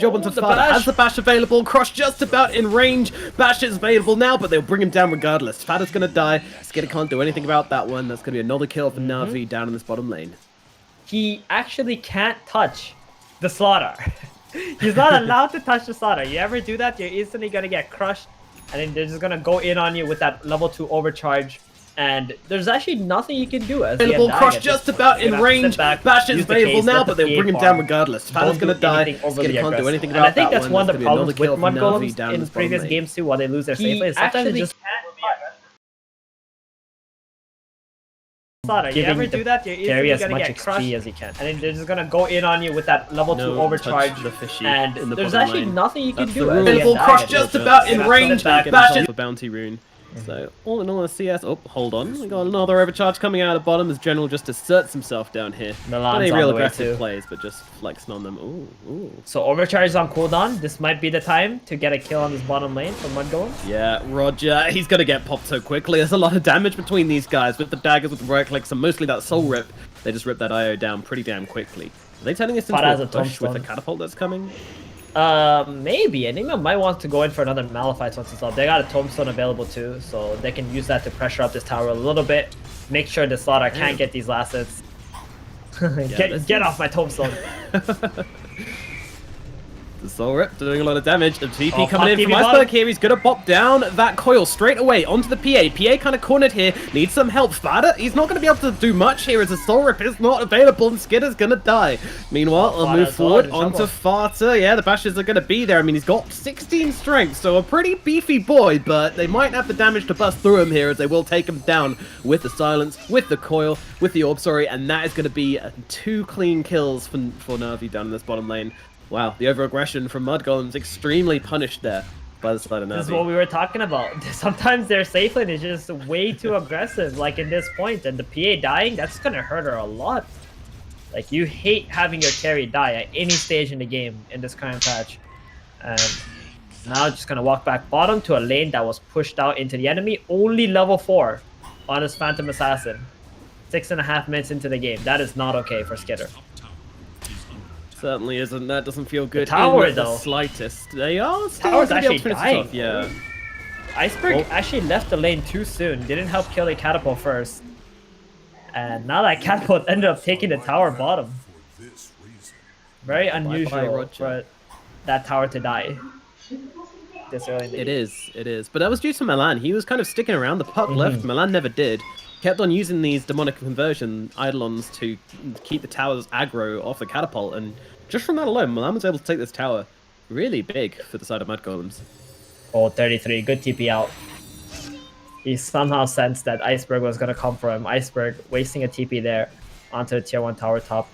Job onto Spada, has the bash available, Crush just about in range, bash is available now, but they'll bring him down regardless. Spada's gonna die, Skidder can't do anything about that one, that's gonna be another kill for Navi down in this bottom lane. He actually can't touch the slaughter. He's not allowed to touch the slaughter. You ever do that, you're instantly gonna get crushed, and then they're just gonna go in on you with that level 2 overcharge. And there's actually nothing you can do as available, Crush just about in range, bash is available now, but they'll bring him down regardless. Spada's gonna die, Skidder can't do anything about that one. And I think that's one of the problems with Mudgolems in previous games too, while they lose their safe lane. Sometimes they just you ever do that, you're instantly gonna get crushed as you can. And then they're just gonna go in on you with that level 2 overcharge. And there's actually nothing you can do. Available, Crush just about in range, bash is a bounty rune. So, all in all, a CS. Oh, hold on. We got another overcharge coming out of bottom as General just asserts himself down here. Not any real aggressive plays, but just flexing on them. Ooh. So, overcharge is on cooldown. This might be the time to get a kill on this bottom lane from Mudgolems. Yeah, Roger. He's going to get popped so quickly. There's a lot of damage between these guys with the daggers, with the right clicks, and mostly that soul rip. They just rip that IO down pretty damn quickly. Are they turning this into a push with the catapult that's coming? Maybe. Enigma might want to go in for another Malphite once it's up. They got a Tombstone available too, so they can use that to pressure up this tower a little bit. Make sure the Slaughter can't get these last hits. Get off my Tombstone. The Soul Rip doing a lot of damage. The TP coming in from Iceberg here. He's going to pop down that coil straight away onto the PA. PA kind of cornered here. Needs some help. Spada, he's not going to be able to do much here as the Soul Rip is not available and Skidder's going to die. Meanwhile, I'll move forward onto Farta. Yeah, the bashes are going to be there. I mean, he's got 16 strength, so a pretty beefy boy, but they might have the damage to bust through him here as they will take him down with the silence, with the coil, with the orb, and that is going to be 2 clean kills for Navi down in this bottom lane. Wow, the over-aggression from Mudgolems extremely punished there by the side of Navi. This is what we were talking about. Sometimes their safe lane is just way too aggressive, like in this point, and the PA dying, that's gonna hurt her a lot. Like, you hate having your carry die at any stage in the game in this current patch. And now just gonna walk back bottom to a lane that was pushed out into the enemy, only level 4 on his Phantom Assassin. 6.5 minutes into the game. That is not okay for Skidder. Certainly isn't. That doesn't feel good. The tower, in the slightest. They are still Tower's actually dying. Yeah. Iceberg actually left the lane too soon. Didn't help kill the catapult first. And now that catapult ended up taking the tower bottom. Very unusual for that tower to die this early in the game. It is. But that was due to Milan. He was kind of sticking around. The puck left. Milan never did. Kept on using these demonic conversion eidolons to keep the towers aggro off the catapult, and just from that alone, Milan was able to take this tower really big for the side of Mudgolems. Oh, 33, good TP out. He somehow sensed that Iceberg was going to come for him. Iceberg wasting a TP there onto the tier 1 tower top.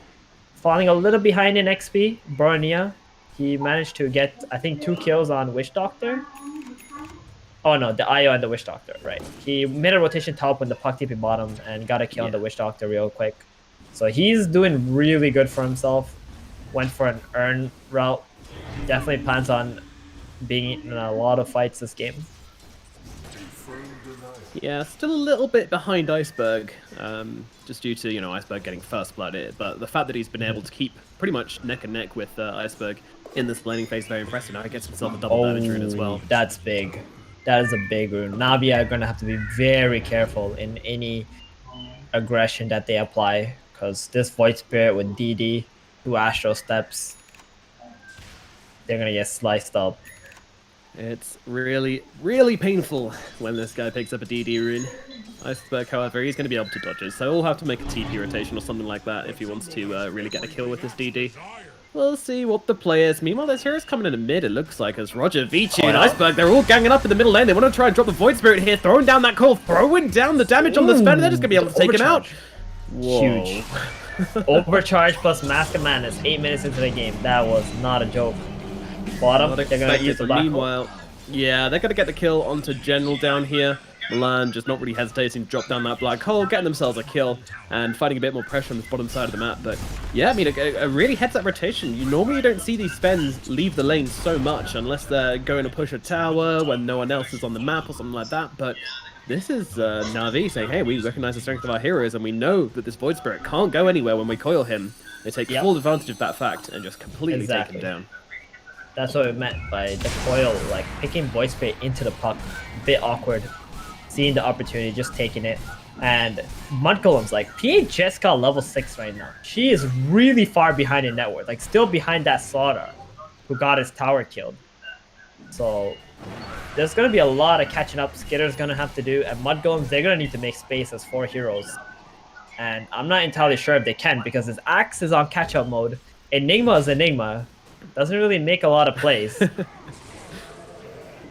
Falling a little behind in XP, Bornea. He managed to get, I think, 2 kills on Witch Doctor. Oh no, the IO and the Witch Doctor, right. He made a rotation top when the puck TP bottom and got a kill on the Witch Doctor real quick. So he's doing really good for himself. Went for an earn route. Definitely plans on being in a lot of fights this game. Yeah, still a little bit behind Iceberg, just due to, Iceberg getting first blood. But the fact that he's been able to keep pretty much neck and neck with Iceberg in this laning phase is very impressive. Now he gets himself a double damage rune as well. That's big. That is a big rune. Navi are going to have to be very careful in any aggression that they apply, because this Void Spirit with DD, 2 Astral Steps, they're going to get sliced up. It's really, really painful when this guy picks up a DD rune. Iceberg, however, he's going to be able to dodge it, so he'll have to make a TP rotation or something like that if he wants to really get a kill with this DD. We'll see what the play is. Meanwhile, there's heroes coming in the mid, it looks like, as Roger, Vici, and Iceberg, they're all ganging up in the middle lane. They want to try and drop the Void Spirit here, throwing down that coil, throwing down the damage on the spell, they're just going to be able to take him out. Whoa. Huge. Overcharge plus Mask of Madness, 8 minutes into the game. That was not a joke. Bottom, they're going to use the black hole. Yeah, they're going to get the kill onto General down here. Milan just not really hesitating to drop down that black hole, getting themselves a kill, and fighting a bit more pressure on the bottom side of the map. But yeah, I mean, a really heads-up rotation. You normally don't see these spends leave the lane so much unless they're going to push a tower when no one else is on the map or something like that. But this is Navi saying, hey, we recognize the strength of our heroes, and we know that this Void Spirit can't go anywhere when we coil him. They take full advantage of that fact and just completely take him down. That's what we meant by the coil, like picking Void Spray into the puck. A bit awkward. Seeing the opportunity, just taking it. And Mudgolems, like, PA just got level 6 right now. She is really far behind in net worth, like still behind that Slaughter, who got his tower killed. So there's going to be a lot of catching up Skitter's going to have to do, and Mudgolems, they're going to need to make space as 4 heroes. And I'm not entirely sure if they can, because his Axe is on catch-up mode. Enigma is Enigma. Doesn't really make a lot of plays.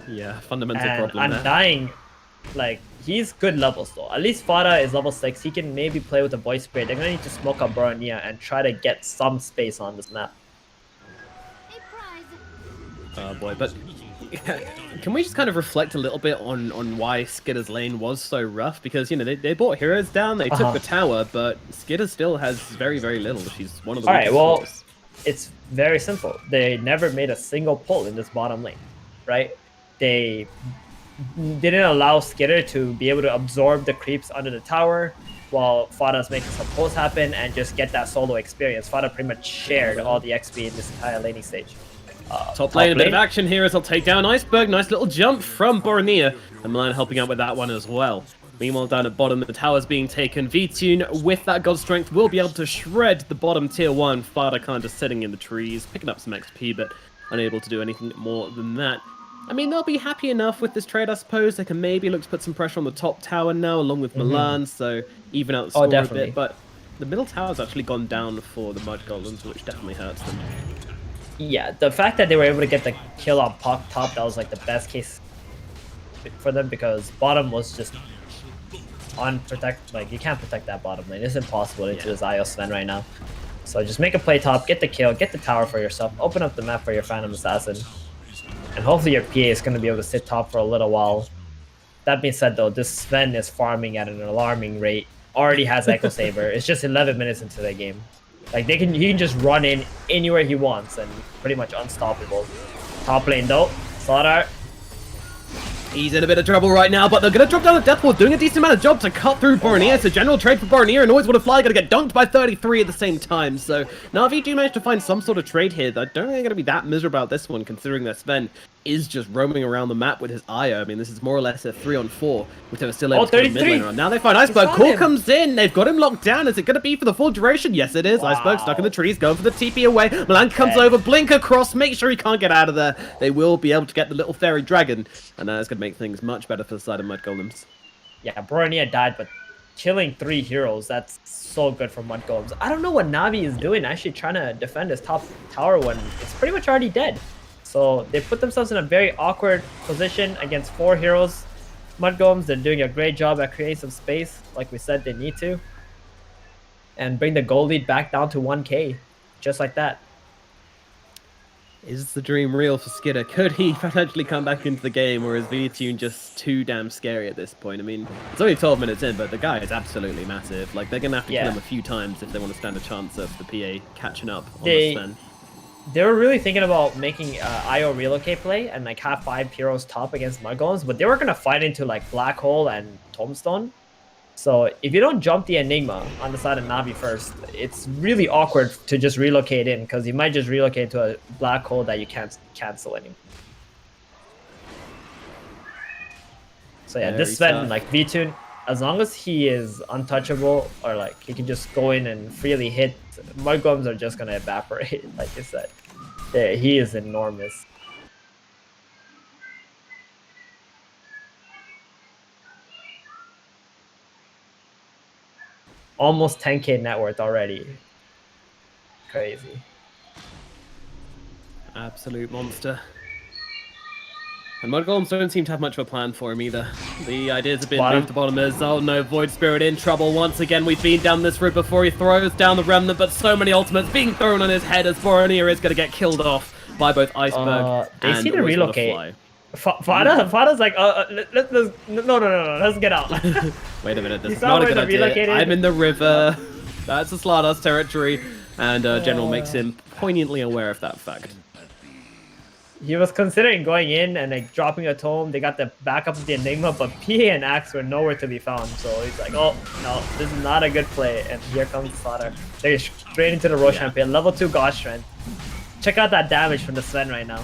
Yeah, fundamental and problem there. Undying, like, he's good levels though. At least Fada is level 6. He can maybe play with the Void Spray. They're going to need to smoke up Boronia and try to get some space on this map. Oh boy, but can we just kind of reflect a little bit on why Skitter's lane was so rough? Because, you know, they brought heroes down, they took the tower, but Skitter still has very, very little. She's one of the Alright, well, scores. It's very simple. They never made a single pull in this bottom lane, right? They didn't allow Skitter to be able to absorb the creeps under the tower while Fada's making some pulls happen and just get that solo experience. Fada pretty much shared all the XP in this entire laning stage. Top lane, a bit of action here as I'll take down Iceberg. Nice little jump from Boronia. And Milan helping out with that one as well. Meanwhile, down at bottom, the tower's being taken. V-Tune, with that God Strength, will be able to shred the bottom tier 1. Fada kind of just sitting in the trees, picking up some XP, but unable to do anything more than that. I mean, they'll be happy enough with this trade, I suppose. They can maybe look to put some pressure on the top tower now, along with Milan, so even out the score a bit. But the middle tower's actually gone down for the Mudgolems, which definitely hurts them. Yeah, the fact that they were able to get the kill on top, that was like the best case for them, because bottom was just unprotected. Like, you can't protect that bottom lane. It's impossible into this IO Sven right now. So just make a play top, get the kill, get the tower for yourself, open up the map for your Phantom Assassin. And hopefully your PA is going to be able to sit top for a little while. That being said, though, this Sven is farming at an alarming rate. Already has Echo Saber. It's just 11 minutes into the game. Like, he can just run in anywhere he wants and pretty much unstoppable. Top lane, though. Slaughter. He's in a bit of trouble right now, but they're going to drop down the Death Ward, doing a decent amount of job to cut through Boronia. It's a general trade for Boronia, and always want to fly, going to get dunked by 33 at the same time. So Navi do manage to find some sort of trade here. I don't think they're going to be that miserable about this one, considering that Sven is just roaming around the map with his Io. I mean, this is more or less a 3-on-4, which they were still able to get mid laner on. Now they find Iceberg. Call comes in. They've got him locked down. Is it going to be for the full duration? Yes, it is. Wow. Iceberg stuck in the trees, going for the TP away. Milan comes over, blink across, make sure he can't get out of there. They will be able to get the little fairy dragon, and that's going to make things much better for the side of Mudgolems. Yeah, Boronia died, but killing 3 heroes, that's so good for Mudgolems. I don't know what Navi is doing, actually trying to defend his top tower when it's pretty much already dead. So they put themselves in a very awkward position against 4 heroes. Mudgolems, they're doing a great job at creating some space, like we said they need to. And bring the goal lead back down to 1k, just like that. Is the dream real for Skitter? Could he potentially come back into the game, or is V-Tune just too damn scary at this point? I mean, it's only 12 minutes in, but the guy is absolutely massive. Like, they're going to have to kill him a few times if they want to stand a chance of the PA catching up on the Sven. They were really thinking about making IO relocate play and like have 5 heroes top against Mudgolems, but they were going to fight into like Black Hole and Tombstone. So if you don't jump the Enigma on the side of Navi first, it's really awkward to just relocate in, because you might just relocate to a Black Hole that you can't cancel anymore. So yeah, this Sven, like V-Tune, as long as he is untouchable, or like he can just go in and freely hit, Mudgolems are just going to evaporate, like I said. Yeah, he is enormous. Almost 10k net worth already. Crazy. Absolute monster. And Mudgolems don't seem to have much of a plan for him either. The idea's a bit moved to bottom as, oh no, Void Spirit in trouble once again. We've been down this route before. He throws down the Remnant, but so many ultimates being thrown on his head as Boronia is going to get killed off by both Iceberg and they see the relocate. Fada's like, no, let's get out. Wait a minute, this is not a good idea. I'm in the river. That's a Slaughter's territory. And General makes him poignantly aware of that fact. He was considering going in and like dropping a tome. They got the backup of the Enigma, but PA and Axe were nowhere to be found. So he's like, oh no, this is not a good play. And here comes Slaughter. They're straight into the Roche Champion, level 2 God Strength. check out that damage from the Sven right now.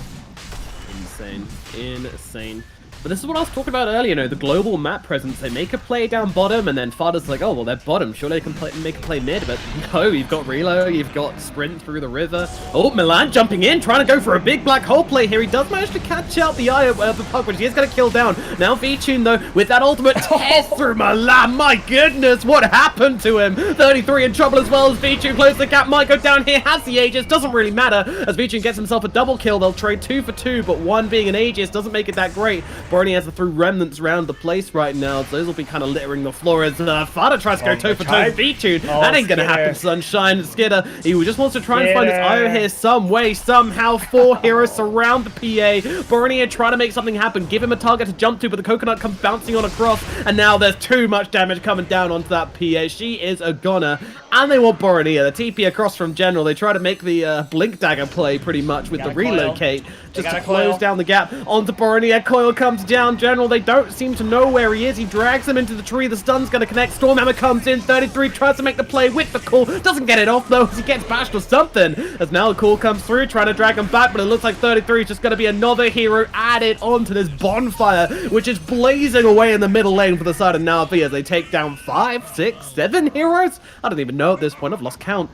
Insane. Insane. But this is what I was talking about earlier, you know, the global map presence. They make a play down bottom, and then Fada's like, oh, well, they're bottom. Surely they can make a play mid. But no, you've got reload, you've got sprint through the river. Oh, Milan jumping in, trying to go for a big black hole play here. He does manage to catch out the eye of the puck, which he is going to kill down. Now V-Tune, though, with that ultimate tears through Milan. My goodness, what happened to him? 33 in trouble as well as V-Tune closes the gap. Might go down here, has the Aegis. Doesn't really matter. As V-Tune gets himself a double kill, they'll trade 2 for 2, but 1 being an Aegis doesn't make it that great. Brony has to throw remnants around the place right now, so those will be kind of littering the floor as Fada tries to go toe for toe with V-Tune. That ain't gonna happen, Sunshine. Skidder, he just wants to try and find this IO here some way, somehow. 4 heroes surround the PA. Borneo trying to make something happen, give him a target to jump to, but the coconut comes bouncing on across, and now there's too much damage coming down onto that PA. She is a goner, and they want Borneo. The TP across from General. They try to make the Blink Dagger play pretty much with the relocate, just to close down the gap onto Borneo. Coil comes down. General, they don't seem to know where he is. He drags him into the tree. The stun's going to connect. Stormhammer comes in. 33 tries to make the play with the call. Doesn't get it off, though, as he gets bashed or something. As now the call comes through, trying to drag him back, but it looks like 33 is just going to be another hero added onto this bonfire, which is blazing away in the middle lane for the side of Navi as they take down 5, 6, 7 heroes? I don't even know at this point. I've lost count.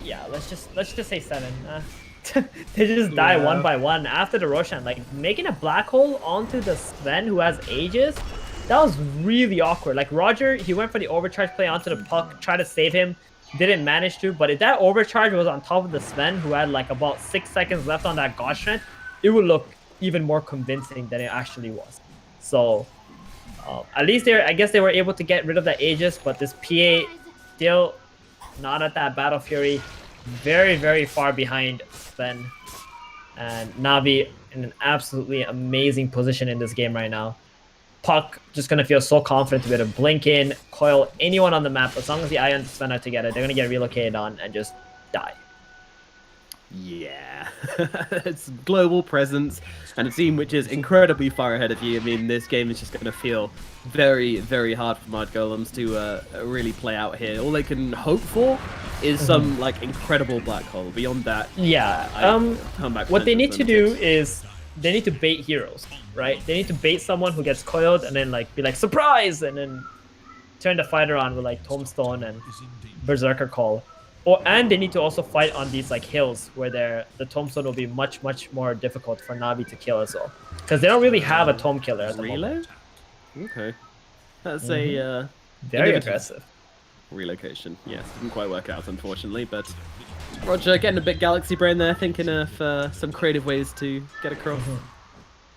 Yeah, let's just say 7. They just die one by one after the Roshan. Like, making a black hole onto the Sven who has Aegis, that was really awkward. Like, Roger, he went for the overcharge play onto the puck, tried to save him, didn't manage to, but if that overcharge was on top of the Sven who had like about 6 seconds left on that God Strength, it would look even more convincing than it actually was. So at least I guess they were able to get rid of the Aegis, but this PA still not at that Battle Fury. Very, very far behind Sven. And Navi in an absolutely amazing position in this game right now. Puck just going to feel so confident to be able to blink in, coil anyone on the map. As long as the Eye and Sven are together, they're going to get relocated on and just die. Yeah, it's global presence and a team which is incredibly far ahead of you. I mean, this game is just going to feel very, very hard for Mudgolems to really play out here. All they can hope for is some like incredible black hole. Beyond that, yeah. What they need to do is they need to bait heroes, right? They need to bait someone who gets coiled and then like be like surprise, and then turn the fighter on with like Tombstone and Berserker Call. And they need to also fight on these like hills where the Tombstone will be much more difficult for Navi to kill as well, because they don't really have a Tomb Killer at the moment. Okay, that's a very aggressive relocation. Yes, didn't quite work out unfortunately, but Roger getting a bit galaxy brain there, thinking of some creative ways to get across.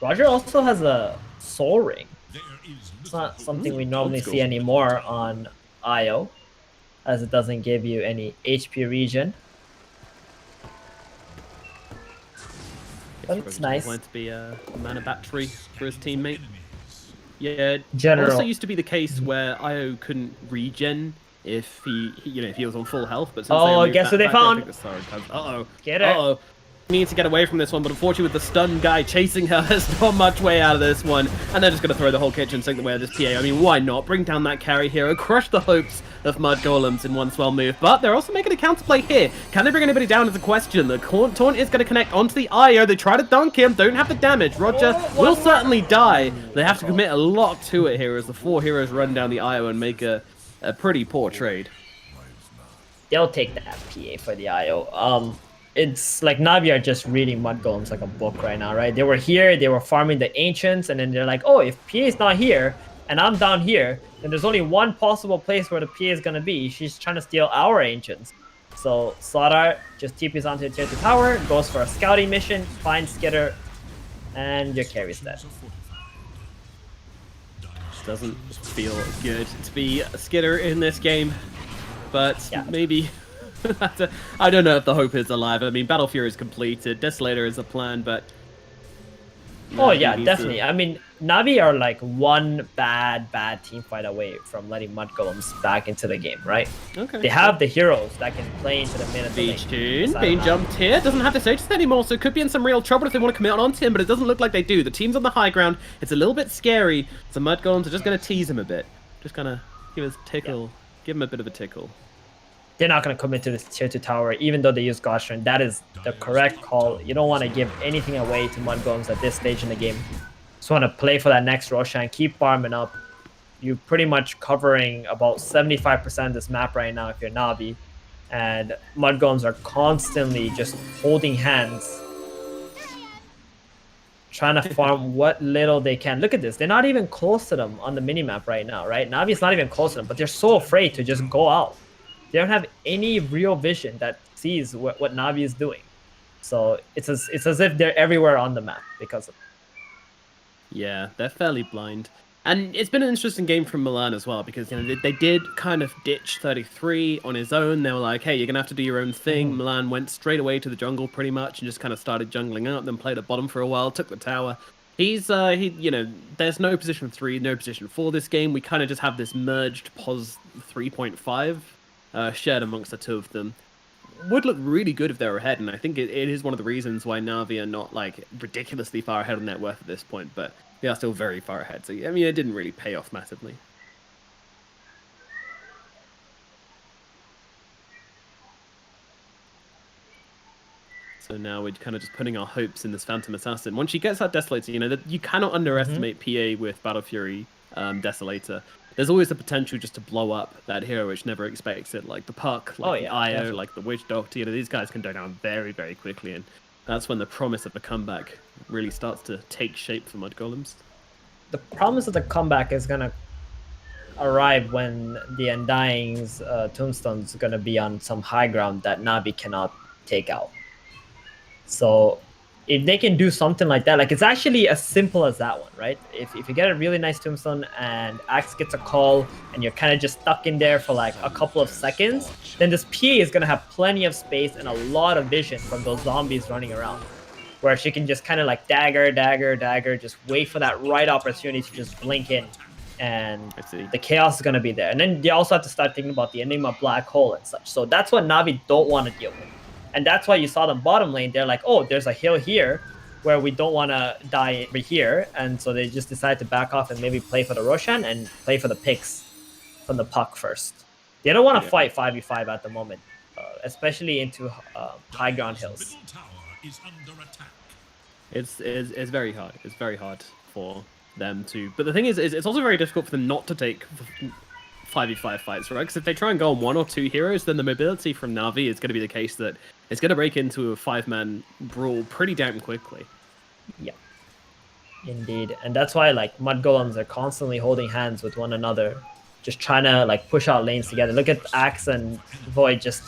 Roger also has a Soul Ring. It's not something we normally see anymore on IO, as it doesn't give you any HP regen. But it's nice. Wanted to be a mana battery for his teammate. Yeah, General. Also used to be the case where IO couldn't regen if he was on full health. But since guess who they found? Get it. Uh-oh. Needs to get away from this one, but unfortunately with the stun guy chasing her, there's not much way out of this one, and they're just going to throw the whole kitchen sink the way of this PA. I mean, why not? Bring down that carry hero, crush the hopes of Mudgolems in one swell move, but they're also making a counterplay here. Can they bring anybody down is a question. The taunt is going to connect onto the IO. They try to dunk him, don't have the damage. Roger will certainly die. They have to commit a lot to it here as the 4 heroes run down the IO and make a pretty poor trade. They'll take that PA for the IO. It's like Navi are just reading Mudgolems like a book right now, right? They were here, they were farming the Ancients, and then they're like, oh, if PA is not here, and I'm down here, then there's only one possible place where the PA is going to be. She's trying to steal our Ancients. So Slardar just TPs onto the tier 2 tower, goes for a scouting mission, finds Skidder, and your carry's dead. Doesn't feel good to be a Skidder in this game, but yeah, maybe... I don't know if the hope is alive. I mean, Battle Fury is completed. Desolator is a plan, but... Oh, yeah, definitely. I mean, Navi are like one bad team fight away from letting Mudgolems back into the game, right? Okay. They have the heroes that can play into the mid of the lane. Being jumped here. Doesn't have to Sages anymore, so could be in some real trouble if they want to commit onto him, but it doesn't look like they do. The team's on the high ground. It's a little bit scary, so Mudgolems are just going to tease him a bit. Just kind of give us a tickle. Yeah. Give him a bit of a tickle. they're not going to commit to this tier 2 tower, even though they use Gaussian. That is the correct call. You don't want to give anything away to Mudgolems at this stage in the game. Just want to play for that next Roshan, keep farming up. You're pretty much covering about 75% of this map right now if you're Navi. And Mudgolems are constantly just holding hands, trying to farm what little they can. Look at this. They're not even close to them on the minimap right now, right? Navi's not even close to them, but they're so afraid to just go out. They don't have any real vision that sees what Navi is doing. So it's as if they're everywhere on the map because of it. Yeah, they're fairly blind. And it's been an interesting game from Milan as well, because they did kind of ditch 33 on his own. They were like, hey, you're going to have to do your own thing. Milan went straight away to the jungle pretty much and just kind of started jungling out, then played at bottom for a while, took the tower. There's no position 3, no position 4 this game. We kind of just have this merged pos 3.5 shared amongst the two of them. Would look really good if they were ahead, and I think it is one of the reasons why Navi are not like ridiculously far ahead on net worth at this point, but they are still very far ahead. So I mean, it didn't really pay off massively. So now we're kind of just putting our hopes in this Phantom Assassin. Once she gets that Desolator, you cannot underestimate PA with Battle Fury Desolator. There's always the potential just to blow up that hero which never expects it, like the Puck, like the IO, definitely. Like the Witch Doctor. These guys can go down very, very quickly, and that's when the promise of a comeback really starts to take shape for Mudgolems. The promise of the comeback is going to arrive when the Undying's Tombstone's going to be on some high ground that Navi cannot take out. So if they can do something like that, like it's actually as simple as that one, right? If you get a really nice Tombstone and Axe gets a call and you're kind of just stuck in there for like a couple of seconds, then this PA is going to have plenty of space and a lot of vision from those zombies running around, where she can just kind of like dagger, just wait for that right opportunity to just blink in, and the chaos is going to be there. And then you also have to start thinking about the Enigma Black Hole and such. So that's what Navi don't want to deal with. And that's why you saw them bottom lane. They're like, oh, there's a hill here where we don't want to die over here. And so they just decide to back off and maybe play for the Roshan and play for the picks from the Puck first. They don't want to fight 5v5 at the moment, especially into high ground hills. It's very hard. It's very hard for them to... But the thing is it's also very difficult for them not to take 5v5 fights, right? Because if they try and go on 1 or 2 heroes, then the mobility from Navi is going to be the case that it's going to break into a 5-man brawl pretty damn quickly. Yeah, indeed. And that's why like Mudgolems are constantly holding hands with one another, just trying to like push out lanes together. Look at Axe and Void just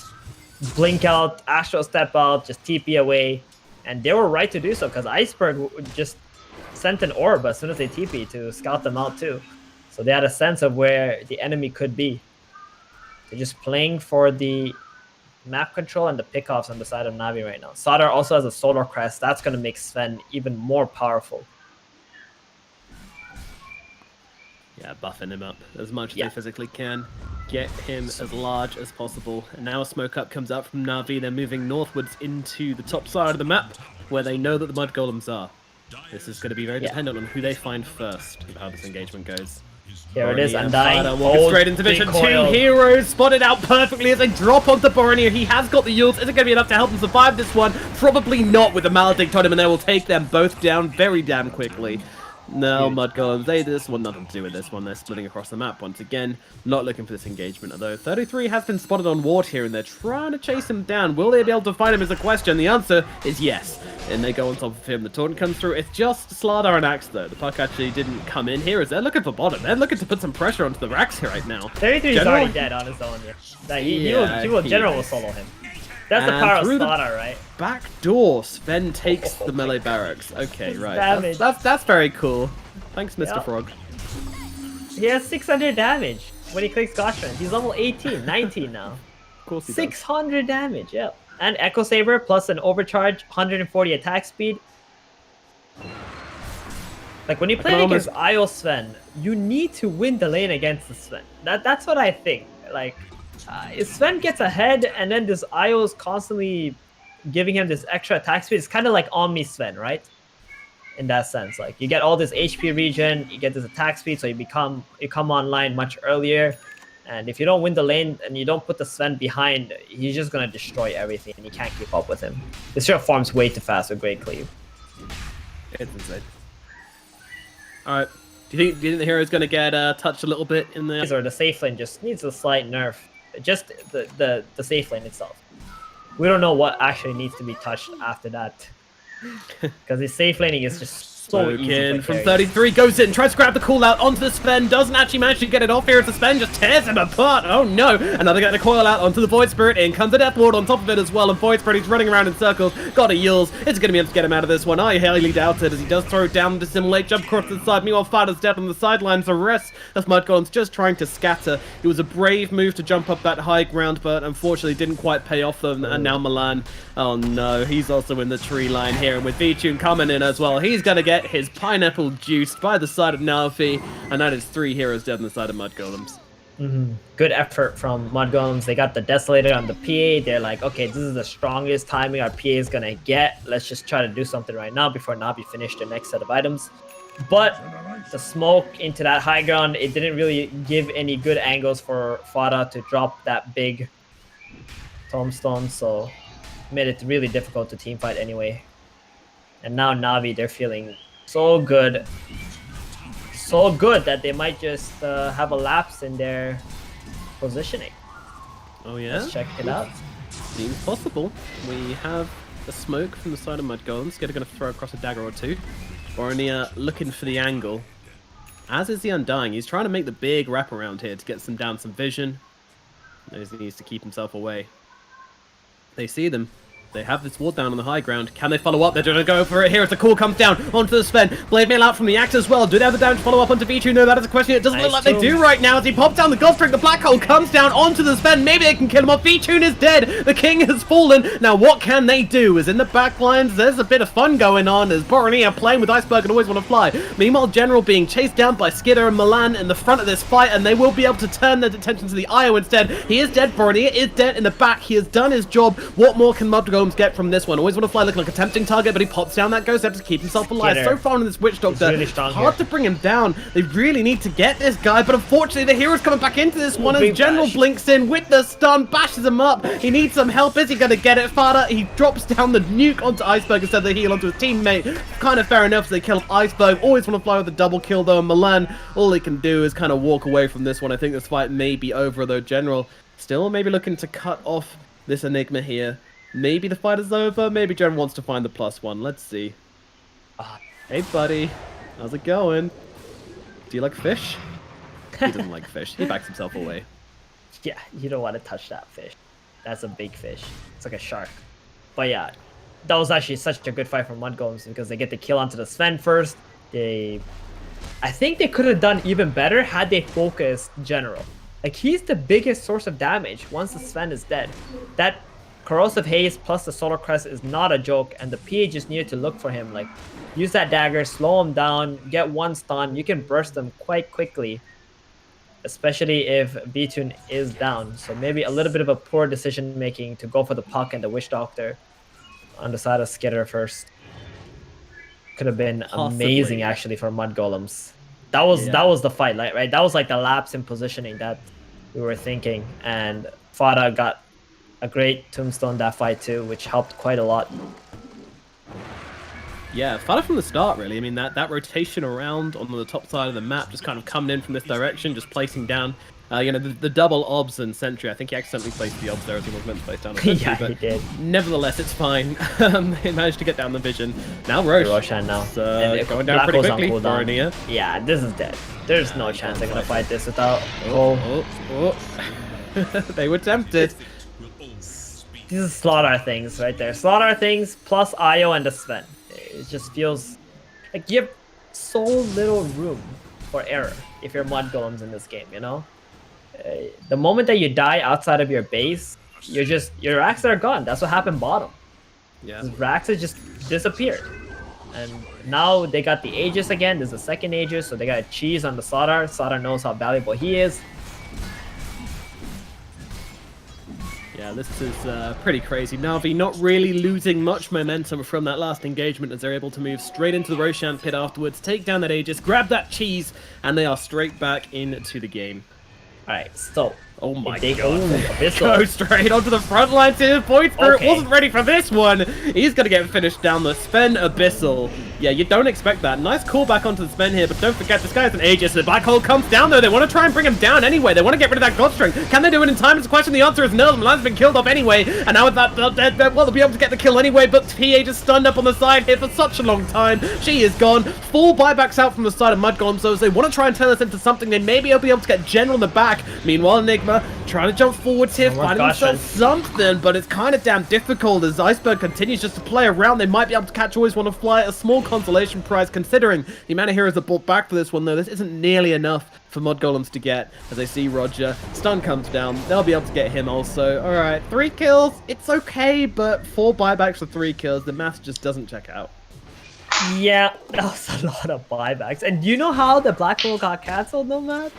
blink out, Astral step out, just TP away. And they were right to do so, because Iceberg just sent an orb as soon as they TP to scout them out too. So they had a sense of where the enemy could be. They're just playing for the map control and the pickoffs on the side of Navi right now. Sadar also has a Solar Crest. That's going to make Sven even more powerful. Yeah, buffing him up as much as they physically can. Get him as large as possible. And now a smoke up comes out from Navi. They're moving northwards into the top side of the map, where they know that the Mudgolems are. This is going to be very dependent on who they find first and how this engagement goes. Here it is, Undying. Walking straight into vision. 2 heroes spotted out perfectly as they drop onto Boromir. He has got the Yules. Is it going to be enough to help him survive this one? Probably not, with the Maledict on him, and they will take them both down very damn quickly. No, Mudgolems, they just want nothing to do with this one. They're splitting across the map once again. Not looking for this engagement, although 33 has been spotted on ward here, and they're trying to chase him down. Will they be able to find him is the question. The answer is yes. And they go on top of him. The taunt comes through. It's just Slardar and Axe, though. The Puck actually didn't come in here, as they're looking for bottom. They're looking to put some pressure onto the Rax here right now. 33 is already dead on his own here. General will solo him. That's the power of Slardar, right? Back door, Sven takes the melee barracks. Okay, right. That's very cool. Thanks, Mr. Frog. He has 600 damage when he clicks Gaussian. He's level 18, 19 now. Of course he does. 600 damage, yeah. And Echo Saber plus an overcharge, 140 attack speed. Like when you play against IO Sven, you need to win the lane against the Sven. That's what I think. Like, if Sven gets ahead and then this IO is constantly giving him this extra attack speed, it's kind of like Omni Sven, right? In that sense, like you get all this HP regen, you get this attack speed, so you come online much earlier. And if you don't win the lane and you don't put the Sven behind, he's just going to destroy everything and you can't keep up with him. This hero farms way too fast with Great Cleave. It's insane. Alright. Do you think the hero's going to get touched a little bit in the... Or the safe lane just needs a slight nerf. Just the safe lane itself. We don't know what actually needs to be touched after that. Because the safe laning is just so easy from 33, goes in, tries to grab the call out onto the Sven, doesn't actually manage to get it off here as the Sven just tears him apart. Oh no, another get the coil out onto the Void Spirit, in comes the Death Ward on top of it as well, and Void Spirit, he's running around in circles, got a Yules, it's going to be able to get him out of this one. I highly doubt it, as he does throw it down to Dissimulate, jump across to the side. Meanwhile, Fighter's dead on the sidelines. The rest of Mudgolems just trying to scatter. It was a brave move to jump up that high ground, but unfortunately didn't quite pay off them. And now Milan, oh no, he's also in the tree line here, and with V-Tune coming in as well, he's going to get his pineapple juiced by the side of Navi, and that is 3 heroes dead on the side of Mudgolems. Good effort from Mudgolems. They got the Desolator on the PA. They're like, okay, this is the strongest timing our PA is going to get. Let's just try to do something right now before Navi finish the next set of items. But the smoke into that high ground, it didn't really give any good angles for Fada to drop that big tombstone, so made it really difficult to teamfight anyway. And now Navi, they're feeling so good that they might just have a lapse in their positioning. Oh yeah? Let's check it out. Seems possible. We have a smoke from the side of Mudgolems. Going to throw across a dagger or two. Bornea looking for the angle. As is the Undying. He's trying to make the big wraparound here to get some down some vision. Knows he needs to keep himself away. They see them. They have this ward down on the high ground. Can they follow up? They're going to go for it here as the call comes down onto the Sven. Blade Mail out from the axe as well. Do they have the damage follow up onto V2? No, that is a question. It doesn't look like they do right now as he pops down the Ghost Drink. The Black Hole comes down onto the Sven. Maybe they can kill him off. V2 is dead. The King has fallen. Now what can they do? As in the back lines, there's a bit of fun going on as Bornea playing with Iceberg and always want to fly. Meanwhile, General being chased down by Skidder and Milan in the front of this fight, and they will be able to turn their attention to the IO instead. He is dead. Bornea is dead in the back. He has done his job. What more can Mudgolems get from this one? Always want to fly looking like a tempting target, but he pops down that Ghost Step to keep himself alive. So far in this Witch Doctor, really hard to bring him down. They really need to get this guy, but unfortunately the hero's coming back into this one as General blinks in with the stun, bashes him up. He needs some help. Is he going to get it? Fada, he drops down the nuke onto Iceberg instead of the heal onto his teammate. Kind of fair enough, so they kill Iceberg. Always want to fly with a double kill though, and Milan, all he can do is kind of walk away from this one. I think this fight may be over though. General still maybe looking to cut off this Enigma here. Maybe the fight is over. Maybe General wants to find the +1. Let's see. Hey, buddy. How's it going? Do you like fish? He doesn't like fish. He backs himself away. Yeah, you don't want to touch that fish. That's a big fish. It's like a shark. But yeah, that was actually such a good fight for Mudgolems because they get the kill onto the Sven first. I think they could have done even better had they focused General. Like, he's the biggest source of damage once the Sven is dead. That Corrosive Haze plus the Solar Crest is not a joke, and the PA just needed to look for him. Like, use that dagger, slow him down, get one stun. You can burst them quite quickly, especially if V-Tune is down. So maybe a little bit of a poor decision making to go for the Puck and the Witch Doctor on the side of Skidder first. Could have been amazing actually for Mudgolems. That was the fight, right? That was like the lapse in positioning that we were thinking, and Fada got a great tombstone that fight too, which helped quite a lot. Yeah, Fada from the start, really. I mean, that rotation around on the top side of the map, just kind of coming in from this direction, just placing down, you know, the double obs and sentry. I think he accidentally placed the obs there as he was meant to place down. Yeah, he did. Nevertheless, it's fine. He managed to get down the vision. Now Roshan now. Going down pretty quickly. Bornea. Yeah, this is dead. There's no chance they're gonna fight this without. They were tempted. These are slaughter things right there. Slaughter things plus IO and the Sven. It just feels like you have so little room for error if you're Mudgolems in this game, you know? The moment that you die outside of your base, your racks are gone. That's what happened bottom. Yeah. Racks have just disappeared. And now they got the Aegis again. There's a second Aegis, so they got a cheese on the Slardar. Slardar knows how valuable he is. Yeah, this is pretty crazy. Navi not really losing much momentum from that last engagement as they're able to move straight into the Roshan pit afterwards, take down that Aegis, grab that cheese, and they are straight back into the game. Alright, so. Oh my god. God. Go straight onto the front line to Void Spirit. Wasn't ready for this one. He's going to get finished down the Sven Abyssal. Yeah, you don't expect that. Nice callback onto the Sven here, but don't forget, this guy has an Aegis. The Black Hole comes down, though. They want to try and bring him down anyway. They want to get rid of that God Strength. Can they do it in time? It's a question. The answer is no. Milan's been killed off anyway. And now with that, well, they'll be able to get the kill anyway, but PA just stunned up on the side here for such a long time. She is gone. Full buybacks out from the side of Mudgolems, so they want to try and turn this into something. They may be able to get General in the back. Meanwhile, Enigma trying to jump forwards here, finding themselves something, but it's kind of damn difficult as Iceberg continues just to play around. They might be able to catch Always Want to Fly, a small consolation prize considering the amount of heroes that brought back for this one, though. This isn't nearly enough for Mudgolems to get as they see Roger. Stun comes down. They'll be able to get him also. All right, 3 kills. It's okay, but 4 buybacks for 3 kills. The math just doesn't check out. Yeah, that was a lot of buybacks. And do you know how the Black Hole got cancelled, though, Matt?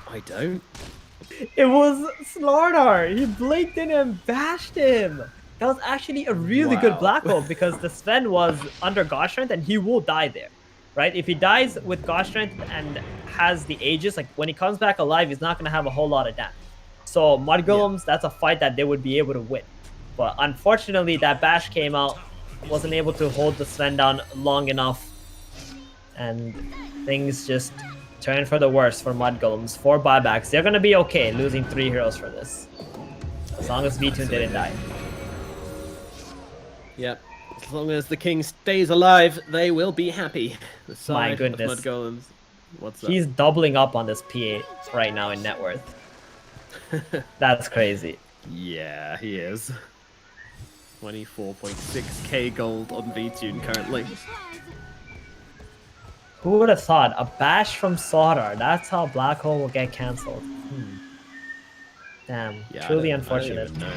I don't. It was Slardar. He blinked in and bashed him. That was actually a really good Black Hole because the Sven was under God Strength and he will die there, right? If he dies with God Strength and has the Aegis, like when he comes back alive, he's not going to have a whole lot of damage. So Mudgolems, that's a fight that they would be able to win. But unfortunately, that bash came out, wasn't able to hold the Sven down long enough, and things just turned for the worst for Mudgolems. 4 buybacks. They're going to be okay losing 3 heroes for this. As long as V-Tune didn't die. Yep. As long as the king stays alive, they will be happy. The side My goodness. of Mudgolems. What's up? He's doubling up on this PA right now in net worth. That's crazy. Yeah, he is. 24.6k gold on V-Tune currently. Who would have thought? A bash from Slardar. That's how Black Hole will get cancelled. Damn. Yeah, truly I unfortunate. don't even know.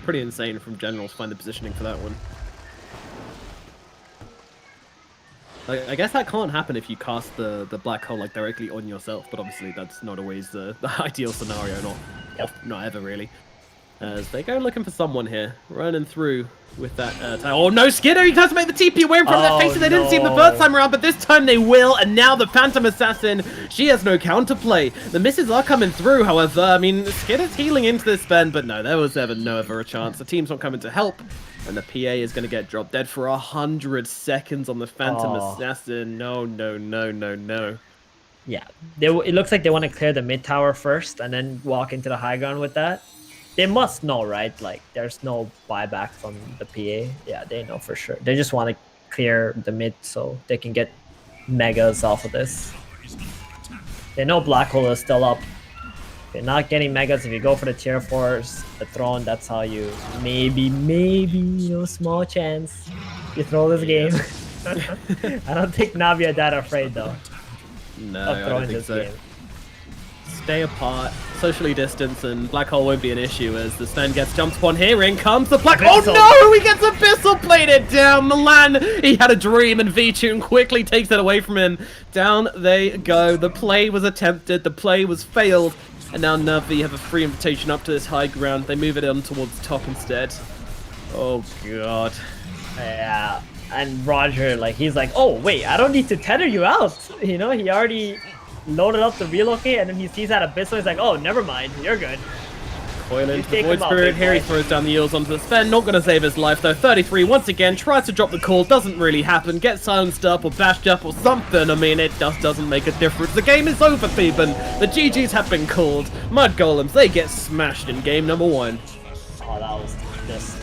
Pretty insane from General to find the positioning for that one. Like, I guess that can't happen if you cast the Black Hole like directly on yourself, but obviously that's not always the ideal scenario, not ever really. As they go looking for someone here, running through with that oh no, Skidder, he does make the TP away from that face. They didn't see him the first time around, but this time they will, and now the Phantom Assassin, she has no counterplay. The misses are coming through, however. I mean, Skidder's healing into this spend, but no, there was never a chance. The team's not coming to help, and the PA is going to get dropped dead for 100 seconds on the Phantom Assassin. No. Yeah, it looks like they want to clear the mid tower first and then walk into the high ground with that. They must know, right? Like, there's no buyback from the PA. Yeah, they know for sure. They just want to clear the mid so they can get megas off of this. They know Black Hole is still up. They're not getting megas. If you go for the tier 4s, the throne, that's how you maybe, small chance you throw this game. I don't think Navi are that afraid, though. No, I don't think so. Stay apart, socially distance, and Black Hole won't be an issue as the Sven gets jumped upon here. In comes the Black Hole. Oh no! He gets Abyssal plated down. Milan, he had a dream, and V-Tune quickly takes it away from him. Down they go. The play was attempted, the play was failed, and now Navi have a free invitation up to this high ground. They move it on towards top instead. Oh god. Yeah, and Roger, like, he's like, oh wait, I don't need to tether you out. You know, he already loaded up to relocate, and then he sees that Abyssal. He's like, oh, never mind, you're good. Coil into the Void Spirit here. He throws down the heals onto the Sven. Not going to save his life, though. 33 once again. Tries to drop the call. Doesn't really happen. Gets silenced up or bashed up or something. I mean, it just doesn't make a difference. The game is over, Theban. The GGs have been called. Mudgolems, they get smashed in game number 1. Oh, that was just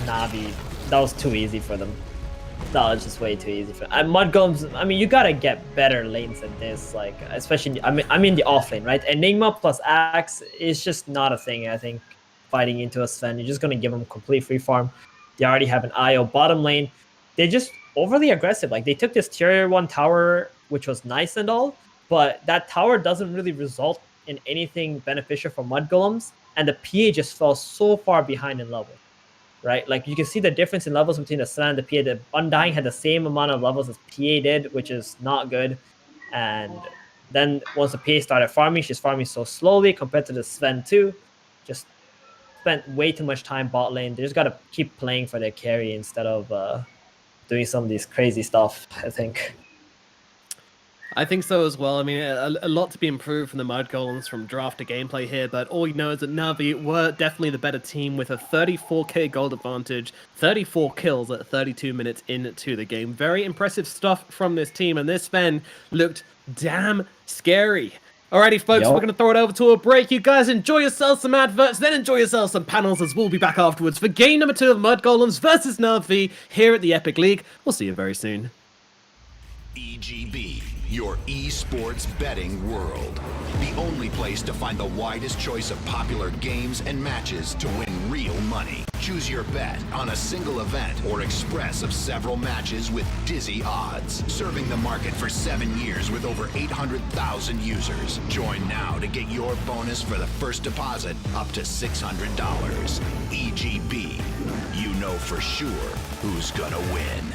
Navi. That was too easy for them. That was just way too easy for them. And Mudgolems, I mean, you gotta get better lanes than this. Like, especially, I mean the off lane, right? Enigma plus Axe is just not a thing, I think, fighting into a Sven. You're just gonna give them complete free farm. They already have an IO bottom lane. They're just overly aggressive. Like, they took this tier 1 tower, which was nice and all, but that tower doesn't really result in anything beneficial for Mudgolems, and the PA just fell so far behind in level. Right, like you can see the difference in levels between the Sven and the PA. The Undying had the same amount of levels as PA did, which is not good. And then once the PA started farming, she's farming so slowly compared to the Sven too. Just spent way too much time bot lane. They just got to keep playing for their carry instead of doing some of these crazy stuff, I think. I think so as well. I mean, a lot to be improved from the Mudgolems from draft to gameplay here, but all you know is that Navi were definitely the better team with a 34k gold advantage, 34 kills at 32 minutes into the game. Very impressive stuff from this team, and this Sven looked damn scary. Alrighty, folks, we're going to throw it over to a break. You guys enjoy yourselves some adverts, then enjoy yourselves some panels, as we'll be back afterwards for game number 2 of Mudgolems versus Navi here at the Epic League. We'll see you very soon. EGB, your esports betting world. The only place to find the widest choice of popular games and matches to win real money. Choose your bet on a single event or express of several matches with dizzy odds. Serving the market for 7 years with over 800,000 users. Join now to get your bonus for the first deposit up to $600. EGB, you know for sure who's gonna win.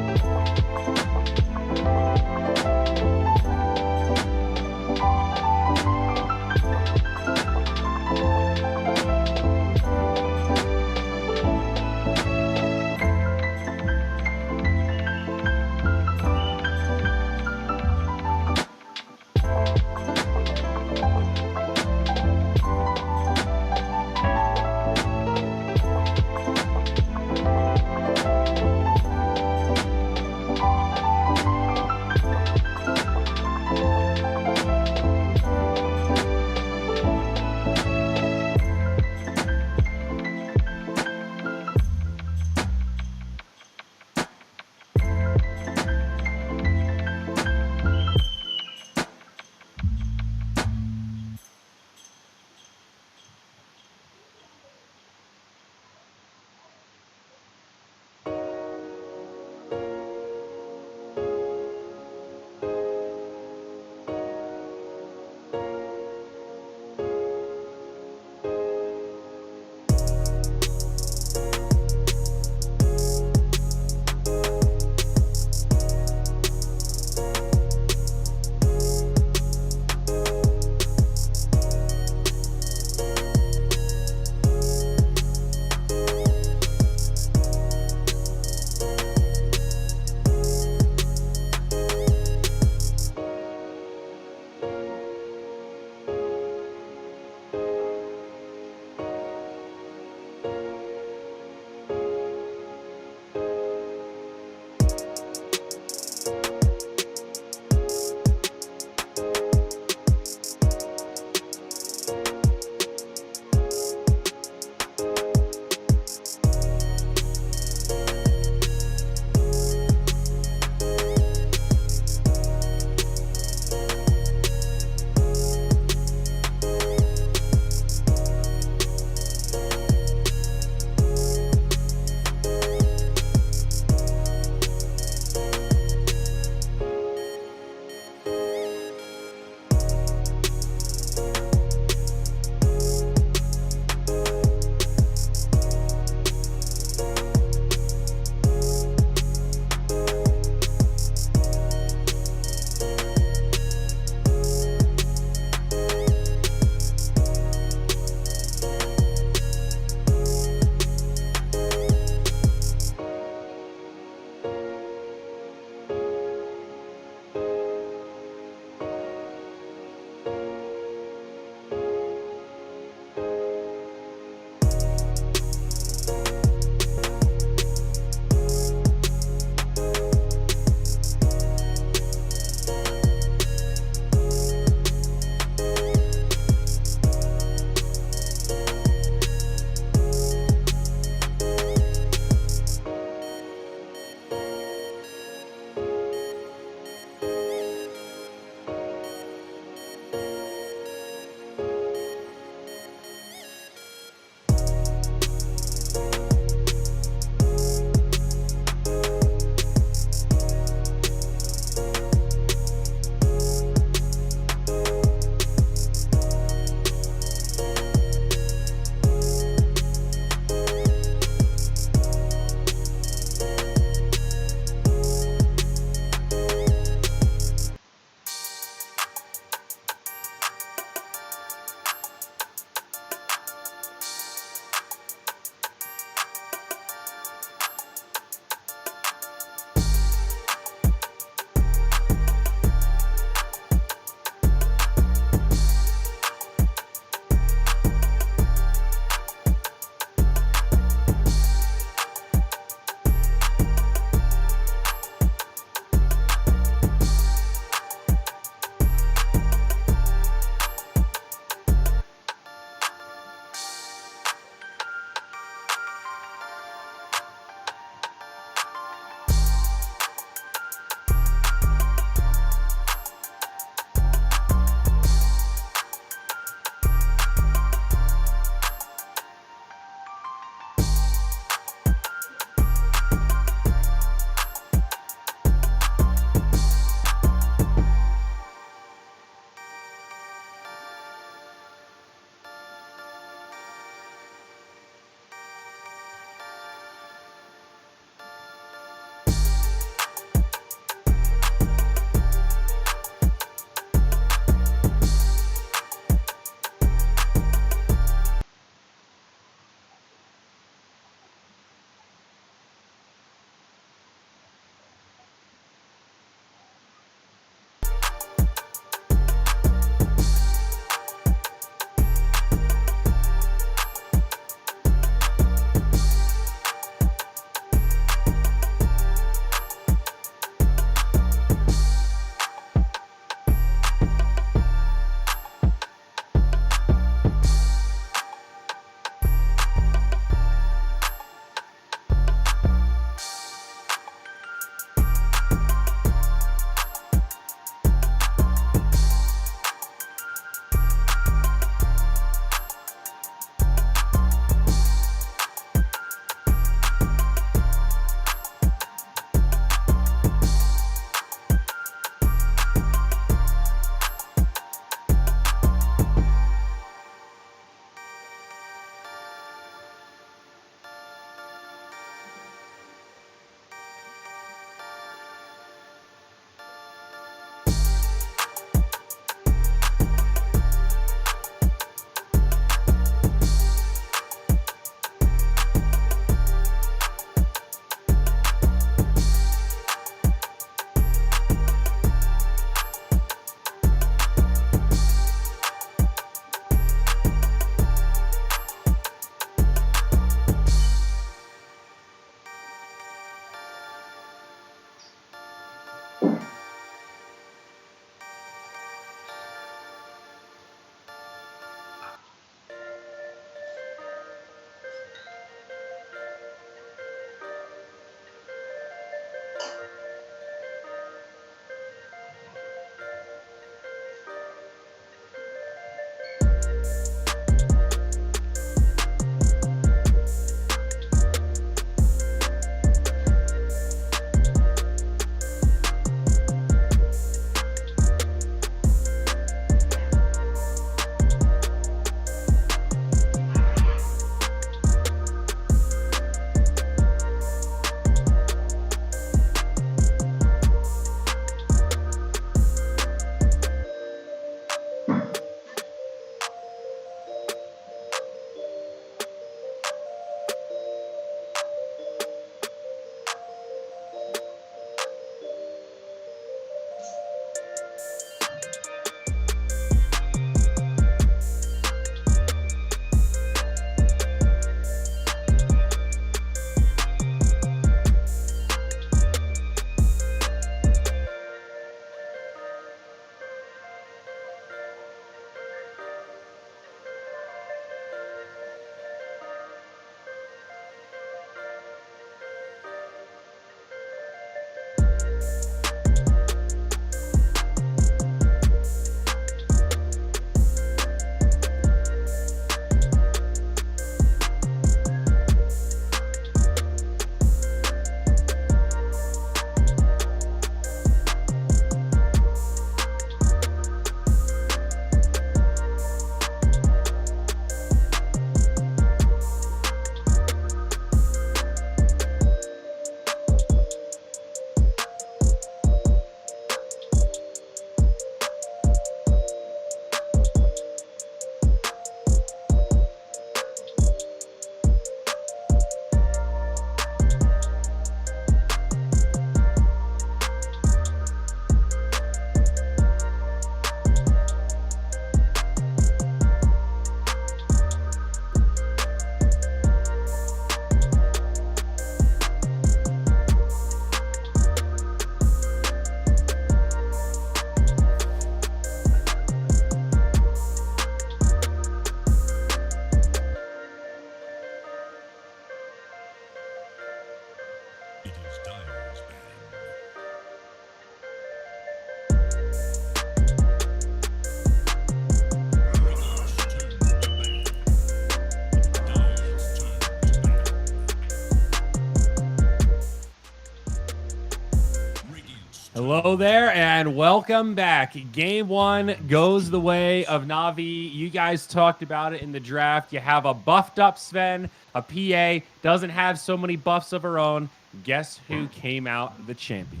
Hello there and welcome back. Game 1 goes the way of Navi. You guys talked about it in the draft. You have a buffed up Sven, a PA, doesn't have so many buffs of her own. Guess who came out the champion?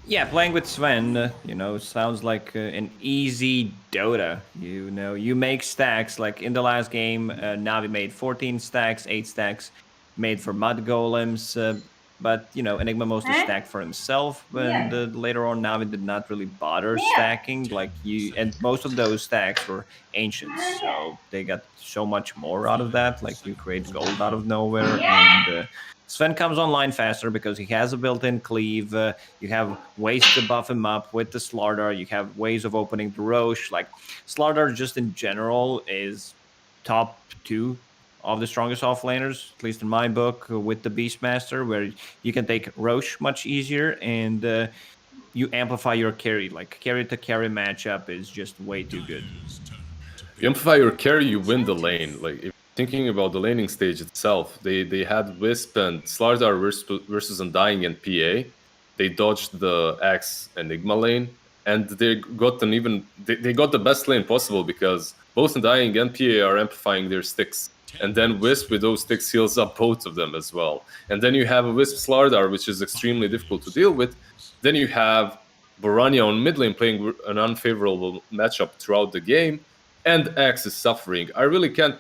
Yeah, playing with Sven, sounds like an easy Dota. You make stacks. Like in the last game, Navi made 14 stacks, 8 stacks made for Mudgolems. But, Enigma mostly stacked for himself. And later on, Navi did not really bother stacking. And most of those stacks were ancients. So they got so much more out of that. Like you create gold out of nowhere. And Sven comes online faster because he has a built-in cleave. You have ways to buff him up with the Slardar. You have ways of opening the Roche. Like Slardar just in general is top 2 of the strongest offlaners, at least in my book, with the Beastmaster, where you can take Roche much easier and you amplify your carry. Like carry to carry matchup is just way too good. You amplify your carry, you win the lane. Like if thinking about the laning stage itself, they had Wisp and Slardar versus Undying and PA. They dodged the Axe Enigma lane, and they got they got the best lane possible because both Undying and PA are amplifying their sticks. And then Wisp with those sticks heals up both of them as well. And then you have a Wisp Slardar, which is extremely difficult to deal with. Then you have Borania on mid lane playing an unfavorable matchup throughout the game. And Axe is suffering. I really can't...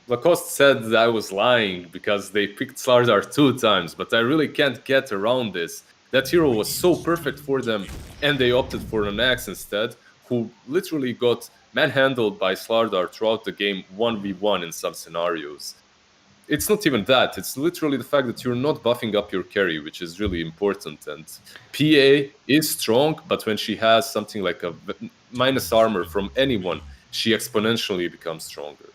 Lacoste said that I was lying because they picked Slardar 2 times, but I really can't get around this. That hero was so perfect for them, and they opted for an Axe instead, who literally got manhandled by Slardar throughout the game 1v1 in some scenarios. It's not even that, it's literally the fact that you're not buffing up your carry, which is really important. And PA is strong, but when she has something like a minus armor from anyone, she exponentially becomes stronger.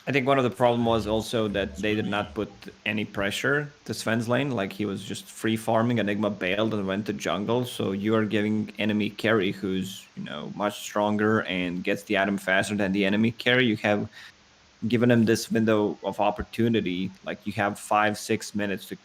I think one of the problem was also that they did not put any pressure to Sven's lane. Like he was just free farming. Enigma bailed and went to jungle. So you are giving enemy carry who's much stronger and gets the item faster than the enemy carry. You have given him this window of opportunity. Like you have 5-6 minutes to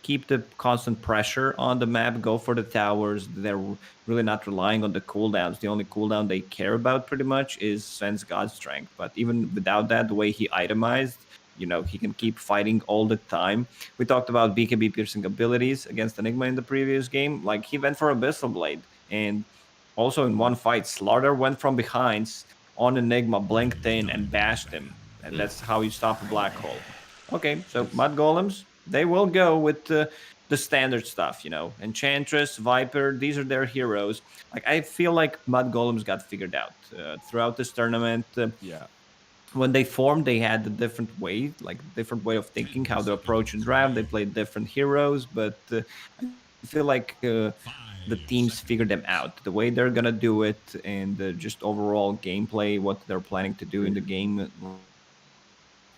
keep the constant pressure on the map, go for the towers. They're really not relying on the cooldowns. The only cooldown they care about pretty much is Sven's God Strength. But even without that, the way he itemized, he can keep fighting all the time. We talked about BKB piercing abilities against Enigma in the previous game. Like he went for Abyssal Blade. And also in one fight, Slardar went from behind on Enigma, blinked in and bashed him. And that's how you stop a black hole. Okay, so Mudgolems, they will go with the standard stuff, Enchantress, Viper, these are their heroes. Like I feel like Mudgolems got figured out throughout this tournament. When they formed, they had a different way of thinking, how to approach a draft. They played different heroes, but I feel like the teams figured them out, the way they're gonna do it, and just overall gameplay, what they're planning to do in the game.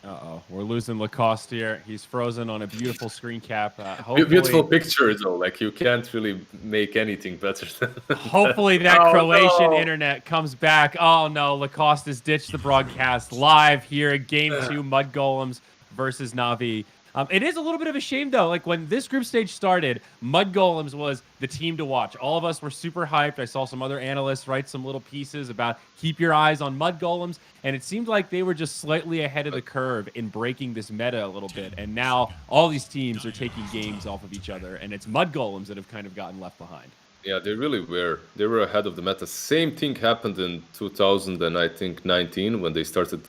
Uh-oh, we're losing Lacoste here. He's frozen on a beautiful screen cap. Beautiful picture, though. Like, you can't really make anything better than hopefully that Croatian internet comes back. Oh, no, Lacoste has ditched the broadcast live here at Game 2, Mudgolems versus Navi. It is a little bit of a shame, though. Like, when this group stage started, Mudgolems was the team to watch. All of us were super hyped. I saw some other analysts write some little pieces about keep your eyes on Mudgolems, and it seemed like they were just slightly ahead of the curve in breaking this meta a little bit. And now all these teams are taking games off of each other, and it's Mudgolems that have kind of gotten left behind. Yeah, they really were. They were ahead of the meta. Same thing happened in 2019 when they started...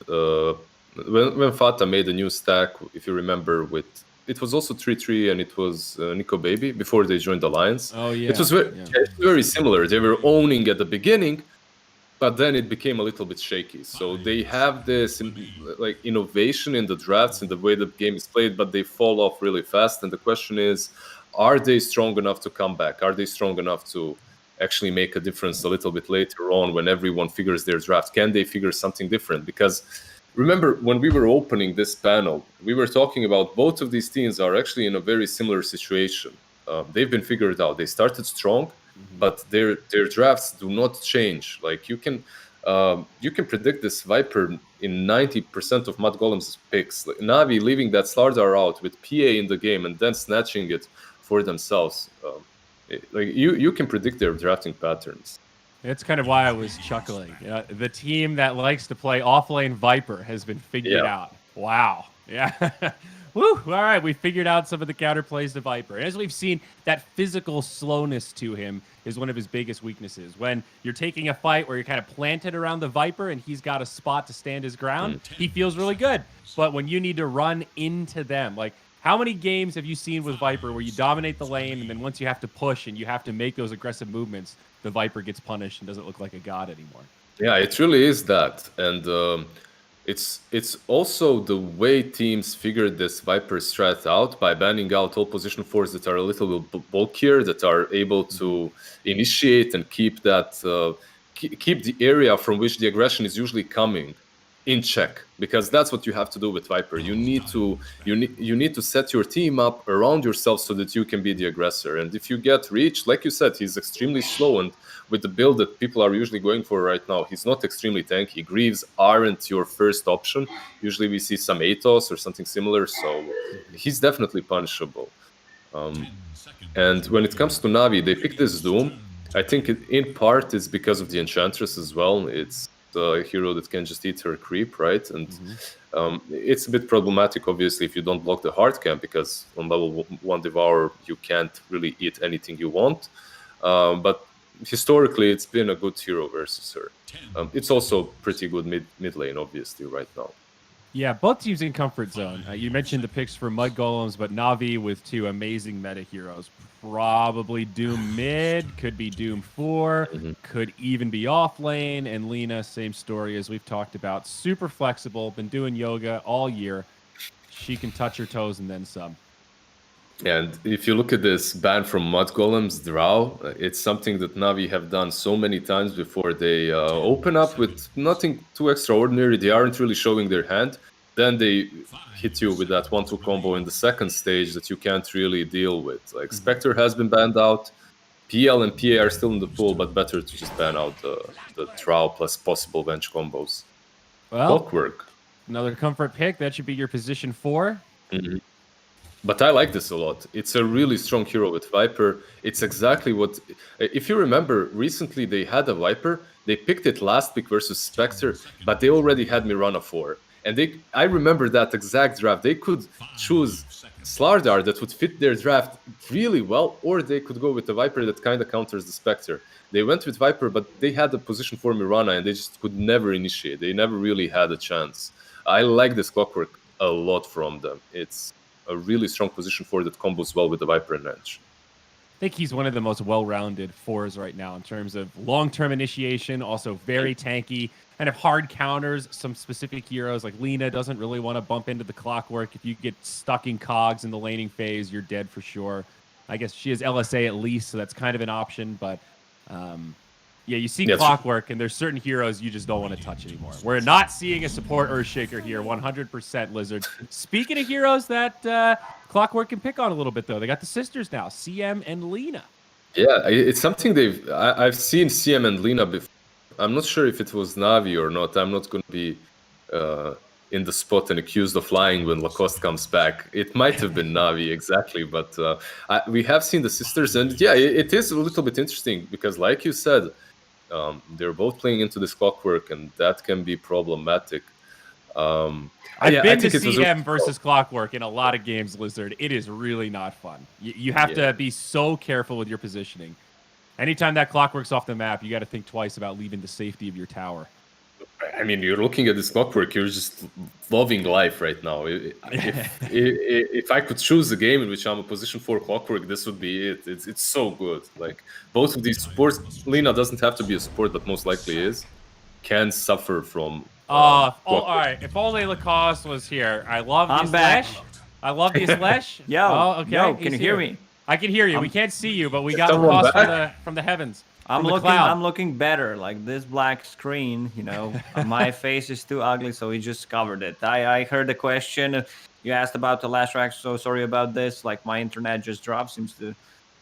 When Fata made a new stack, if you remember, it was also 3-3 and it was Nico Baby before they joined Alliance. Oh, yeah. It was very similar. They were owning at the beginning, but then it became a little bit shaky. So they have this innovation in the drafts, in the way the game is played, but they fall off really fast. And the question is, are they strong enough to come back? Are they strong enough to actually make a difference a little bit later on when everyone figures their draft? Can they figure something different? Because remember, when we were opening this panel, we were talking about both of these teams are actually in a very similar situation. They've been figured out. They started strong, but their drafts do not change. Like you can predict this Viper in 90% of Mudgolems' picks. Like Navi leaving that Slardar out with PA in the game and then snatching it for themselves. Like you can predict their drafting patterns. That's kind of why I was chuckling. The team that likes to play off-lane Viper has been figured out. Wow. Yeah. Woo. All right. We figured out some of the counterplays to Viper. And as we've seen, that physical slowness to him is one of his biggest weaknesses. When you're taking a fight where you're kind of planted around the Viper and he's got a spot to stand his ground, he feels really good. But when you need to run into them, like how many games have you seen with Viper where you dominate the lane and then once you have to push and you have to make those aggressive movements, the Viper gets punished and doesn't look like a god anymore? Yeah, it really is that. And it's also the way teams figured this Viper strat out by banning out all position 4s that are a little bit bulkier, that are able to initiate and keep that keep the area from which the aggression is usually coming in check, because that's what you have to do with Viper. You need to set your team up around yourself so that you can be the aggressor. And if you get reached, like you said, he's extremely slow, and with the build that people are usually going for right now, he's not extremely tanky. Greaves aren't your first option. Usually we see some Atos or something similar, so he's definitely punishable. And when it comes to Navi, they picked this Doom. I think in part it's because of the Enchantress as well. It's a hero that can just eat her creep, right? And it's a bit problematic, obviously, if you don't block the hard camp, because on level 1 Devour, you can't really eat anything you want. But historically, it's been a good hero versus her. It's also pretty good mid lane, obviously, right now. Yeah, both teams in comfort zone. You mentioned the picks for Mudgolems, but Navi with 2 amazing meta heroes. Probably Doom mid, could be Doom 4, could even be off lane. And Lina, same story as we've talked about. Super flexible, been doing yoga all year. She can touch her toes and then some. And if you look at this ban from Mudgolems, Drow, it's something that Navi have done so many times before. They open up with nothing too extraordinary. They aren't really showing their hand. Then they hit you with that 1-2 combo in the second stage that you can't really deal with. Like Spectre has been banned out. PL and PA are still in the pool, but better to just ban out the Drow plus possible bench combos. Well, Clockwork. Another comfort pick. That should be your position 4. But I like this a lot. It's a really strong hero with Viper. It's exactly what... If you remember, recently they had a Viper. They picked it last pick versus Spectre, but they already had Mirana 4. And I remember that exact draft. They could choose Slardar that would fit their draft really well, or they could go with the Viper that kind of counters the Spectre. They went with Viper, but they had a position for Mirana, and they just could never initiate. They never really had a chance. I like this Clockwork a lot from them. It's a really strong position for that combos well with the Viper and Edge. I think he's one of the most well-rounded 4s right now in terms of long-term initiation, also very tanky, kind of hard counters. Some specific heroes like Lina doesn't really want to bump into the Clockwork. If you get stuck in cogs in the laning phase, you're dead for sure. I guess she has LSA at least, so that's kind of an option, but yeah, you see Clockwork, and there's certain heroes you just don't want to touch anymore. We're not seeing a support Earthshaker here, 100% Lizard. Speaking of heroes that Clockwork can pick on a little bit, though, they got the sisters now, CM and Lina. Yeah, it's something I've seen CM and Lina before. I'm not sure if it was Navi or not. I'm not going to be in the spot and accused of lying when Lacoste comes back. It might have been Navi, exactly, but we have seen the sisters, and yeah, it is a little bit interesting because, like you said, they're both playing into this Clockwork, and that can be problematic. I've been to CM versus Clockwork in a lot of games, Lizard. It is really not fun. You have to be so careful with your positioning. Anytime that Clockwork's off the map, you got to think twice about leaving the safety of your tower. I mean, you're looking at this Clockwork, you're just loving life right now. If I could choose a game in which I'm a position 4 Clockwork, this would be it. It's so good. Like, both of these supports, Lina doesn't have to be a support, but most likely is, can suffer from... all right, if only Lacoste was here. I love this Lesh. I love this Lesh. Yo, can you hear me? I can hear you. We can't see you, but we got Lacoste from the heavens. I'm looking better. Like this black screen, you know, my face is too ugly, so he just covered it. I heard the question you asked about the last track. So sorry about this. Like my internet just dropped. Seems to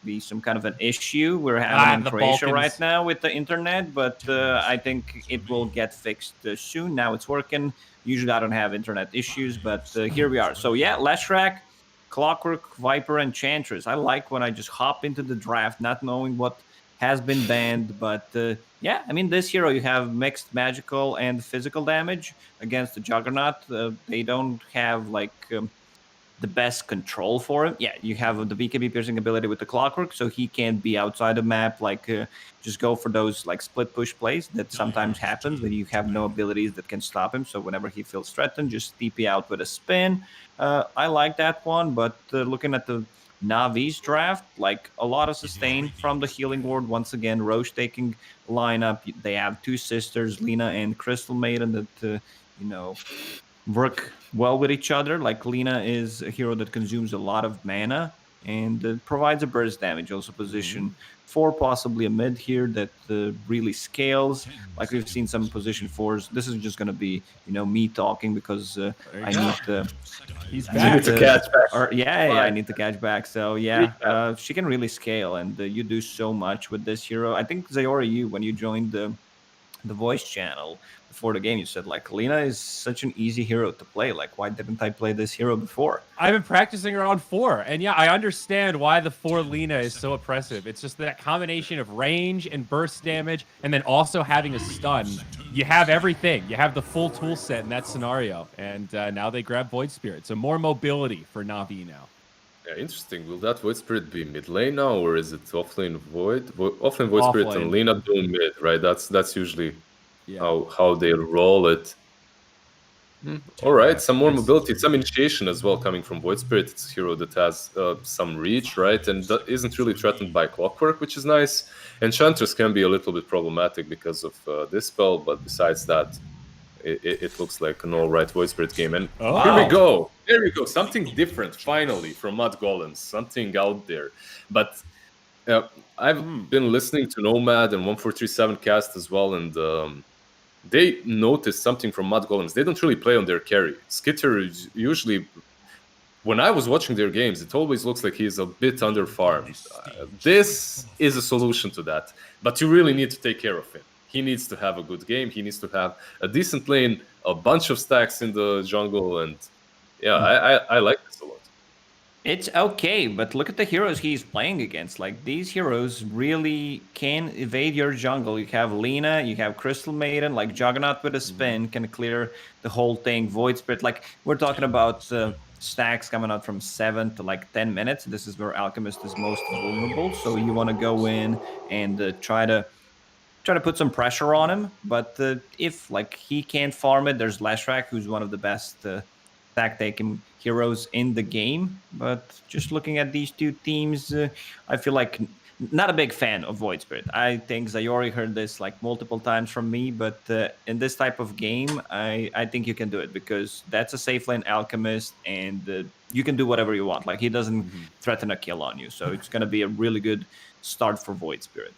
be some kind of an issue we're having in Croatia right now with the internet, but I think it will get fixed soon. Now it's working. Usually I don't have internet issues, but here we are. So yeah, last track. Clockwork, Viper, Enchantress. I like when I just hop into the draft, not knowing what has been banned. But yeah, I mean, this hero, you have mixed magical and physical damage against the Juggernaut. They don't have like the best control for him. Yeah, you have the BKB piercing ability with the Clockwork, so he can't be outside the map, like just go for those like split push plays that sometimes happens when you have no abilities that can stop him. So whenever he feels threatened, just TP out with a spin. I like that one, but looking at the Navi's draft, like a lot of sustain from the Healing Ward. Once again, Roche taking lineup. They have two sisters, Lena and Crystal Maiden, that work well with each other. Like Lena is a hero that consumes a lot of mana and provides a burst damage. Also position 4, possibly a mid here that really scales. Like we've seen some position 4s. This is just going to be, me talking because I need to... He's You back. need to catch back. I need to catch back. So yeah, she can really scale, and you do so much with this hero. I think Zayori, when you joined the voice channel before the game, you said like Lena is such an easy hero to play. Like, why didn't I play this hero before? I've been practicing her on 4, and yeah, I understand why the 4 Lena is so oppressive. It's just that combination of range and burst damage, and then also having a stun. You have everything. You have the full tool set in that scenario, and now they grab Void Spirit, so more mobility for Navi now. Yeah, interesting. Will that Void Spirit be mid lane now, or is it offlane Void? Offlane Void Spirit Offlane. and Lena do mid, right? That's usually Yeah. how they roll it. All right, some more mobility, some initiation as well coming from Void Spirit. It's a hero that has some reach, right, and that isn't really threatened by Clockwork, which is nice. Enchantress can be a little bit problematic because of this spell, but besides that, it looks like an all-right Void Spirit game. And here we go. There we go. Something different, finally, from Mudgolems. Something out there. But I've been listening to Nomad and 1437 cast as well, and they noticed something from Mudgolems. They don't really play on their carry. Skitter is usually... When I was watching their games, it always looks like he's a bit under-farmed. This is a solution to that. But you really need to take care of him. He needs to have a good game. He needs to have a decent lane, a bunch of stacks in the jungle, and yeah, I like this a lot. It's okay, but look at the heroes he's playing against. Like, these heroes really can evade your jungle. You have Lena, you have Crystal Maiden, like Juggernaut with a spin can clear the whole thing. Void Spirit, like, we're talking about stacks coming out from 7 to like 10 minutes. This is where Alchemist is most vulnerable, so you want to go in and try to put some pressure on him. But if like he can't farm it, there's Leshrac, who's one of the best stack taking heroes in the game. But just looking at these two teams, I feel like not a big fan of Void Spirit. I think Zayori heard this like multiple times from me, but in this type of game, I think you can do it because that's a safe lane Alchemist, and you can do whatever you want. Like, he doesn't threaten a kill on you, so it's going to be a really good start for Void Spirit.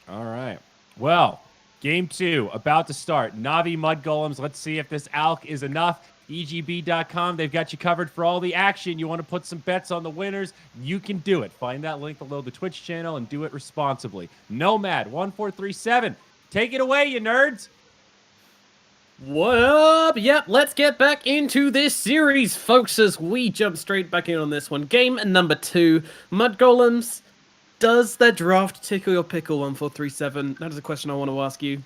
All right. Well, game 2 about to start. Navi Mudgolems. Let's see if this Alk is enough. EGB.com. They've got you covered for all the action. You want to put some bets on the winners? You can do it. Find that link below the Twitch channel and do it responsibly. Nomad 1437. Take it away, you nerds. What up? Yep, let's get back into this series, folks, as we jump straight back in on this one. Game number 2, Mudgolems. Does the draft tickle your pickle, 1437? That is a question I want to ask you.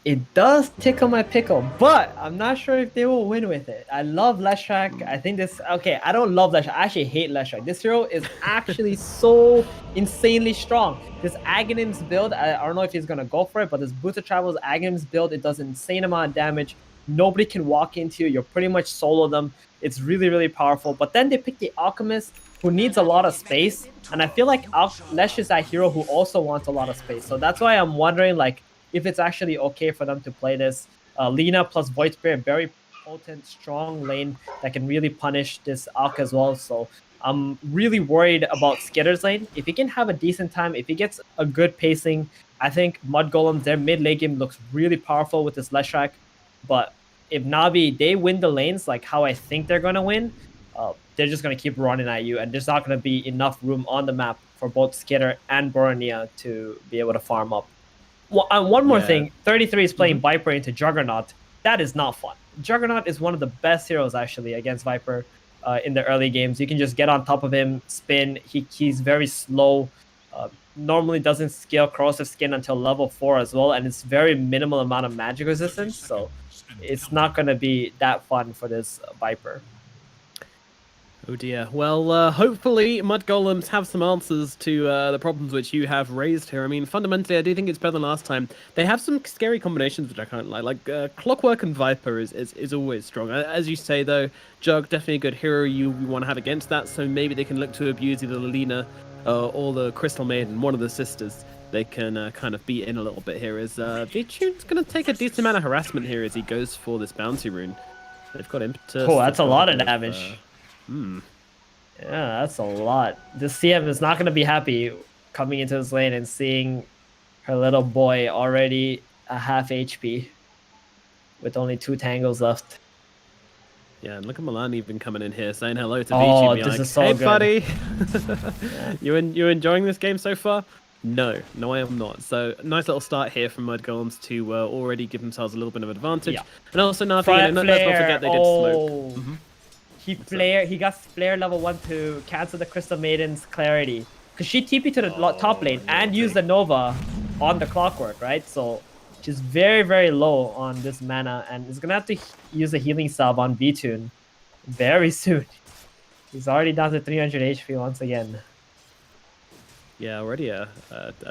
It does tickle my pickle, but I'm not sure if they will win with it. I love Leshrac. I think this... Okay, I don't love Leshrac. I actually hate Leshrac. This hero is actually so insanely strong. This Aghanim's build, I don't know if he's going to go for it, but this Boots of Travel's Aghanim's build, it does an insane amount of damage. Nobody can walk into you. You're pretty much solo them. It's really, really powerful. But then they pick the Alchemist, who needs a lot of space. And I feel like Lesh is that hero who also wants a lot of space. So that's why I'm wondering, like, if it's actually okay for them to play this. Lena plus Void Spirit, very potent, strong lane that can really punish this Alk as well. So I'm really worried about Skitter's lane. If he can have a decent time, if he gets a good pacing, I think Mudgolems, their mid lane game looks really powerful with this Leshrac. But if Navi, they win the lanes like how I think they're going to win, they're just going to keep running at you, and there's not going to be enough room on the map for both Skitter and Boromir to be able to farm up. Well, one more thing, 33 is playing Viper into Juggernaut. That is not fun. Juggernaut is one of the best heroes, actually, against Viper. in the early games. You can just get on top of him, spin. He's very slow. Normally doesn't scale corrosive skin until level 4 as well, and it's very minimal amount of magic resistance, so it's not going to be that fun for this Viper. Oh dear. Well, hopefully Mudgolems have some answers to the problems which you have raised here. I mean, fundamentally, I do think it's better than last time. They have some scary combinations which I kind of like. Like Clockwork and Viper is always strong. As you say, though, Jug, definitely a good hero you want to have against that, so maybe they can look to abuse either Lina or the Crystal Maiden, one of the sisters. They can kind of beat in a little bit here. As Vichune's going to take a decent amount of harassment here as he goes for this bounty rune. They've got impetus. Oh, that's a lot of damage. Hmm. Yeah, that's a lot. This CM is not going to be happy coming into this lane and seeing her little boy already a half HP with only 2 tangles left. Yeah, and look at Milan even coming in here saying hello to Oh, Vici. this Like, is so hey, good. buddy. Yeah. You enjoying this game so far? No, I am not. So nice little start here from Mudgolems to already give themselves a little bit of advantage. Yeah. And also Navi, Flare. let's not forget they did smoke. Oh. He got flare level 1 to cancel the Crystal Maiden's clarity. Because she TP to the top lane and used the Nova on the Clockwork, right? So she's very, very low on this mana and is going to have to use a healing salve on Vitune very soon. He's already down to 300 HP once again. Yeah, already a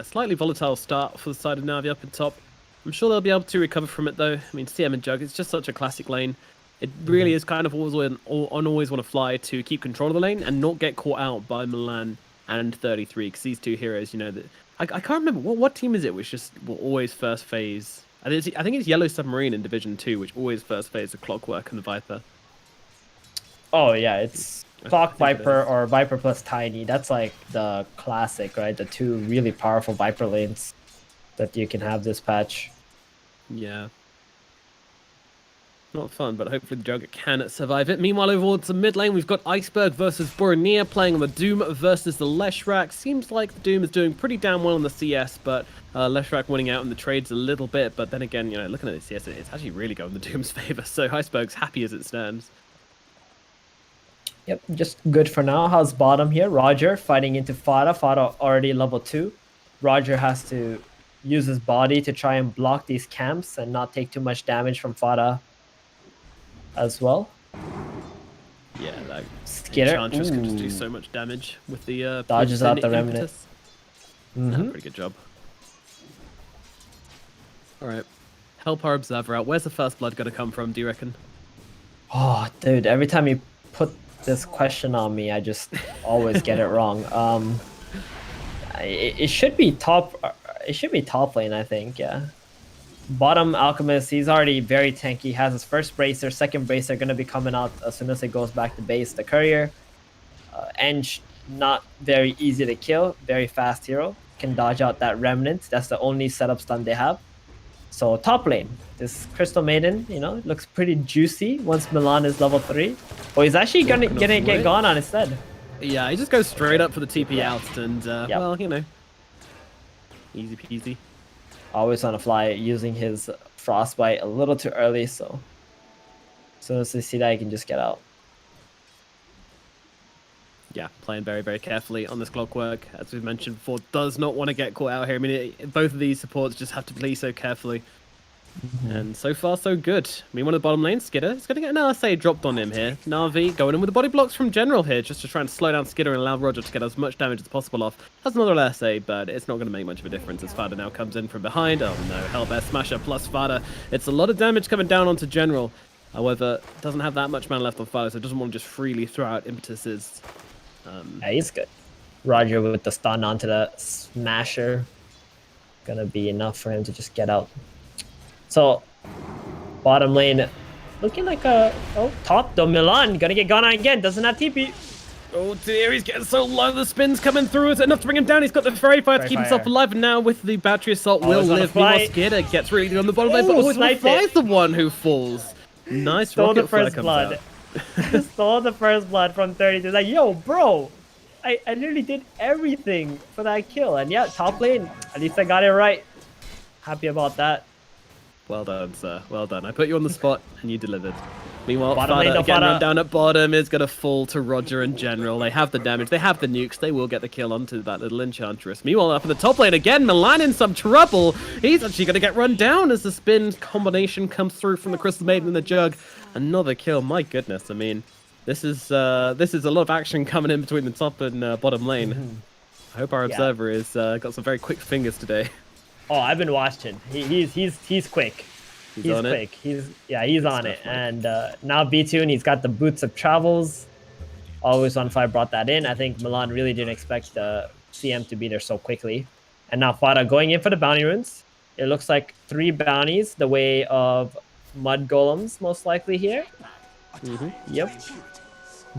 slightly volatile start for the side of Navi up in top. I'm sure they'll be able to recover from it though. I mean, CM and Jug, it's just such a classic lane. It really is kind of always want to fly to keep control of the lane and not get caught out by Milan and 33, because these two heroes, you know, that I can't remember what team is it which just will always first phase. I think it's Yellow Submarine in Division 2, which always first phase the Clockwork and the Viper. Oh yeah, it's Clock Viper or Viper plus Tiny. That's like the classic, right? The 2 really powerful Viper lanes that you can have this patch. Yeah. Not fun, but hopefully the Jug can survive it. Meanwhile, over towards the mid lane, we've got Iceberg versus Boromir playing on the Doom versus the Leshrac. Seems like the Doom is doing pretty damn well on the CS, but Leshrac winning out in the trades a little bit. But then again, you know, looking at the CS, it's actually really going in the Doom's favor. So Iceberg's happy as it stands. Yep, just good for now. How's bottom here? Roger fighting into Fada. Fada already level 2. Roger has to use his body to try and block these camps and not take too much damage from Fada as well. Yeah, that Skitter. Enchantress can just do Ooh. so much damage with the Dodges out the impetus. Remnant. Pretty good job. All right, help our observer out. Where's the first blood going to come from? Do you reckon? Oh, dude! Every time you put this question on me, I just always get it wrong. It should be top. It should be top lane, I think. Yeah. Bottom Alchemist, he's already very tanky. Has his first bracer, second bracer going to be coming out as soon as it goes back to base. The Courier, Eng, not very easy to kill. Very fast hero. Can dodge out that Remnant. That's the only setup stun they have. So top lane, this Crystal Maiden, you know, looks pretty juicy once Milan is level 3. Oh, he's actually gonna get gone on instead. Yeah, he just goes straight up for the TP out, and well, you know, easy peasy. Always on a fly, using his Frostbite a little too early, so as soon as they see that, he can just get out. Yeah, playing very, very carefully on this Clockwork, as we've mentioned before, does not want to get caught out here. I mean, both of these supports just have to play so carefully. And so far, so good. Meanwhile, the bottom lane, Skidder is going to get an LSA dropped on him here. Navi going in with the body blocks from General here, just to try and slow down Skidder and allow Roger to get as much damage as possible off. Has another LSA, but it's not going to make much of a difference as Fada now comes in from behind. Oh no, Hellbear Smasher plus Fada. It's a lot of damage coming down onto General. However, doesn't have that much mana left on Fada, so doesn't want to just freely throw out impetuses. Yeah, he's good. Roger with the stun onto the Smasher. Gonna be enough for him to just get out. So, bottom lane looking like a... Oh, top though. Milan gonna get gone on again. Doesn't have TP. Oh dear, he's getting so low. The spin's coming through. Is it enough to bring him down? He's got the Fairy Fire to keep himself alive. And now with the Battery Assault will live. Meanwhile, Skidder gets really good on the bottom lane. But also Fly's the one who falls. Nice Stole rocket the first comes blood. out. Stole the first blood from 30. Like, yo, bro. I literally did everything for that kill. And yeah, top lane. At least I got it right. Happy about that. Well done, sir. Well done. I put you on the spot and you delivered. Meanwhile, Bottom lane, Fada no again Fada. run down at bottom is going to fall to Roger in general. They have the damage, they have the nukes, they will get the kill onto that little Enchantress. Meanwhile, up in the top lane again, Milan in some trouble. He's actually going to get run down as the spin combination comes through from the Crystal Maiden and the Jug. Another kill, my goodness. I mean, this is a lot of action coming in between the top and bottom lane. I hope our observer is got some very quick fingers today. Oh, I've been watching. He's quick. He's on quick. He's on it. And now B-Tune, he's got the Boots of Travels. Always on Fire brought that in. I think Milan really didn't expect the CM to be there so quickly. And now Fada going in for the bounty runes. It looks like 3 bounties, the way of Mudgolems, most likely here. Yep.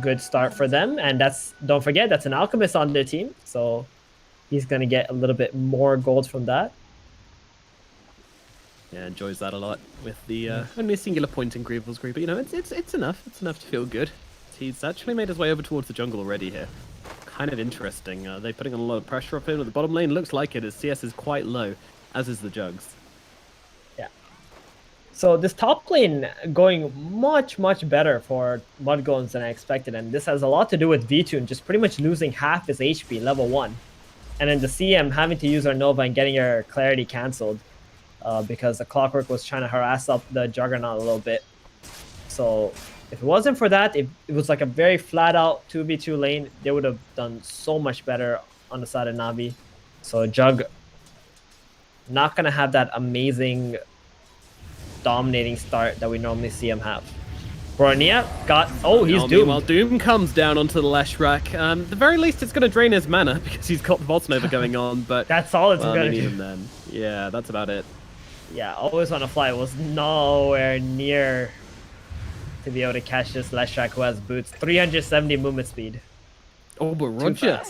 Good start for them. And don't forget, that's an Alchemist on their team. So he's going to get a little bit more gold from that. Yeah, enjoys that a lot with the only a singular point in Grievel's Gree, but you know, it's enough. It's enough to feel good. He's actually made his way over towards the jungle already here. Kind of interesting. They're putting a lot of pressure up him at the bottom lane. Looks like it. His CS is quite low, as is the Jugs. Yeah. So this top lane going much better for Mudgolems than I expected, and this has a lot to do with V-Tune just pretty much losing half his HP level 1, and then the CM having to use our Nova and getting her clarity cancelled. Because the Clockwork was trying to harass up the Juggernaut a little bit. So if it wasn't for that, if it was like a very flat out 2v2 lane, they would have done so much better on the side of Navi. So Jug not going to have that amazing dominating start that we normally see him have. Bornea got... Oh, he's doomed. Meanwhile, Doom comes down onto the Leshrac. At the very least, it's going to drain his mana because he's got the Vault Nova going on, but... That's all it's going to do. Even then. Yeah, that's about it. Yeah, Always Wanna Fly was nowhere near to be able to catch this Leshrac who has boots. 370 movement speed. Oh, but Roger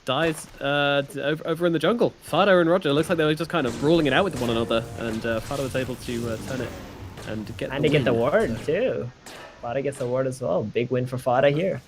dies over in the jungle. Fada and Roger, looks like they were just kind of brawling it out with one another, and Fada was able to turn it and get and to get the ward, too. Fada gets the ward as well. Big win for Fada here.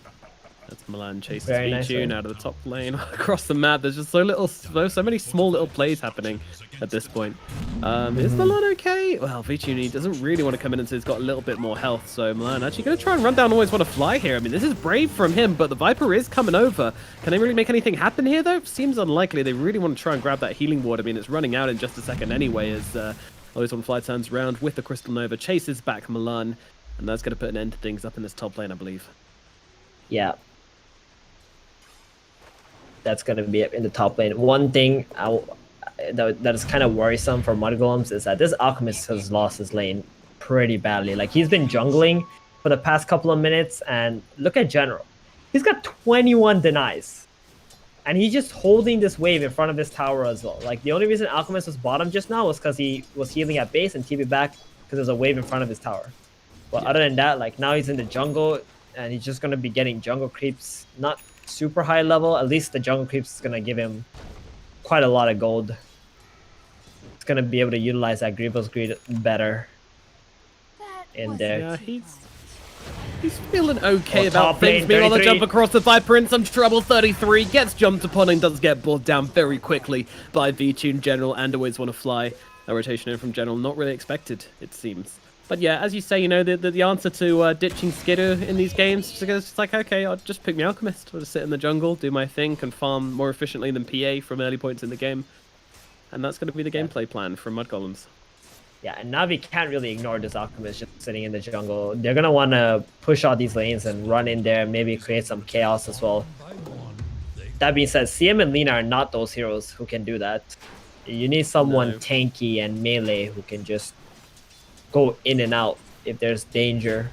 That's Milan chases nice V-Tune out of the top lane across the map. There's just so many small little plays happening at this point. Is Milan okay? Well, V-Tune doesn't really want to come in until he's got a little bit more health. So Milan actually going to try and run down Always Wanna Fly here. I mean, this is brave from him, but the Viper is coming over. Can they really make anything happen here, though? Seems unlikely. They really want to try and grab that healing ward. I mean, it's running out in just a second anyway as Always Wanna Fly turns around with the Crystal Nova, chases back Milan, and that's going to put an end to things up in this top lane, I believe. Yeah. That's going to be it in the top lane. One thing that is kind of worrisome for Mudgolems is that this Alchemist has lost his lane pretty badly. Like, he's been jungling for the past couple of minutes, and look at General. He's got 21 denies. And he's just holding this wave in front of his tower as well. Like, the only reason Alchemist was bottom just now was because he was healing at base and TP back because there's a wave in front of his tower. But other than that, like, now he's in the jungle, and he's just going to be getting jungle creeps. Not super high level. At least the jungle creeps is going to give him quite a lot of gold. It's going to be able to utilize that Grievel's Greed better in there. Yeah, he's feeling okay Oh, about top lane, things. Meanwhile, the 33. jump across the Viper in some trouble. 33 gets jumped upon and does get brought down very quickly by V-Tune, General, and Always Wanna Fly. A rotation in from General, not really expected, it seems. But yeah, as you say, you know, the answer to ditching Skidoo in these games is just like, okay, I'll just pick my Alchemist. I'll just sit in the jungle, do my thing, can farm more efficiently than PA from early points in the game. And that's going to be the gameplay plan from Mudgolems. Yeah, and Navi can't really ignore this Alchemist just sitting in the jungle. They're going to want to push out these lanes and run in there and maybe create some chaos as well. That being said, CM and Lina are not those heroes who can do that. You need someone tanky and melee who can just go in and out if there's danger.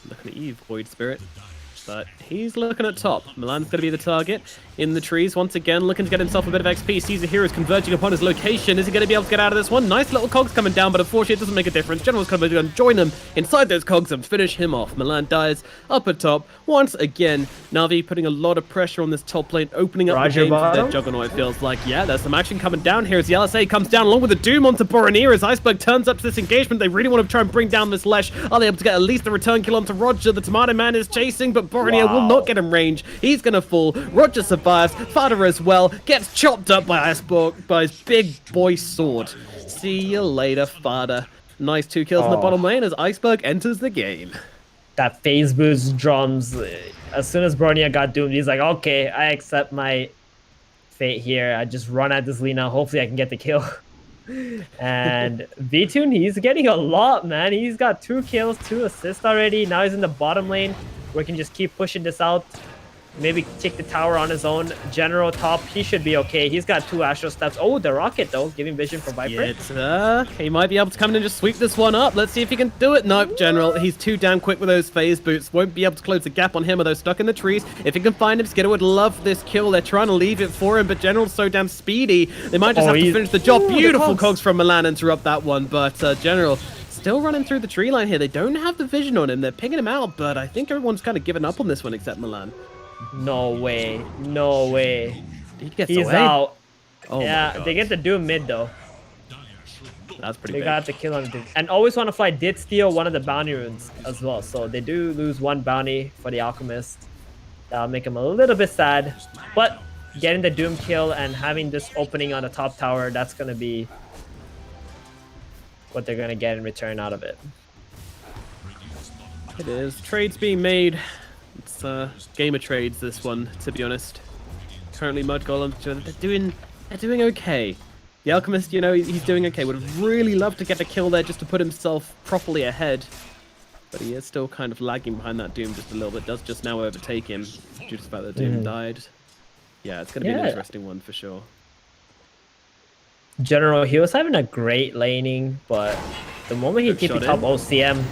Looking at you, Void Spirit. But he's looking at top. Milan's going to be the target in the trees once again, looking to get himself a bit of XP. Sees the heroes converging upon his location. Is he going to be able to get out of this one? Nice little cogs coming down, but unfortunately it doesn't make a difference. General's going to join him inside those cogs and finish him off. Milan dies up at top once again. Navi putting a lot of pressure on this top lane, opening up the game for their Juggernaut, it feels like. Yeah, there's some action coming down here as the LSA comes down along with the Doom onto Boromir as Iceberg turns up to this engagement. They really want to try and bring down this Lesh. Are they able to get at least a return kill onto Roger? The Tomato Man is chasing, but Boromir will not get in range. He's going to fall. Roger survives. Fada as well. Gets chopped up by Iceberg, by his big boy sword. See you later, Fada. Nice 2 kills in the Oh. bottom lane as Iceberg enters the game. That phase boost drums. As soon as Bronya got doomed, he's like, okay, I accept my fate here. I just run at this Lina. Hopefully I can get the kill. And Vtune, he's getting a lot, man. He's got 2 kills, 2 assists already. Now he's in the bottom lane where he can just keep pushing this out. Maybe take the tower on his own. General top, he should be okay. He's got 2 Astral Steps. Oh, the rocket, though, giving vision for Viper. He might be able to come in and just sweep this one up. Let's see if he can do it. Nope, General, he's too damn quick with those phase boots. Won't be able to close the gap on him, although stuck in the trees. If he can find him, Skidder would love this kill. They're trying to leave it for him, but General's so damn speedy. They might just have to finish the job. Beautiful cogs from Milan interrupt that one, but General still running through the tree line here. They don't have the vision on him. They're picking him out, but I think everyone's kind of given up on this one except Milan. No way. No way. He's away. Out. Oh yeah, my God. they get the Doom mid, though. That's pretty They big. got the kill on the Doom. And Always Want to Fly did steal one of the bounty runes as well. So they do lose 1 bounty for the Alchemist. That'll make him a little bit sad. But getting the Doom kill and having this opening on the top tower, that's going to be what they're going to get in return out of it. It is. Trades being made. It's game of trades, this one, to be honest. Currently, Mudgolems, they're doing okay. The Alchemist, you know, he's doing okay. Would have really loved to get a kill there just to put himself properly ahead. But he is still kind of lagging behind that Doom just a little bit. Does just now overtake him due to the fact that Doom died. Yeah, it's going to be an interesting one for sure. General, he was having a great laning, but the moment he TP top OCM,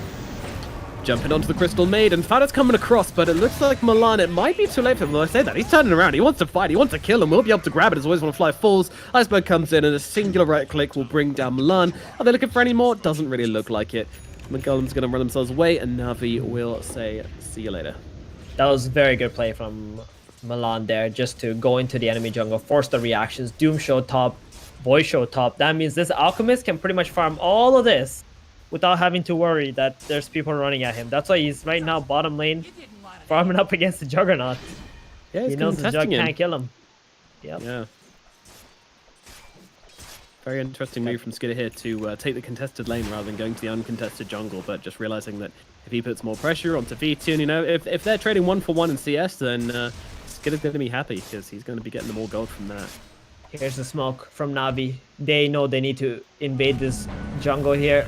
jumping onto the Crystal Maiden. Fada's coming across, but it looks like Milan, it might be too late for him. Well, I say that. He's turning around. He wants to fight. He wants to kill him. We'll be able to grab it as Always Want to Fly falls. Iceberg comes in, and a singular right click will bring down Milan. Are they looking for any more? Doesn't really look like it. Mudgolem's going to run themselves away, and Navi will say, see you later. that was very good play from Milan there, just to go into the enemy jungle, force the reactions. Doom show top, Void show top. That means this Alchemist can pretty much farm all of this without having to worry that there's people running at him. That's why he's right now bottom lane, farming up against the Juggernaut. Yeah, He knows the Jug can't kill him. Yep. Yeah. Very interesting move from Skidder here to take the contested lane rather than going to the uncontested jungle, but just realizing that if he puts more pressure onto Vtune, you know, if they're trading 1-for-1 in CS, then Skidder's going to be happy because he's going to be getting them all gold from that. Here's the smoke from Navi. They know they need to invade this jungle here.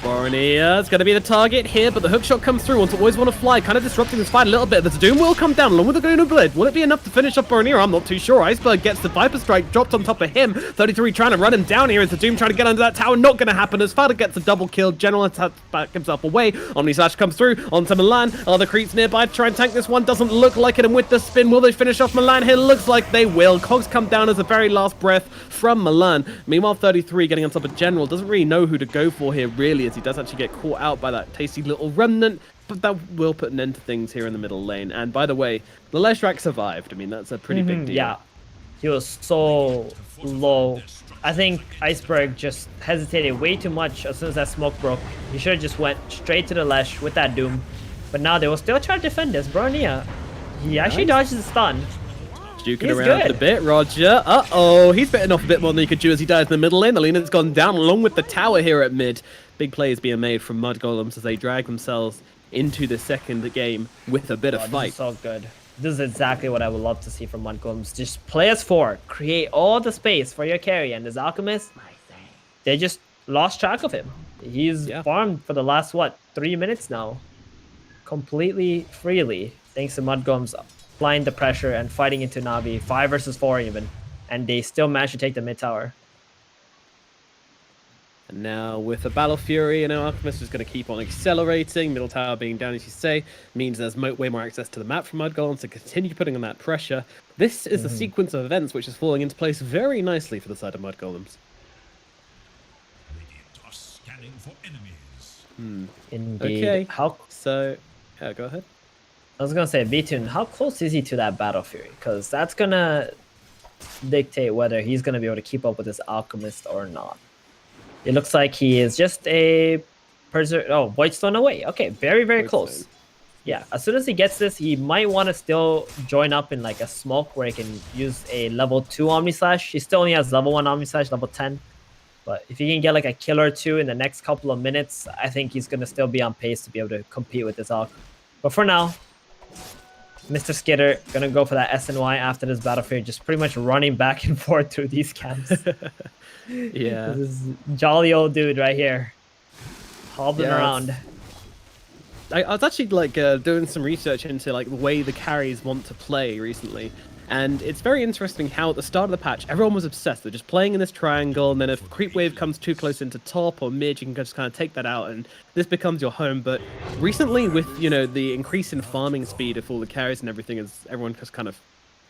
Bornea is going to be the target here, but the hook shot comes through. Always Want to Fly, kind of disrupting this fight a little bit. The Doom will come down along with the Gunu Blade. Will it be enough to finish off Bornea? I'm not too sure. Iceberg gets the Viper Strike dropped on top of him. 33 trying to run him down here as the Doom trying to get under that tower. Not going to happen as Fada gets a double kill. General attacks back himself away. Omni Slash comes through onto Milan. Other creeps nearby to try and tank this one. Doesn't look like it. And with the spin, will they finish off Milan here? Looks like they will. Cogs come down as the very last breath from Milan. Meanwhile, 33 getting on top of General. Doesn't really know who to go for here, really, as he does actually get caught out by that tasty little remnant. But that will put an end to things here in the middle lane. And by the way, the Leshrac survived. I mean, that's a pretty big deal. Yeah, he was so low. I think Iceberg just hesitated way too much as soon as that smoke broke. He should have just went straight to the Lesh with that Doom. But now they will still try to defend this. Bronya, he actually dodges the stun. Duking around a bit, Roger. Uh-oh, he's bitten off a bit more than he could chew as he dies in the middle lane. The Lena's gone down along with the tower here at mid. Big plays being made from Mudgolems as they drag themselves into the second game with a bit of fight. This is so good. This is exactly what I would love to see from Mudgolems. Just play as 4, create all the space for your carry, and this Alchemist, they just lost track of him. He's farmed for the last, 3 minutes now? Completely freely, thanks to Mudgolems applying the pressure and fighting into Navi, 5 versus 4 even, and they still managed to take the mid tower. And now with the Battle Fury, you know, Alchemist is going to keep on accelerating. Middle tower being down, as you say, means there's way more access to the map from Mudgolems to continue putting on that pressure. This is a sequence of events which is falling into place very nicely for the side of Mudgolems. Scanning for enemies. Indeed. Okay, How? so, yeah, go ahead. I was gonna say, Vtune, how close is he to that Battle Fury? Because that's gonna dictate whether he's gonna be able to keep up with this Alchemist or not. It looks like he is just a Void Stone away. Okay, very, very close. Yeah, as soon as he gets this, he might want to still join up in like a smoke where he can use a level 2 Omni Slash. He still only has level 1 Omni Slash, level 10. But if he can get like a kill or two in the next couple of minutes, I think he's going to still be on pace to be able to compete with this Alk. But for now, Mr. Skitter going to go for that SNY after this battlefield, just pretty much running back and forth through these camps. Yeah. This is jolly old dude right here, hobbling around. I was actually like doing some research into like the way the carries want to play recently, and it's very interesting how at the start of the patch everyone was obsessed. They're just playing in this triangle, and then if creep wave comes too close into top or mid, you can just kind of take that out, and this becomes your home. But recently, with the increase in farming speed of all the carries and everything, as everyone just kind of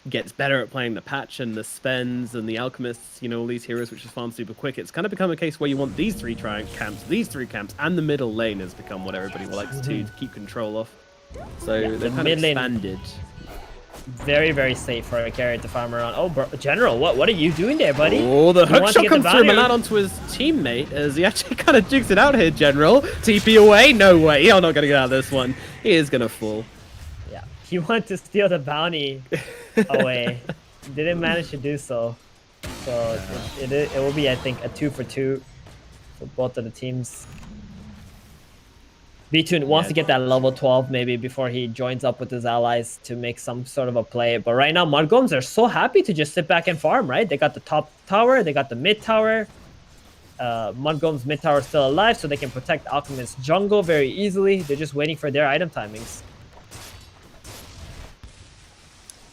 gets better at playing the patch and the spends and the alchemists, all these heroes which just farm super quick, it's kind of become a case where you want these three camps, and the middle lane has become what everybody likes to keep control of. So they've kind of expanded. Very, very safe for a carry to farm around. Oh, General, what are you doing there, buddy? Oh, the hookshot comes through Milan onto his teammate as he actually kind of jigs it out here, General. TP away? No way. You're not going to get out of this one. He is going to fall. Yeah, he wanted to steal the bounty away. Didn't manage to do so. So it will be, I think, a 2 for 2 for both of the teams. B2 wants to get that level 12 maybe before he joins up with his allies to make some sort of a play. But right now, Mudgolems are so happy to just sit back and farm, right? They got the top tower, they got the mid tower. Mudgolems mid tower is still alive, so they can protect Alchemist's jungle very easily. They're just waiting for their item timings.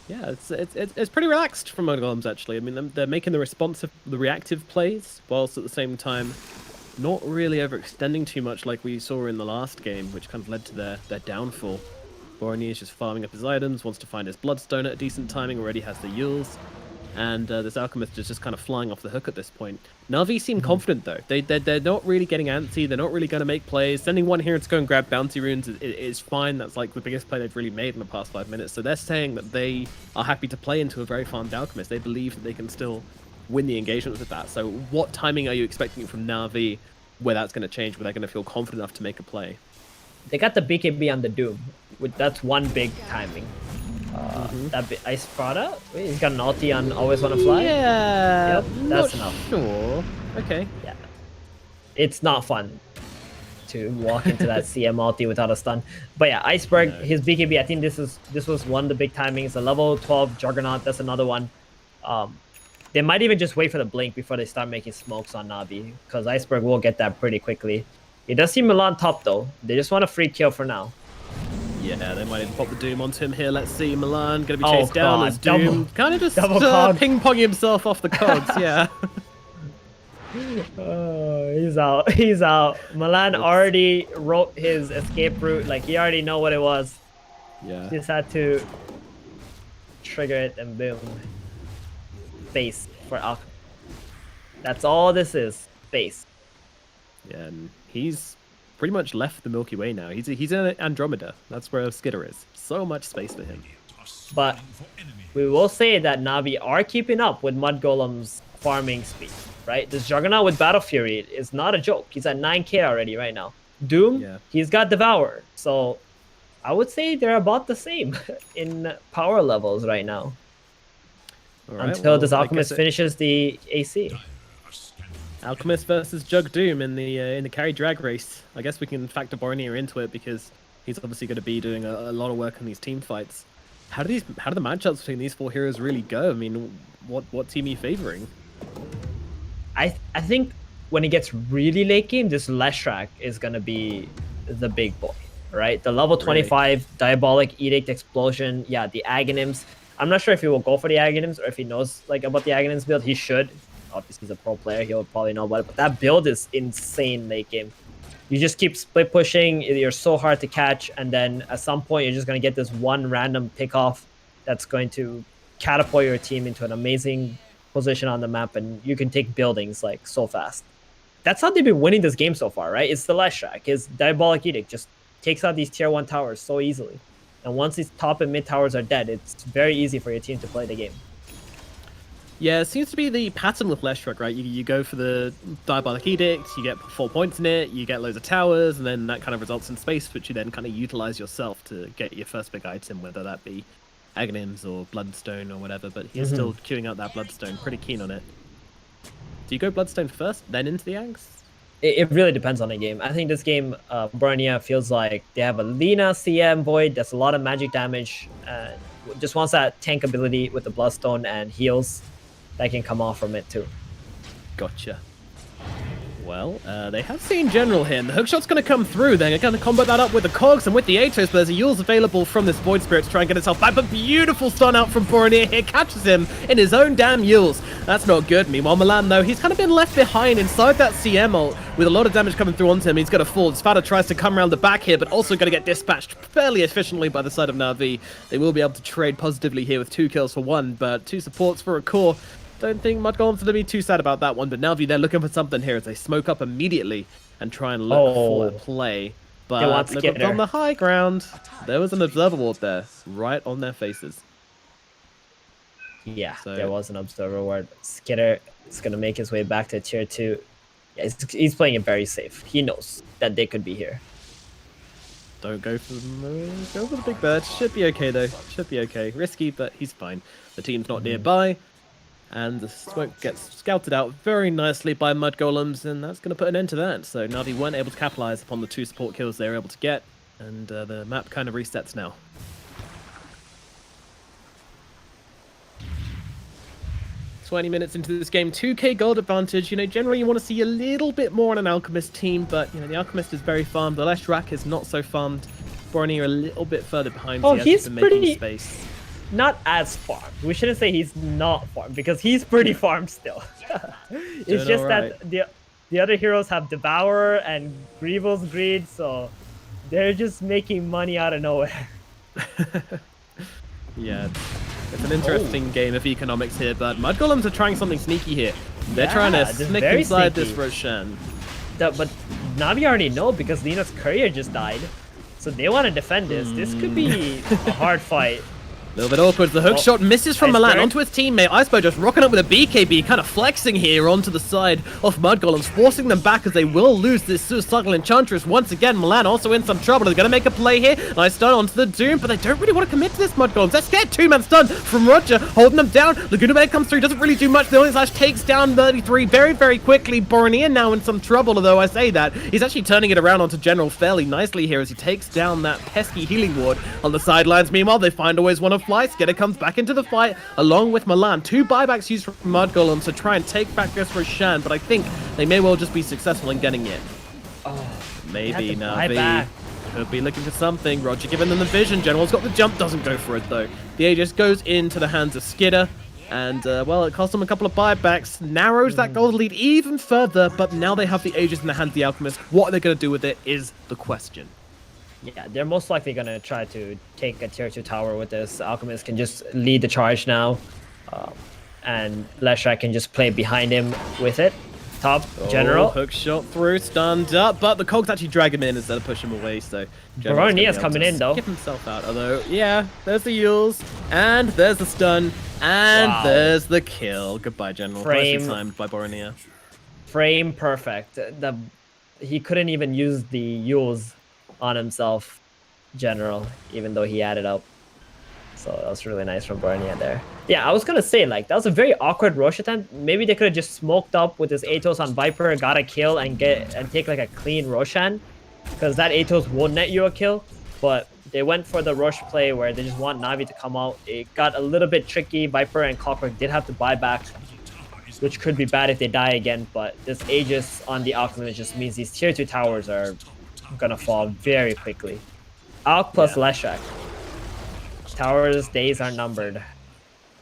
Yeah, it's pretty relaxed from Mudgolems, actually. I mean, they're making the reactive plays, whilst at the same time not really overextending too much like we saw in the last game, which kind of led to their downfall. Borony is just farming up his items, wants to find his Bloodstone at a decent timing, already has the Yules, and this Alchemist is just kind of flying off the hook at this point. Navi seem confident, though. They're not really getting antsy, they're not really going to make plays. Sending one here to go and grab bounty runes is fine. That's like the biggest play they've really made in the past 5 minutes. So they're saying that they are happy to play into a very farmed Alchemist. They believe that they can still win the engagement with that. So what timing are you expecting from Navi where that's going to change, where they're going to feel confident enough to make a play? They got the BKB on the Doom. That's one big timing. That Ice Prada? Wait, he's got an ulti on Always Wanna Fly? Yeah, yep, that's enough. Sure. Okay. Yeah. It's not fun to walk into that CM ulti without a stun. But yeah, Iceberg, his BKB, I think this was one of the big timings. The level 12 Juggernaut, that's another one. They might even just wait for the blink before they start making smokes on Navi, because Iceberg will get that pretty quickly. It does see Milan top though. They just want a free kill for now. Yeah, they might even pop the Doom onto him here. Let's see, Milan gonna be chased down as double- Doom kind of just cog. ping-ponging himself off the cogs. Yeah. He's out. He's out. Milan already wrote his escape route. Like, he already know what it was. Yeah. Just had to trigger it and boom. Base for Alchemy. That's all this is. Base. Yeah, and he's pretty much left the Milky Way now. He's in Andromeda. That's where Skitter is. So much space for him. But we will say that Navi are keeping up with Mudgolem's farming speed, right? This Juggernaut with Battle Fury is not a joke. He's at 9k already right now. Doom, he's got Devour. So I would say they're about the same in power levels right now. Right, until this Alchemist finishes the AC. Alchemist versus Jug Doom in the carry drag race. I guess we can factor Boromir into it because he's obviously going to be doing a lot of work on these team fights. How do the matchups between these four heroes really go? I mean, what team are you favoring? I think when it gets really late game, this Leshrac is going to be the big boy, right? The level 25 Diabolic Edict Explosion, yeah, the Aghanims. I'm not sure if he will go for the Aghanims or if he knows like about the Aghanims build. He should. Obviously, he's a pro player. He'll probably know about it. But that build is insane late game. You just keep split pushing. You're so hard to catch. And then at some point, you're just going to get this one random pick off that's going to catapult your team into an amazing position on the map. And you can take buildings like so fast. That's how they've been winning this game so far, right? It's the Leshrac. His Diabolic Edict just takes out these tier 1 towers so easily. And once these top and mid towers are dead, it's very easy for your team to play the game. Yeah, it seems to be the pattern with Leshrac, right? You go for the Diabolic Edict, you get 4 points in it, you get loads of towers, and then that kind of results in space, which you then kind of utilize yourself to get your first big item, whether that be Aghanims or Bloodstone or whatever, but he's still queuing out that Bloodstone, pretty keen on it. Do you go Bloodstone first, then into the Aghs? It really depends on the game. I think this game, Borneo feels like they have a Lina CM Void. That's a lot of magic damage. Just wants that tank ability with the Bloodstone and heals that can come off from it too. Gotcha. Well, they have seen General here, and the hookshot's going to come through. They're going to combo that up with the Cogs and with the Atos, but there's a Yules available from this Void Spirit to try and get itself back. But beautiful stun out from Borneo here, catches him in his own damn Yules. That's not good. Meanwhile, Milan, though, he's kind of been left behind inside that CM ult with a lot of damage coming through onto him. He's going to fall. Spada tries to come around the back here, but also going to get dispatched fairly efficiently by the side of Navi. They will be able to trade positively here with 2 kills for 1, but 2 supports for a core. Don't think Mudgolems are going to be too sad about that one, but Navi, they're looking for something here as they smoke up immediately and try and look for a play. But look on the high ground. There was an observer ward there, right on their faces. Yeah, there was an observer ward. Skitter is going to make his way back to tier 2. Yeah, he's playing it very safe. He knows that they could be here. Don't go for the big bird. Should be okay, though. Should be okay. Risky, but he's fine. The team's not nearby. And the smoke gets scouted out very nicely by Mudgolems, and that's going to put an end to that. So Navi weren't able to capitalize upon the 2 support kills they were able to get, and the map kind of resets now. "20 minutes into this game, 2k gold advantage. You know, generally you want to see a little bit more on an Alchemist team, but, you know, the Alchemist is very farmed. The Leshrac is not so farmed. Borneo a little bit further behind. Oh, so he's pretty... making space. Not as farmed. We shouldn't say he's not farmed, because he's pretty farmed still. It's just that the other heroes have Devourer and Grievel's Greed, so they're just making money out of nowhere. Yeah, it's an interesting game of economics here, but Mudgolems are trying something sneaky here. They're trying to sneak inside this Roshan. But Navi already know, because Lina's courier just died, so they want to defend this. This could be a hard fight. A little bit awkward. The hook shot misses from Milan onto his teammate. Iceberg just rocking up with a BKB, kind of flexing here onto the side of Mudgolems, forcing them back as they will lose this suicidal Enchantress once again. Milan also in some trouble. They're going to make a play here. Nice stun onto the Doom, but they don't really want to commit to this Mudgolems. They're scared. 2-man stun from Roger, holding them down. Laguna Bay comes through, doesn't really do much. The only slash takes down 33 very, very quickly. Borneo now in some trouble, although I say that. He's actually turning it around onto General fairly nicely here as he takes down that pesky healing ward on the sidelines. Meanwhile, they find always one of fly. Skitter comes back into the fight along with Milan. 2 buybacks used from Mudgolems to try and take back this Roshan, but I think they may well just be successful in getting it. Maybe Navi could be looking for something. Roger giving them the vision. General's got the jump, doesn't go for it though. The Aegis goes into the hands of Skitter, and well, it cost them a couple of buybacks, narrows that gold lead even further, but now they have the Aegis in the hands of the Alchemist. What are they going to do with it is the question. Yeah, they're most likely going to try to take a tier 2 tower with this. Alchemist can just lead the charge now, and Leshrac can just play behind him with it. Top General. Hook shot through, stunned up, but the Cogs actually drag him in instead of push him away, so... Borneo's coming in, though. Skip himself out, although, yeah, there's the Yules, and there's the stun, and there's the kill. Goodbye, General. Nicely timed by Borneo. Frame perfect. He couldn't even use the Yules on himself, General, even though he added up. So that was really nice from Borneo there. Yeah, I was gonna say, like, that was a very awkward rush attempt. Maybe they could have just smoked up with this Atos on Viper, got a kill, and take like a clean Roshan, because that Atos won't net you a kill. But they went for the rush play where they just want Navi to come out. It got a little bit tricky. Viper and Clockwork did have to buy back, which could be bad if they die again. But this Aegis on the Alchemist just means these tier 2 towers are gonna fall very quickly. Alch plus Leshrac. Towers' days are numbered.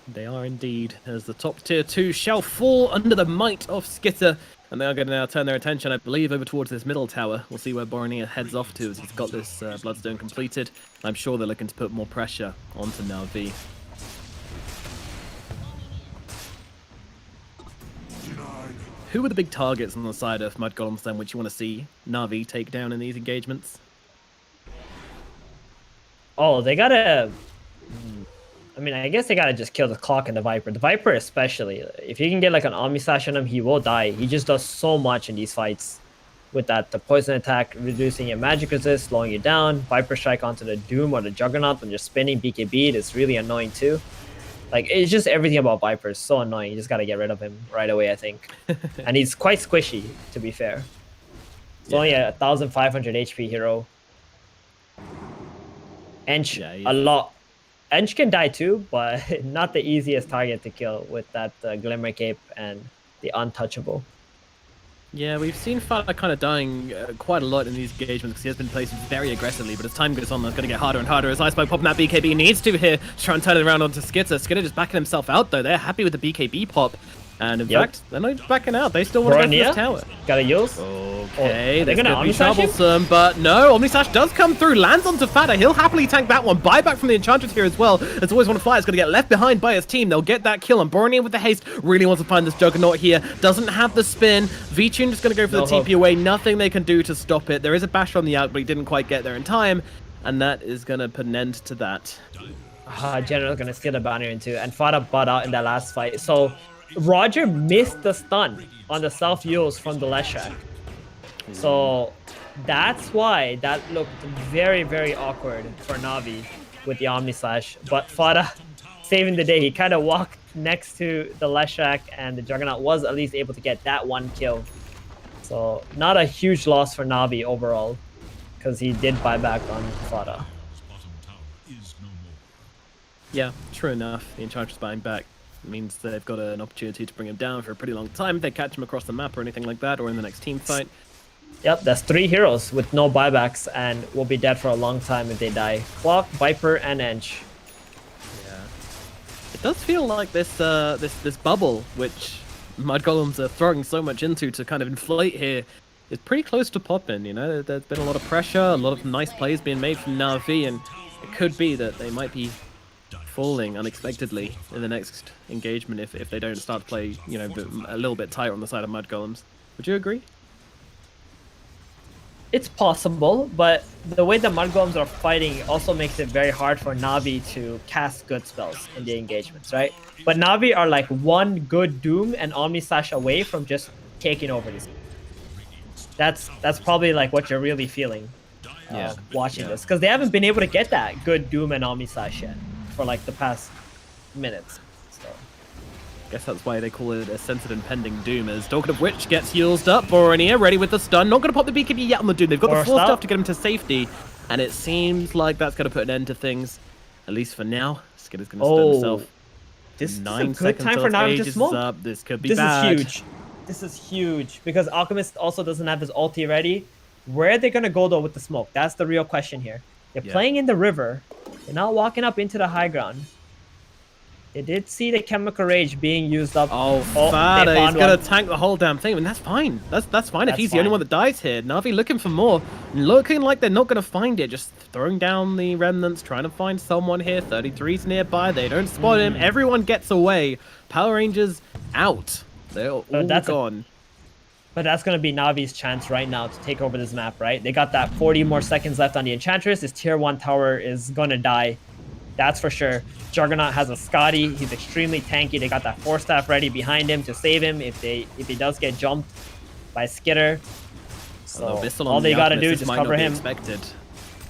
They are indeed, as the top tier 2 shall fall under the might of Skitter, and they are going to now turn their attention, I believe, over towards this middle tower. We'll see where Borneo heads off to as he's got this Bloodstone completed. I'm sure they're looking to put more pressure onto Navi. Who are the big targets on the side of Mudgolems then, which you want to see Navi take down in these engagements? Oh, they gotta... I mean, I guess they gotta just kill the Clock and the Viper. The Viper especially. If you can get like an Omni Slash on him, he will die. He just does so much in these fights. With that, the poison attack, reducing your magic resist, slowing you down. Viper Strike onto the Doom or the Juggernaut when you're spinning BKB. It's really annoying too. Like, it's just everything about Viper is so annoying. You just gotta get rid of him right away, I think. And he's quite squishy, to be fair. It's only a 1,500 HP hero. Ench, a lot. Ench can die too, but not the easiest target to kill with that Glimmer Cape and the Untouchable. Yeah, we've seen Fada kind of dying quite a lot in these engagements because he has been placed very aggressively, but as time goes on, that's going to get harder and harder as Icebug popping that BKB needs to here to try and turn it around onto Skitter. Skitter just backing himself out, though. They're happy with the BKB pop. And in fact, they're not backing out. They still want to go for this tower. Got a use. Okay, they're this gonna could be Omnislash him? troublesome, but no, Omnislash does come through, lands onto Fada. He'll happily tank that one. Buyback from the Enchantress here as well. It's always one of Fire's going to get left behind by his team. They'll get that kill, and Borneo with the haste really wants to find this Juggernaut here. Doesn't have the spin. VTune just going to go for the TP away. Nothing they can do to stop it. There is a bash on the out, but he didn't quite get there in time, and that is going to put an end to that. General's going to steal the banner into, and Fada bought out in that last fight. So Roger missed the stun on the self-use from the Leshak. So that's why that looked very, very awkward for Navi with the Omnislash. But Fada saving the day. He kind of walked next to the Leshak, and the Juggernaut was at least able to get that one kill. So not a huge loss for Navi overall, because he did buy back on Fada. Yeah, true enough. The Enchantress buying back means they've got an opportunity to bring him down for a pretty long time if they catch him across the map or anything like that, or in the next team fight. Yep, that's 3 heroes with no buybacks and will be dead for a long time if they die. Clock, Viper, and Ench. Yeah. It does feel like this this bubble, which Mudgolems are throwing so much into to kind of inflate here, is pretty close to popping, you know? There's been a lot of pressure, a lot of nice plays being made from Navi, and it could be that they might be falling unexpectedly in the next engagement if they don't start to play, you know, a little bit tighter on the side of Mudgolems. Would you agree? It's possible, but the way the Mudgolems are fighting also makes it very hard for Navi to cast good spells in the engagements, right? But Navi are like one good Doom and Omnislash away from just taking over this. That's probably like what you're really feeling watching this, because they haven't been able to get that good Doom and Omnislash yet for like the past minutes. So guess that's why they call it a sensitive impending Doom. As talking of which, gets healed up. Borneo ready with the stun. Not going to pop the BKB yet on the Doom. They've got the full stuff to get him to safety, and it seems like that's going to put an end to things, at least for now. Skitter's going to stun himself. This is 9 a good seconds time for Navi to is smoke. up. This could be This bad. is huge. This is huge because Alchemist also doesn't have his ulti ready. Where are they going to go though with the smoke? That's the real question here. They're playing in the river. They're not walking up into the high ground. They did see the Chemical Rage being used up. Oh, Fada, he's going to tank the whole damn thing, and that's fine. That's fine if he's the only one that dies here. Navi looking for more. Looking like they're not going to find it. Just throwing down the remnants, trying to find someone here. 33's nearby. They don't spot him. Everyone gets away. Power Rangers out. They're all gone. But that's going to be Navi's chance right now to take over this map, right? They got that 40 more seconds left on the Enchantress. This tier 1 tower is going to die. That's for sure. Juggernaut has a Scotty. He's extremely tanky. They got that 4-staff ready behind him to save him if he does get jumped by Skitter. So all they got to do is just cover him.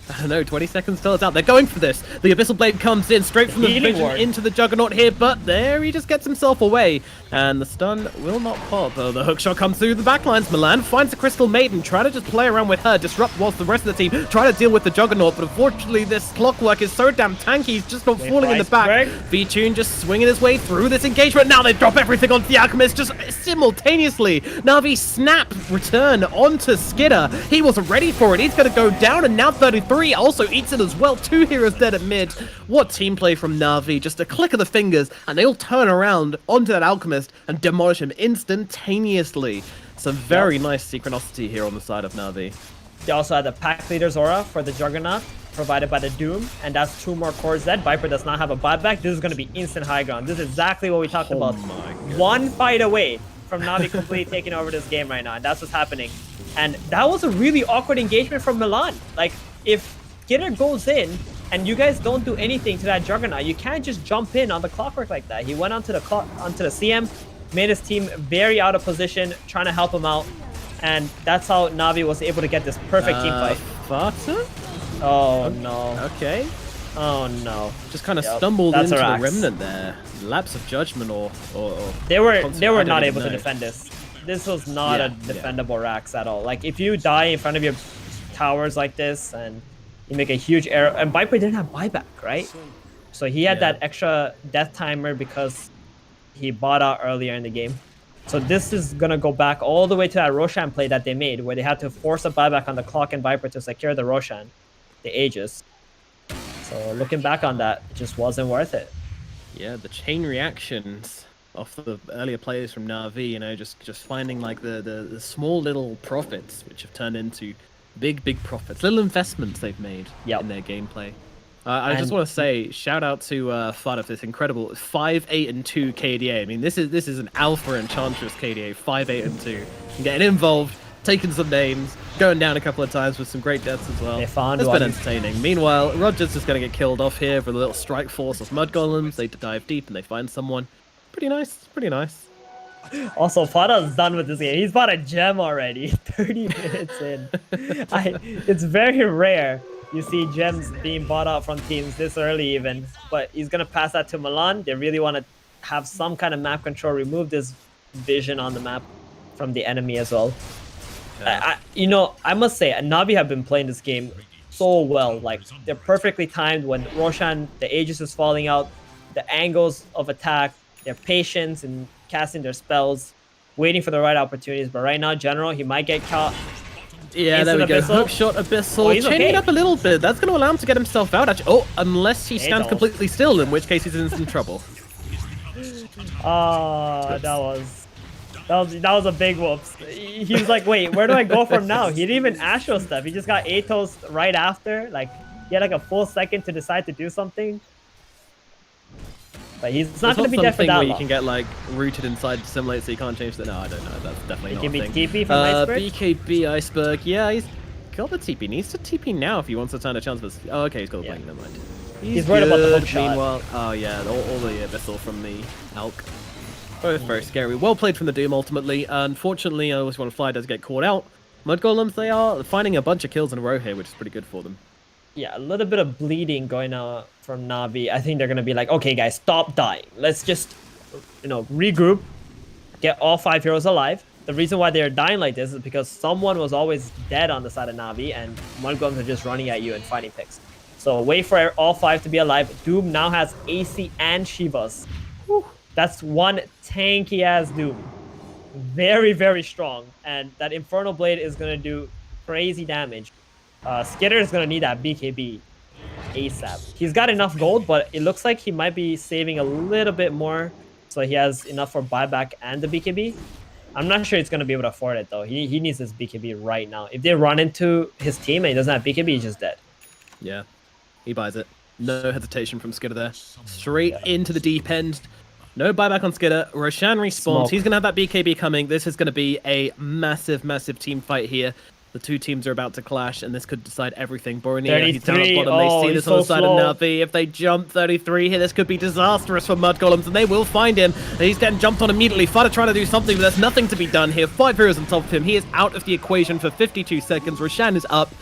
I don't know, 20 seconds till it's out. They're going for this. The Abyssal Blade comes in straight from the vision into the Juggernaut here, but there he just gets himself away. And the stun will not pop. Oh, the hookshot comes through the backlines. Milan finds the Crystal Maiden, try to just play around with her, disrupt whilst the rest of the team try to deal with the Juggernaut. But unfortunately, this clockwork is so damn tanky, he's just not falling in the back. V-Tune just swinging his way through this engagement. Now they drop everything onto the Alchemist just simultaneously. Navi snap return onto Skitter. He wasn't ready for it. He's going to go down, and now 33 also eats it as well. 2 heroes dead at mid. What team play from Navi. Just a click of the fingers, and they all turn around onto that Alchemist and demolish him instantaneously. Some very nice synchronicity here on the side of Navi. They also had the Pack Leader's Aura for the Juggernaut, provided by the Doom, and that's 2 more cores dead. Viper does not have a buyback. This is going to be instant high ground. This is exactly what we talked about. One fight away from Navi completely taking over this game right now, and that's what's happening. And that was a really awkward engagement from Milan. Like, if Skitter goes in and you guys don't do anything to that Juggernaut, you can't just jump in on the clockwork like that. He went onto the CM, made his team very out of position, trying to help him out, and that's how Navi was able to get this perfect team fight. Fata? Oh no. Okay. Oh no. Just kind of Yep, stumbled that's into our the axe. remnant there. Lapse of judgment or They were I not don't able even to know. defend this. This was not Yeah, a defendable Rax at all. Like if you die in front of your towers like this and you make a huge error, and Viper didn't have buyback, right? So he had Yeah. that extra death timer because he bought out earlier in the game. So this is gonna go back all the way to that Roshan play that they made, where they had to force a buyback on the clock and Viper to secure the Roshan, the Aegis. So looking back on that, it just wasn't worth it. Yeah, the chain reactions of the earlier players from Navi, you know, just finding like the small little profits, which have turned into big profits, little investments they've made in their gameplay. I just And- want to say shout out to Fada for this incredible 5-8-2 KDA. I mean, this is an alpha enchantress KDA, 5-8-2, getting involved, taking some names, going down a couple of times with some great deaths as well. They found It's one. been entertaining. Meanwhile, Roger's just going to get killed off here with a little strike force of Mudgolems. They dive deep and they find someone. Pretty nice. Pretty nice. Also, Fada's done with this game. He's bought a gem already. 30 minutes in. It's very rare you see gems being bought out from teams this early even. But he's going to pass that to Milan. They really want to have some kind of map control, remove this vision on the map from the enemy as well. You know, I must say, Navi have been playing this game so well. Like, they're perfectly timed when Roshan, the Aegis is falling out, the angles of attack, their patience in casting their spells, waiting for the right opportunities. But right now, General, he might get caught. Yeah, there we go. Abyssal. Hookshot Abyssal. Oh, he's Chaining okay. it up a little bit. That's going to allow him to get himself out, actually. Oh, unless he stands Adolf. completely still, in which case he's in some trouble. Oh, that was a big whoops. He was like, wait, where do I go from now? He didn't even Astro step. He just got Atos right after. Like, he had like a full second to decide to do something. But he's not going to be dead for something that where you long. can get like rooted inside to simulate so you can't change the... No, I don't know. That's definitely It not can a be thing. TP from Iceberg? BKB Iceberg. Yeah, he's got the TP. Needs to TP now if he wants to turn a chance for... Oh, okay, he's got the blink. Never mind. He's worried about the good. hook shot. Meanwhile, oh yeah, all the Abyssal from the Elk. Both very scary. Well played from the Doom, ultimately. Unfortunately, I always want to fly does get caught out. Mudgolems, they are finding a bunch of kills in a row here, which is pretty good for them. Yeah, a little bit of bleeding going on from Navi. I think they're going to be like, okay, guys, stop dying. Let's just, you know, regroup, get all 5 heroes alive. The reason why they're dying like this is because someone was always dead on the side of Navi, and Mudgolems are just running at you and fighting picks. So wait for all 5 to be alive. Doom now has AC and Shivas. Whew. That's one tanky-ass Doom. Very, very strong. And that Infernal Blade is going to do crazy damage. Skitter is going to need that BKB ASAP. He's got enough gold, but it looks like he might be saving a little bit more so he has enough for buyback and the BKB. I'm not sure he's going to be able to afford it, though. He needs his BKB right now. If they run into his team and he doesn't have BKB, he's just dead. Yeah, he buys it. No hesitation from Skitter there. Straight into the deep end. No buyback on Skitter. Roshan respawns. Smoke. He's going to have that BKB coming. This is going to be a massive team fight here. The two teams are about to clash, and this could decide everything. Boromir, he's down at the 33. bottom. They Oh, see he's this on the so side slow. of Navi. If they jump 33 here, this could be disastrous for Mudgolems, and they will find him. He's getting jumped on immediately. Fada trying to do something, but there's nothing to be done here. 5 heroes on top of him. He is out of the equation for 52 seconds. Roshan is up.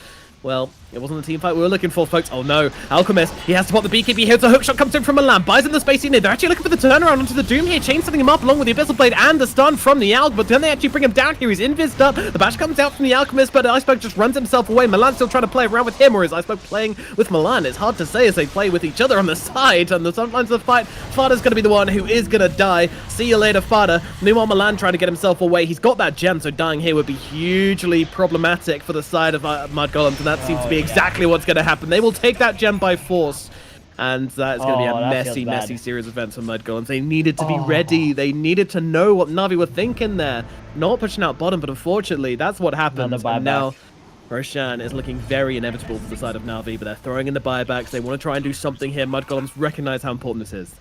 Well, it wasn't the team fight we were looking for, folks. Oh no, Alchemist, he has to pop the BKB here. The hookshot comes in from Milan, buys in the space he needs. They're actually looking for the turnaround onto the Doom here, chain setting him up along with the Abyssal Blade and the stun from the Alch, but then they actually bring him down here. He's invised up. The bash comes out from the Alchemist, but Iceberg just runs himself away. Milan's still trying to play around with him, or is Iceberg playing with Milan? It's hard to say as they play with each other on the side, and sometimes the fight, Fada's going to be the one who is going to die. See you later, Fada. Meanwhile, Milan trying to get himself away. He's got that gem, so dying here would be hugely problematic for the side of Mudgolems, and that seems to be exactly what's going to happen. They will take that gem by force, and that's going to be a that feels messy bad. series of events for Mudgolems. They needed to be ready. They needed to know what Navi were thinking there. Not pushing out bottom, but unfortunately, that's what happened. Another And now buyback. Roshan is looking very inevitable for the side of Navi, but they're throwing in the buybacks. They want to try and do something here. Mudgolems recognize how important this is.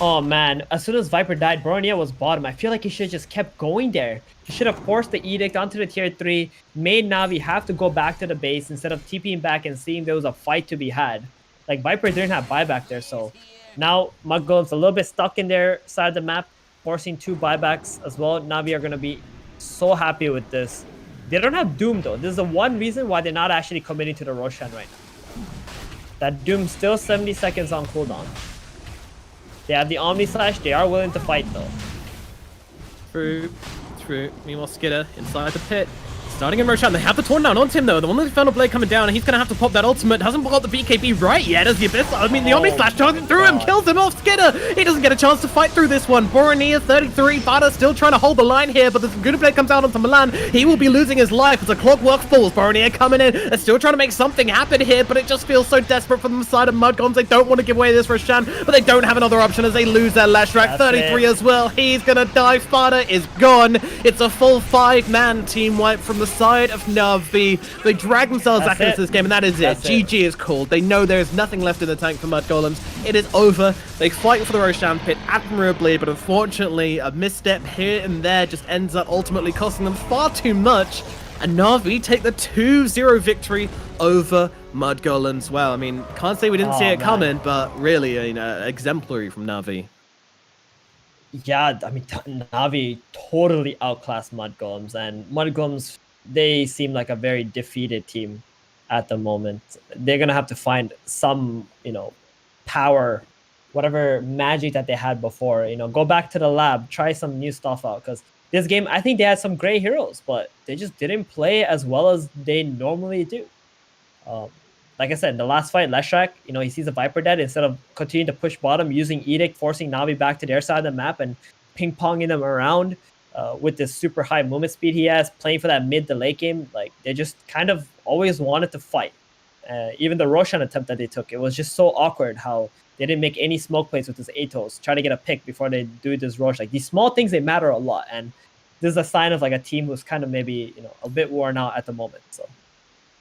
Oh man, as soon as Viper died, Boromir was bottom. I feel like he should have just kept going there. He should have forced the Edict onto the tier 3, made Navi have to go back to the base instead of TPing back and seeing there was a fight to be had. Like, Viper didn't have buyback there, so now Mudgolem's a little bit stuck in their side of the map, forcing 2 buybacks as well. Navi are going to be so happy with this. They don't have Doom, though. This is the one reason why they're not actually committing to the Roshan right now. That Doom's still 70 seconds on cooldown. They have the Omni Slash. They are willing to fight, though. True. Meanwhile, Skidder inside the pit. Starting in Roshan, they have the Torn down onto him though. The one with the Infernal Blade coming down, and he's going to have to pop that ultimate. Hasn't got the BKB right yet as the Abyss. I mean, the Omni Slash charging through him, kills him off. Skidder, he doesn't get a chance to fight through this one. Boromir, 33. Vada still trying to hold the line here, but the Good Blade comes out onto Milan. He will be losing his life as the clockwork falls. Boromir coming in. They're still trying to make something happen here, but it just feels so desperate from the side of Mudgolems. They don't want to give away this Roshan, but they don't have another option as they lose their Leshrac. 33 as well. He's going to die. Vada is gone. It's a full 5-man team wipe from the side of Navi. They drag themselves back into this game, and that is it. GG is called. They know there is nothing left in the tank for Mudgolems. It is over. They fight for the Roshan pit admirably, but unfortunately, a misstep here and there just ends up ultimately costing them far too much. And Navi take the 2-0 victory over Mudgolems. Well, I mean, can't say we didn't see it coming, but really, you know, exemplary from Navi. Yeah, I mean, Navi totally outclassed Mudgolems, and Mudgolems, they seem like a very defeated team at the moment. They're going to have to find some, you know, power, whatever magic that they had before, you know, go back to the lab, try some new stuff out. Because this game, I think they had some great heroes, but they just didn't play as well as they normally do. Like I said, in the last fight, Leshrac, you know, he sees a Viper dead. Instead of continuing to push bottom, using Edict, forcing Navi back to their side of the map and ping-ponging them around with this super high movement speed he has, playing for that mid to late game, like, they just kind of always wanted to fight. Even the Roshan attempt that they took, it was just so awkward how they didn't make any smoke plays with this Atos, try to get a pick before they do this Rosh. Like, these small things, they matter a lot. And this is a sign of like a team who's kind of maybe, you know, a bit worn out at the moment. So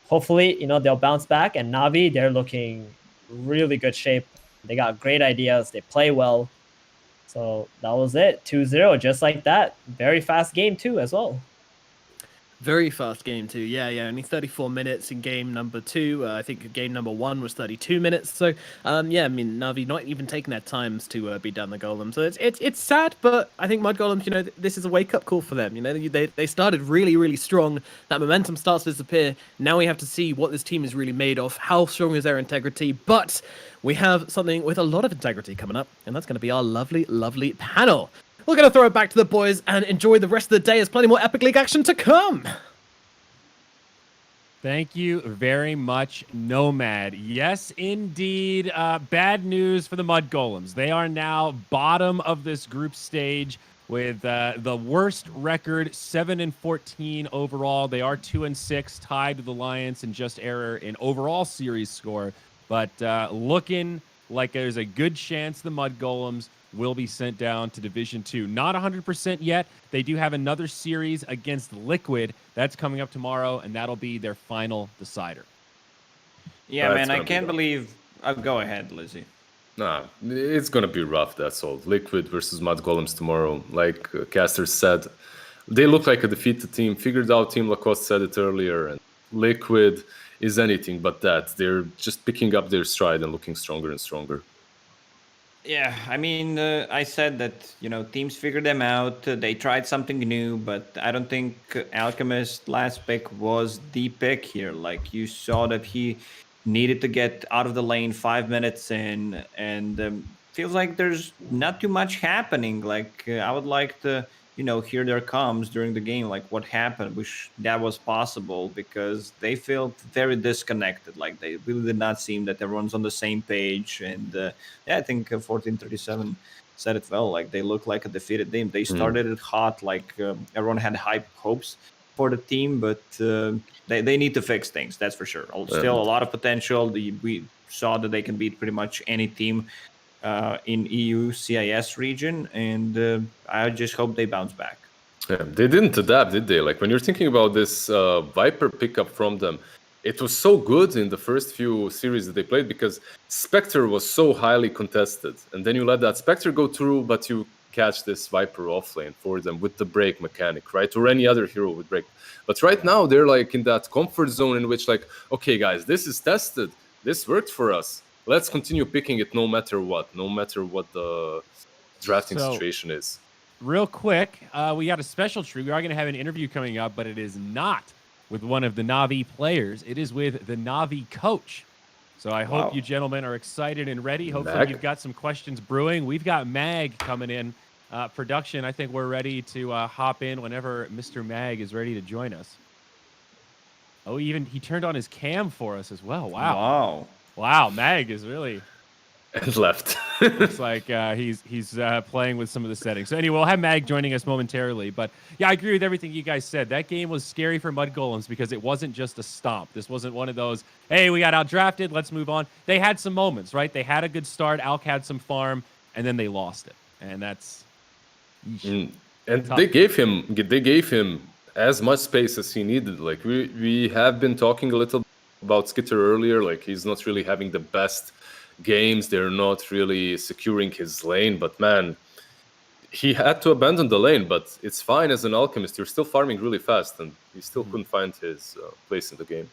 hopefully, you know, they'll bounce back. And Navi, they're looking really good shape. They got great ideas. They play well. So that was it. 2-0, just like that. Very fast game too, as well. Very fast game too. Yeah. Only 34 minutes in game number 2. I think game number 1 was 32 minutes. So, yeah, I mean, Navi not even taking their times to beat down the Golem. So it's sad, but I think Mudgolems, you know, this is a wake-up call for them. You know, they started really, really strong. That momentum starts to disappear. Now we have to see what this team is really made of. How strong is their integrity? But we have something with a lot of integrity coming up, and that's going to be our lovely, lovely panel. We're going to throw it back to the boys and enjoy the rest of the day. There's plenty more Epic League action to come. Thank you very much, Nomad. Yes, indeed. Bad news for the Mudgolems. They are now bottom of this group stage with the worst record, 7-14 overall. They are 2-6, tied to the Lions and just error in overall series score. But looking like there's a good chance the Mudgolems will be sent down to Division 2. Not 100% yet. They do have another series against Liquid. That's coming up tomorrow, and that'll be their final decider. Yeah, man, I can't believe... go ahead, Lizzie. Nah, it's gonna be rough, that's all. Liquid versus Mudgolems tomorrow. Like Caster said, they look like a defeated team. Figured out Team Lacoste said it earlier, and Liquid is anything but that. They're just picking up their stride and looking stronger and stronger. Yeah, I mean, I said that, you know, teams figured them out. They tried something new, but I don't think Alchemist last pick was the pick here. Like, you saw that he needed to get out of the lane 5 minutes in, and feels like there's not too much happening. Like, I would like to, you know, hear their comms during the game, like what happened, wish that was possible, because they felt very disconnected. Like, they really did not seem that everyone's on the same page. And yeah, I think 1437 said it well. Like, they look like a defeated team. They started it hot, like everyone had high hopes for the team, but they need to fix things, that's for sure. Still a lot of potential. We saw that they can beat pretty much any team in EU CIS region, and I just hope they bounce back. Yeah, they didn't adapt, did they? Like, when you're thinking about this Viper pickup from them, it was so good in the first few series that they played because Spectre was so highly contested, and then you let that Spectre go through, but you catch this Viper offlane for them with the break mechanic, right? Or any other hero with break. But right now they're like in that comfort zone in which, like, okay guys, this is tested, this worked for us, let's continue picking it no matter what the drafting situation is. Real quick, we got a special treat. We are going to have an interview coming up, but it is not with one of the Navi players. It is with the Navi coach. So I hope you gentlemen are excited and ready. Hopefully Mag? you've got some questions brewing. We've got Mag coming in. Production, I think we're ready to hop in whenever Mr. Mag is ready to join us. Oh, even he turned on his cam for us as well. Wow. Wow. Wow, Mag is really... And left. Looks like he's playing with some of the settings. So anyway, we'll have Mag joining us momentarily. But yeah, I agree with everything you guys said. That game was scary for Mudgolems because it wasn't just a stomp. This wasn't one of those, hey, we got outdrafted, let's move on. They had some moments, right? They had a good start. Alk had some farm, and then they lost it. And that's... And Tough. they gave him as much space as he needed. Like we have been talking a little about Skitter earlier. Like he's not really having the best games. They're not really securing his lane. But man, he had to abandon the lane. But it's fine as an alchemist. You're still farming really fast, and he still couldn't find his place in the game.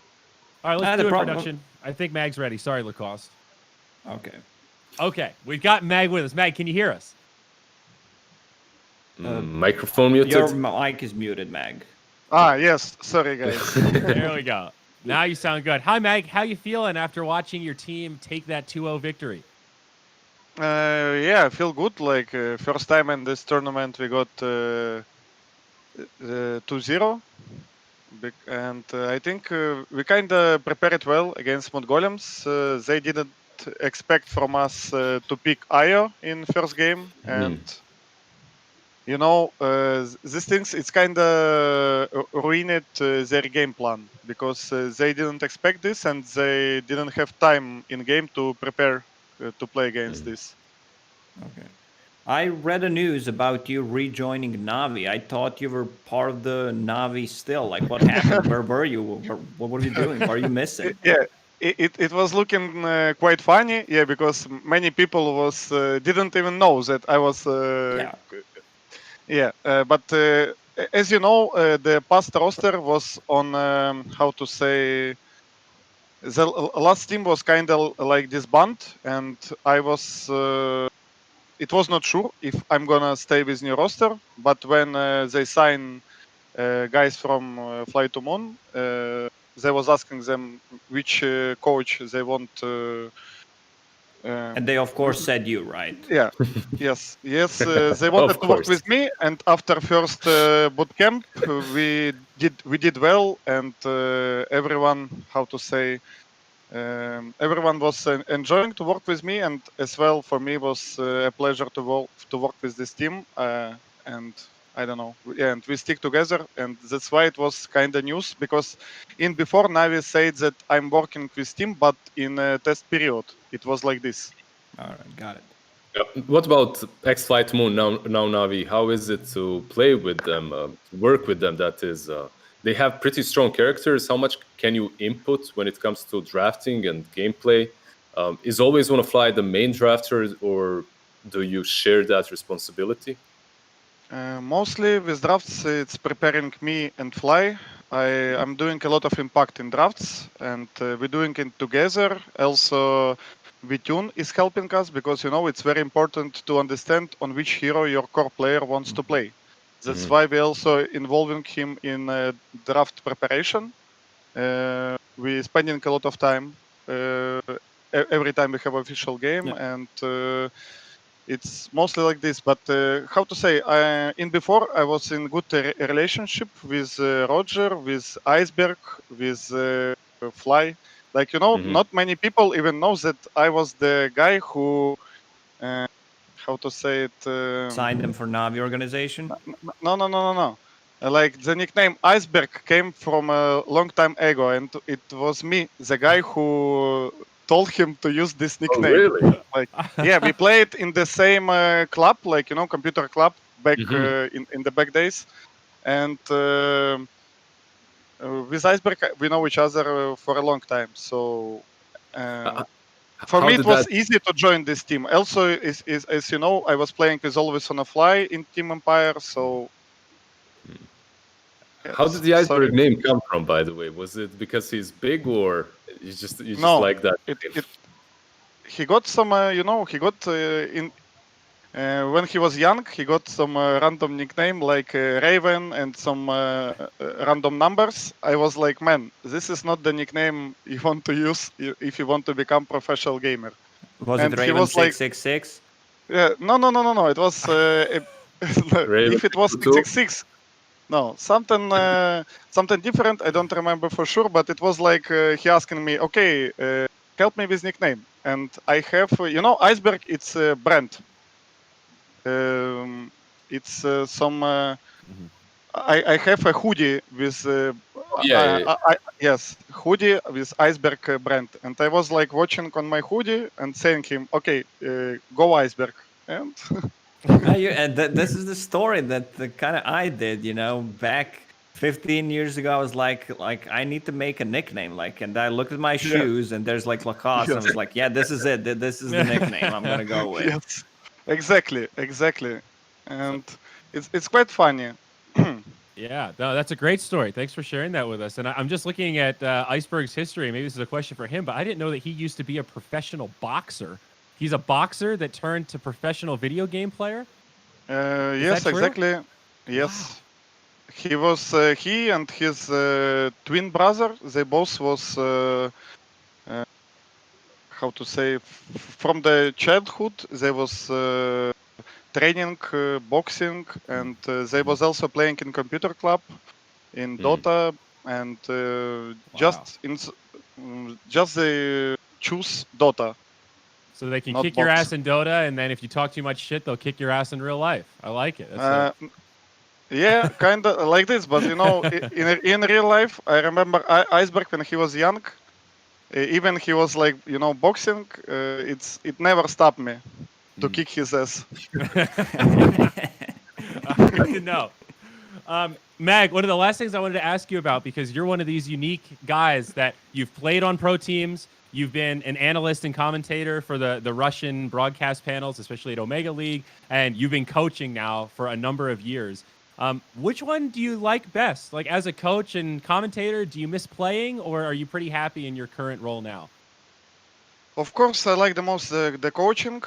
All right, let's the do it, problem- production. I think Mag's ready. Sorry, Lacoste. Okay. Okay, we've got Mag with us. Mag, can you hear us? Microphone muted. Your mic is muted, Mag. Yes. Sorry, guys. There we go. Now you sound good. Hi, Mag. How you feeling after watching your team take that 2-0 victory? Yeah, I feel good. Like first time in this tournament, we got 2-0, and I think we kind of prepared well against Mudgolems. They didn't expect from us to pick Io in first game, and you know, these things, it's kind of ruined their game plan because they didn't expect this and they didn't have time in game to prepare to play against this. Okay. I read a news about you rejoining Navi. I thought you were part of the Navi still. Like, what happened? Where were you? What were you doing? What are you missing? Yeah, it was looking quite funny. Yeah, because many people was didn't even know that I was. But as you know, the past roster was on how to say. The last team was kind of like disband, and I was. It was not sure if I'm gonna stay with new roster, but when they sign guys from Fly to Moon, they was asking them which coach they want. And they, of course, said you, right? Yeah, yes. They wanted to work with me, and after first boot camp, we did well, and everyone, how to say. Everyone was enjoying to work with me, and as well for me was a pleasure to work with this team. And I don't know, and we stick together, and that's why it was kind of news because in before Navi said that I'm working with team, but in a test period it was like this. All right, got it. What about X-Flight Moon now Navi? How is it to play with them, work with them? That is, they have pretty strong characters. How much can you input when it comes to drafting and gameplay? Is always want to fly the main drafter, or do you share that responsibility? Mostly with drafts, it's preparing me and Fly. I'm doing a lot of impact in drafts, and we're doing it together. Also, Vitune is helping us because you know it's very important to understand on which hero your core player wants to play. That's why we're also involving him in draft preparation. We're spending a lot of time every time we have official game, and it's mostly like this. But how to say? In before, I was in good relationship with Roger, with Iceberg, with Fly. Like you know, not many people even know that I was the guy who, how to say it? Signed them for Navi organization? No. Like the nickname Iceberg came from a long time ago, and it was me, the guy who told him to use this nickname. Oh, really? Like, yeah, we played in the same club, like you know, computer club back in the back days, and with Iceberg we know each other for a long time. So for me, it was easy to join this team. Also, is as you know, I was playing with Always on a Fly in Team Empire, so. How did the Iceberg name come from, by the way? Was it because he's big, or you just like that? He got some, you know, he got in When he was young, he got some random nickname like Raven and some random numbers. I was like, man, this is not the nickname you want to use if you want to become professional gamer. Was And it he Raven was like, 666? yeah, no. It was Raven if it was 2. 666, no, something different. I don't remember for sure, but it was like he asking me, okay, help me with nickname. And I have, Iceberg. It's a brand. Um, it's some. I have a hoodie with. Yes, hoodie with Iceberg brand, and I was like watching on my hoodie and saying him, okay, go Iceberg, and And this is the story that the kind of I did, back 15 years ago. I was like I need to make a nickname, and I looked at my yeah, shoes, and there's like Lacoste, and I yes, was like, yeah, this is it. This is the nickname I'm gonna go with. yes, exactly, So, and it's quite funny. yeah, no, that's a great story. Thanks for sharing that with us. And I'm just looking at Iceberg's history. Maybe this is a question for him, but I didn't know that he used to be a professional boxer. He's a boxer that turned to professional video game player. Is that Yes, true? exactly. Yes, he and his twin brother. They both was uh, how to say from the childhood. They was training boxing, and they was also playing in computer club in Mm. Dota, and Wow. just they choose Dota, So they can not kick your box. ass in Dota, and then if you talk too much shit, they'll kick your ass in real life. I like it. That's a Uh, Yeah, kind of like this, but in real life, I remember Iceberg when he was young. Even he was like boxing. It never stopped me to kick his ass. good to know. Mag, one of the last things I wanted to ask you about, because you're one of these unique guys that you've played on pro teams, you've been an analyst and commentator for the Russian broadcast panels, especially at Omega League, and you've been coaching now for a number of years. Which one do you like best? Like as a coach and commentator, do you miss playing, or are you pretty happy in your current role now? Of course, I like the most the coaching,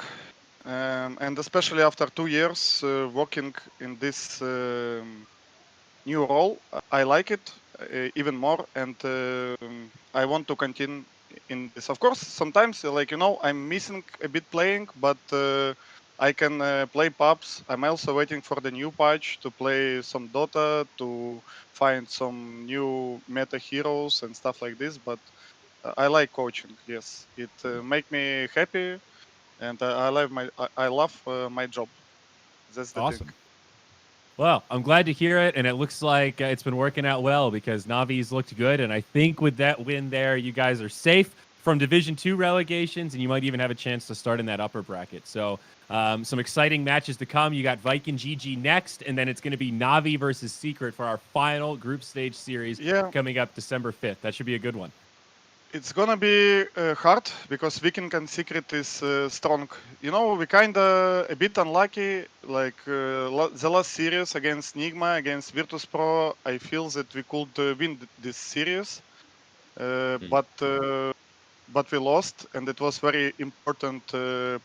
and especially after 2 years working in this new role, I like it even more, and I want to continue in this. Of course, sometimes I'm missing a bit playing, but I can play pubs. I'm also waiting for the new patch to play some Dota to find some new meta heroes and stuff like this. But I like coaching. Yes, it make me happy, and I love my job. That's the thing. Awesome. Well, I'm glad to hear it, and it looks like it's been working out well because Navi's looked good, and I think with that win there, you guys are safe from Division Two relegations, and you might even have a chance to start in that upper bracket. So, some exciting matches to come. You got Viking GG next, and then it's going to be Navi versus Secret for our final group stage series Yeah, coming up December 5th. That should be a good one. it's gonna be hard because Viking and Secret is strong. We kinda a bit unlucky. Like the last series against Nigma, against Virtus Pro, I feel that we could win this series, Mm. but we lost, and it was very important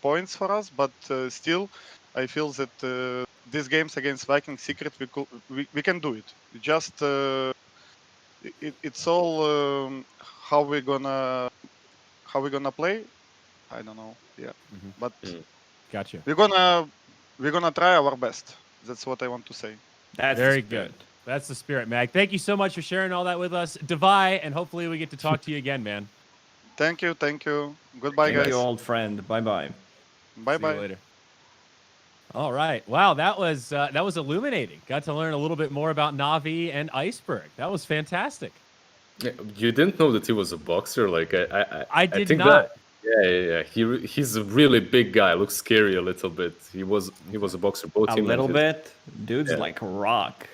points for us. But still, I feel that these games against Viking Secret we can do it. Just it's all how we're gonna play. I don't know. Yeah, but Mm. Gotcha. we're gonna try our best. That's what I want to say. That's the Very good. spirit. That's the spirit, Mag. Thank you so much for sharing all that with us, Devi, and hopefully we get to talk to you again, man. Thank you. Thank you. Goodbye, Thank you, guys. old friend. Bye bye. Bye See you bye. later. All right. Wow, that was illuminating. Got to learn a little bit more about Navi and Iceberg. That was fantastic. Yeah, you didn't know that he was a boxer? Like I I did think not. that. Yeah. He's a really big guy. Looks scary a little bit. He was a boxer. Both A him and little his. bit. Dude's Yeah. like a rock.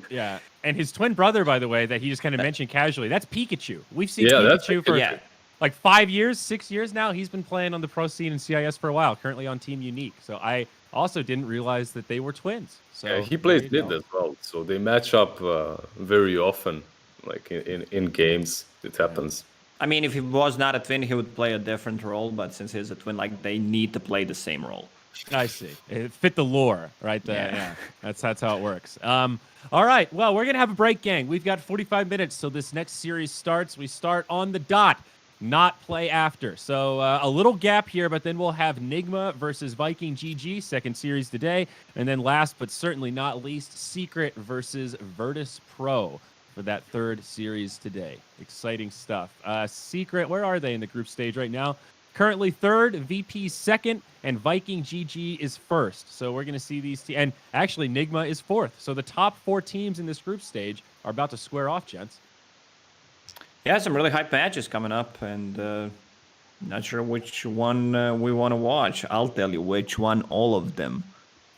Yeah. And his twin brother, by the way, that he just kind of mentioned casually, that's Pikachu. We've seen Yeah, that's Pikachu for Yeah. like 5 years, 6 years now. He's been playing on the pro scene in CIS for a while, currently on Team Unique. So I also didn't realize that they were twins. So Yeah, he there plays you mid go. as well, so they match up very often, like in games. It happens. I mean, if he was not a twin, he would play a different role. But since he's a twin, like they need to play the same role. I see. It fit the lore, right? Yeah. That's how it works. All right. Well, we're going to have a break, gang. We've got 45 minutes, so this next series starts. We start on the dot, not play after. So a little gap here, but then we'll have Nigma versus Viking GG, second series today. And then last but certainly not least, Secret versus Virtus Pro for that third series today. Exciting stuff. Secret, where are they in the group stage right now? Currently third, VP second, and Viking GG is first. So we're going to see these teams. And actually, Nigma is fourth. So the top 4 teams in this group stage are about to square off, gents. Yeah, some really hype matches coming up, and not sure which one we want to watch. I'll tell you which one, all of them.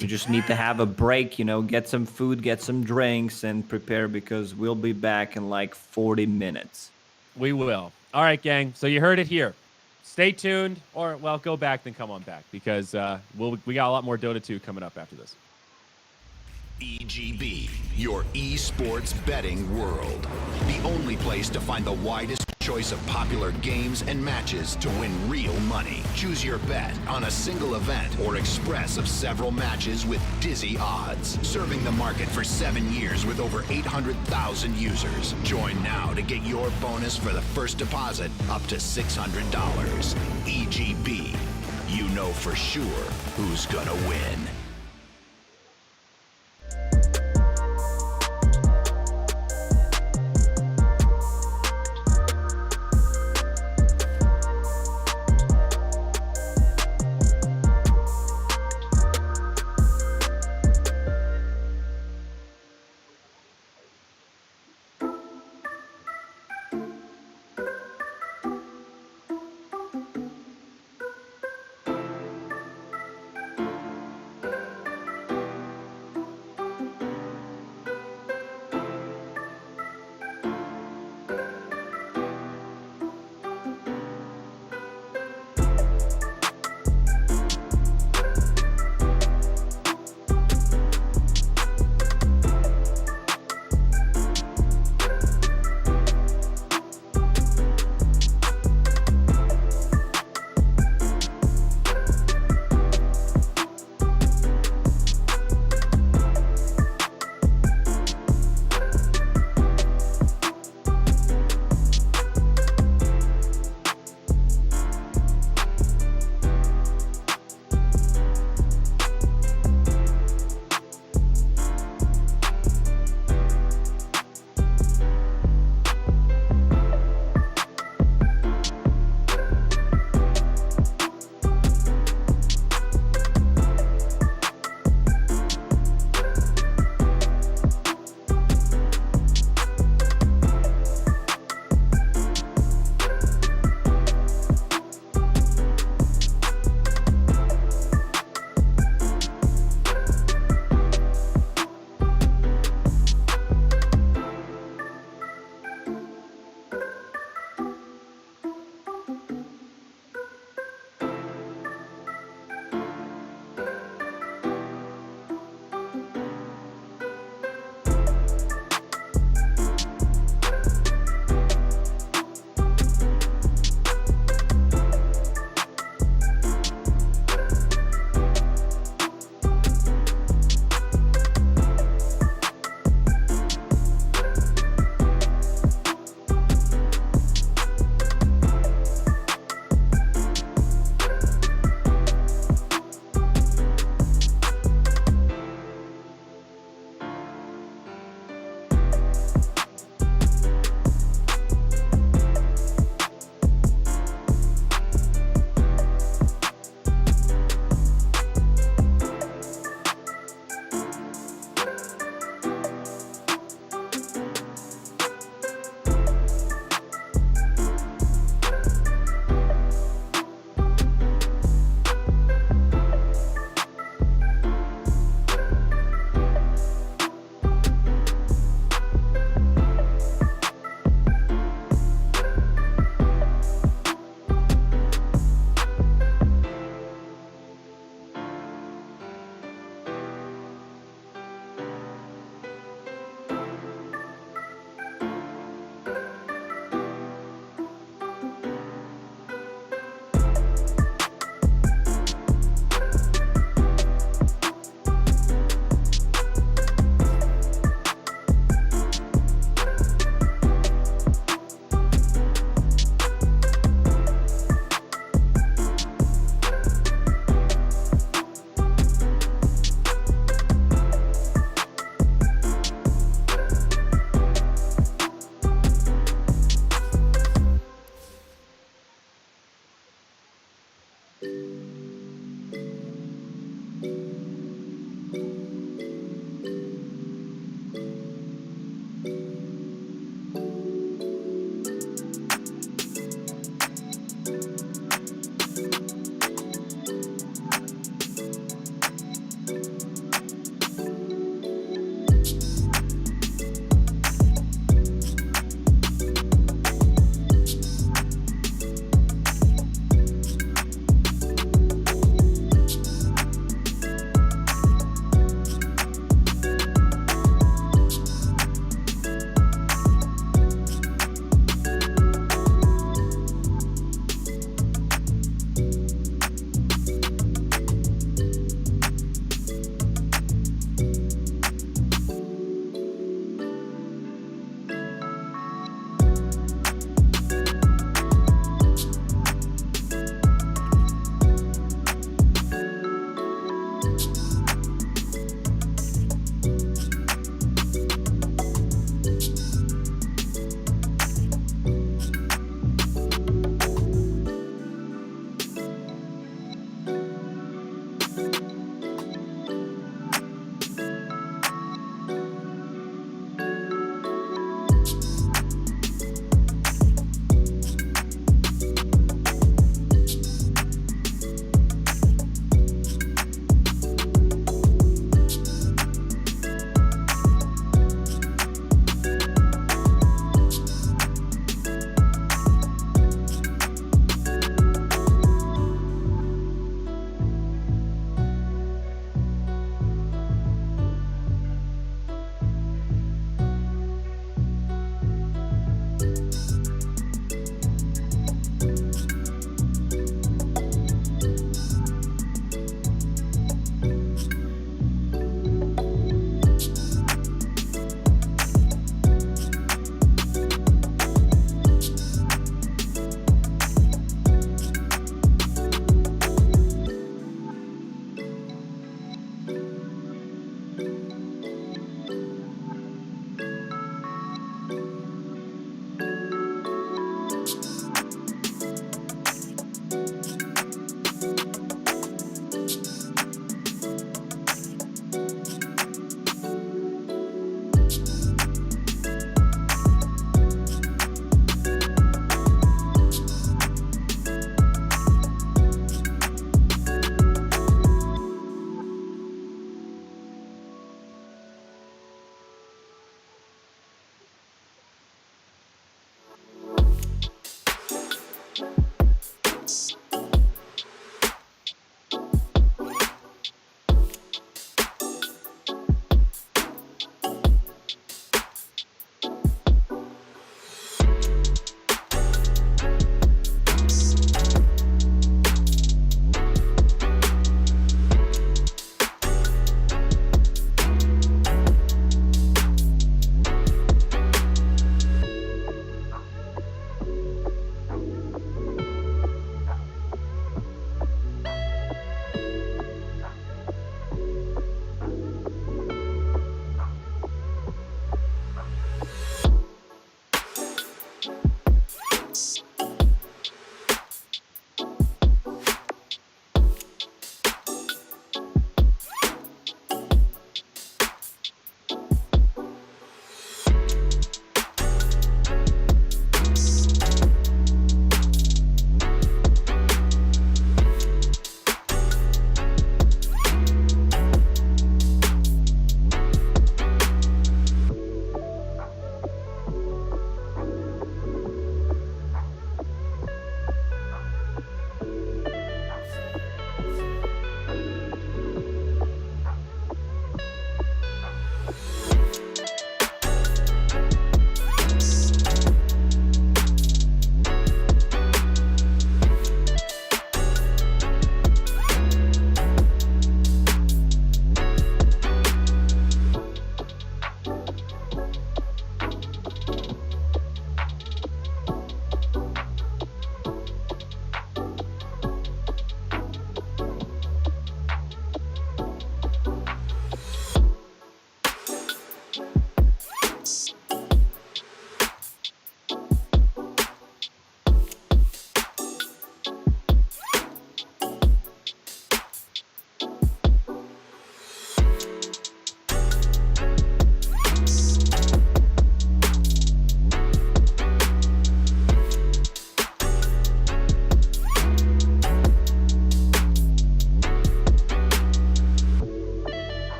We just need to have a break, you know, get some food, get some drinks, and prepare because we'll be back in like 40 minutes. We will. All right, gang. So you heard it here. Stay tuned, or, well, go back, then come on back, because we got a lot more Dota 2 coming up after this. EGB, your esports betting world. The only place to find the widest choice of popular games and matches to win real money. Choose your bet on a single event or express of several matches with dizzy odds. Serving the market for 7 years with over 800,000 users. Join now to get your bonus for the first deposit up to $600. EGB, you know for sure who's gonna win.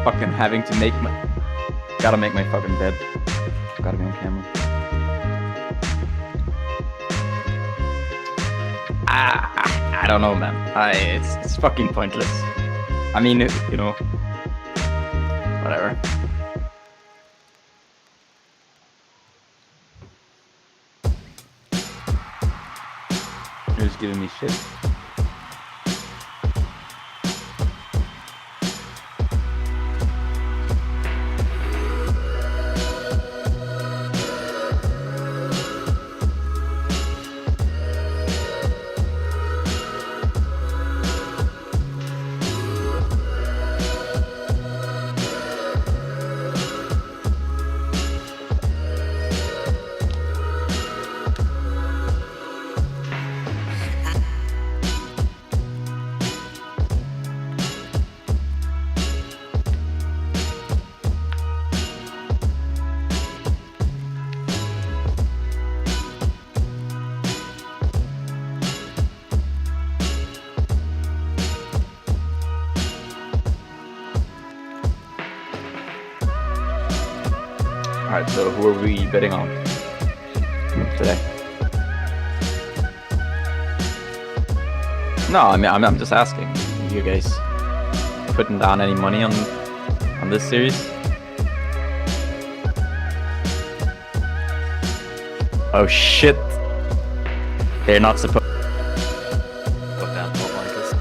fucking having to make my... Gotta make my fucking bed. Gotta be on camera. I don't know, man. It's fucking pointless. I mean, you know... Whatever. You're just giving me shit. Alright, so who are we betting on today? No, I mean, I'm just asking. You guys putting down any money on this series? Oh shit! They're not supposed. Put down top blankets.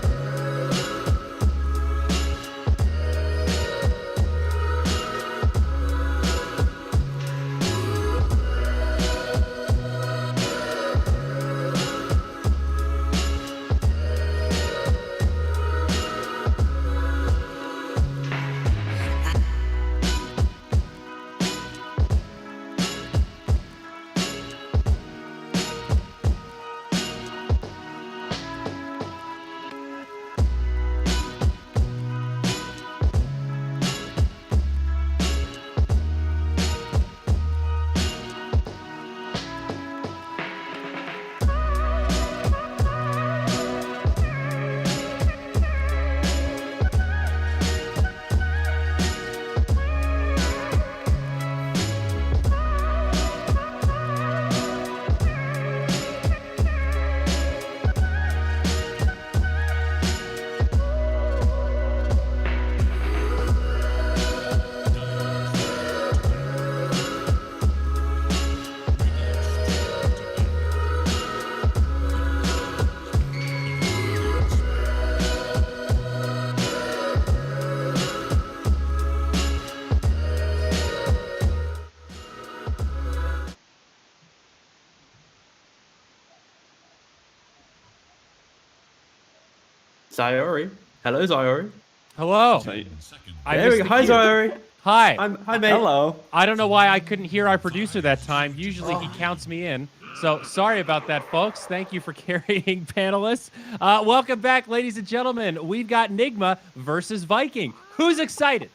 Zyori. Hello, Zyori. Hello. I There we go. missed the Hi, cue. Zyori. Hi. Hi, mate. Hello. I don't know why I couldn't hear our producer that time. Usually he counts me in. So sorry about that, folks. Thank you for carrying panelists. Welcome back, ladies and gentlemen. We've got Nigma versus Viking. Who's excited?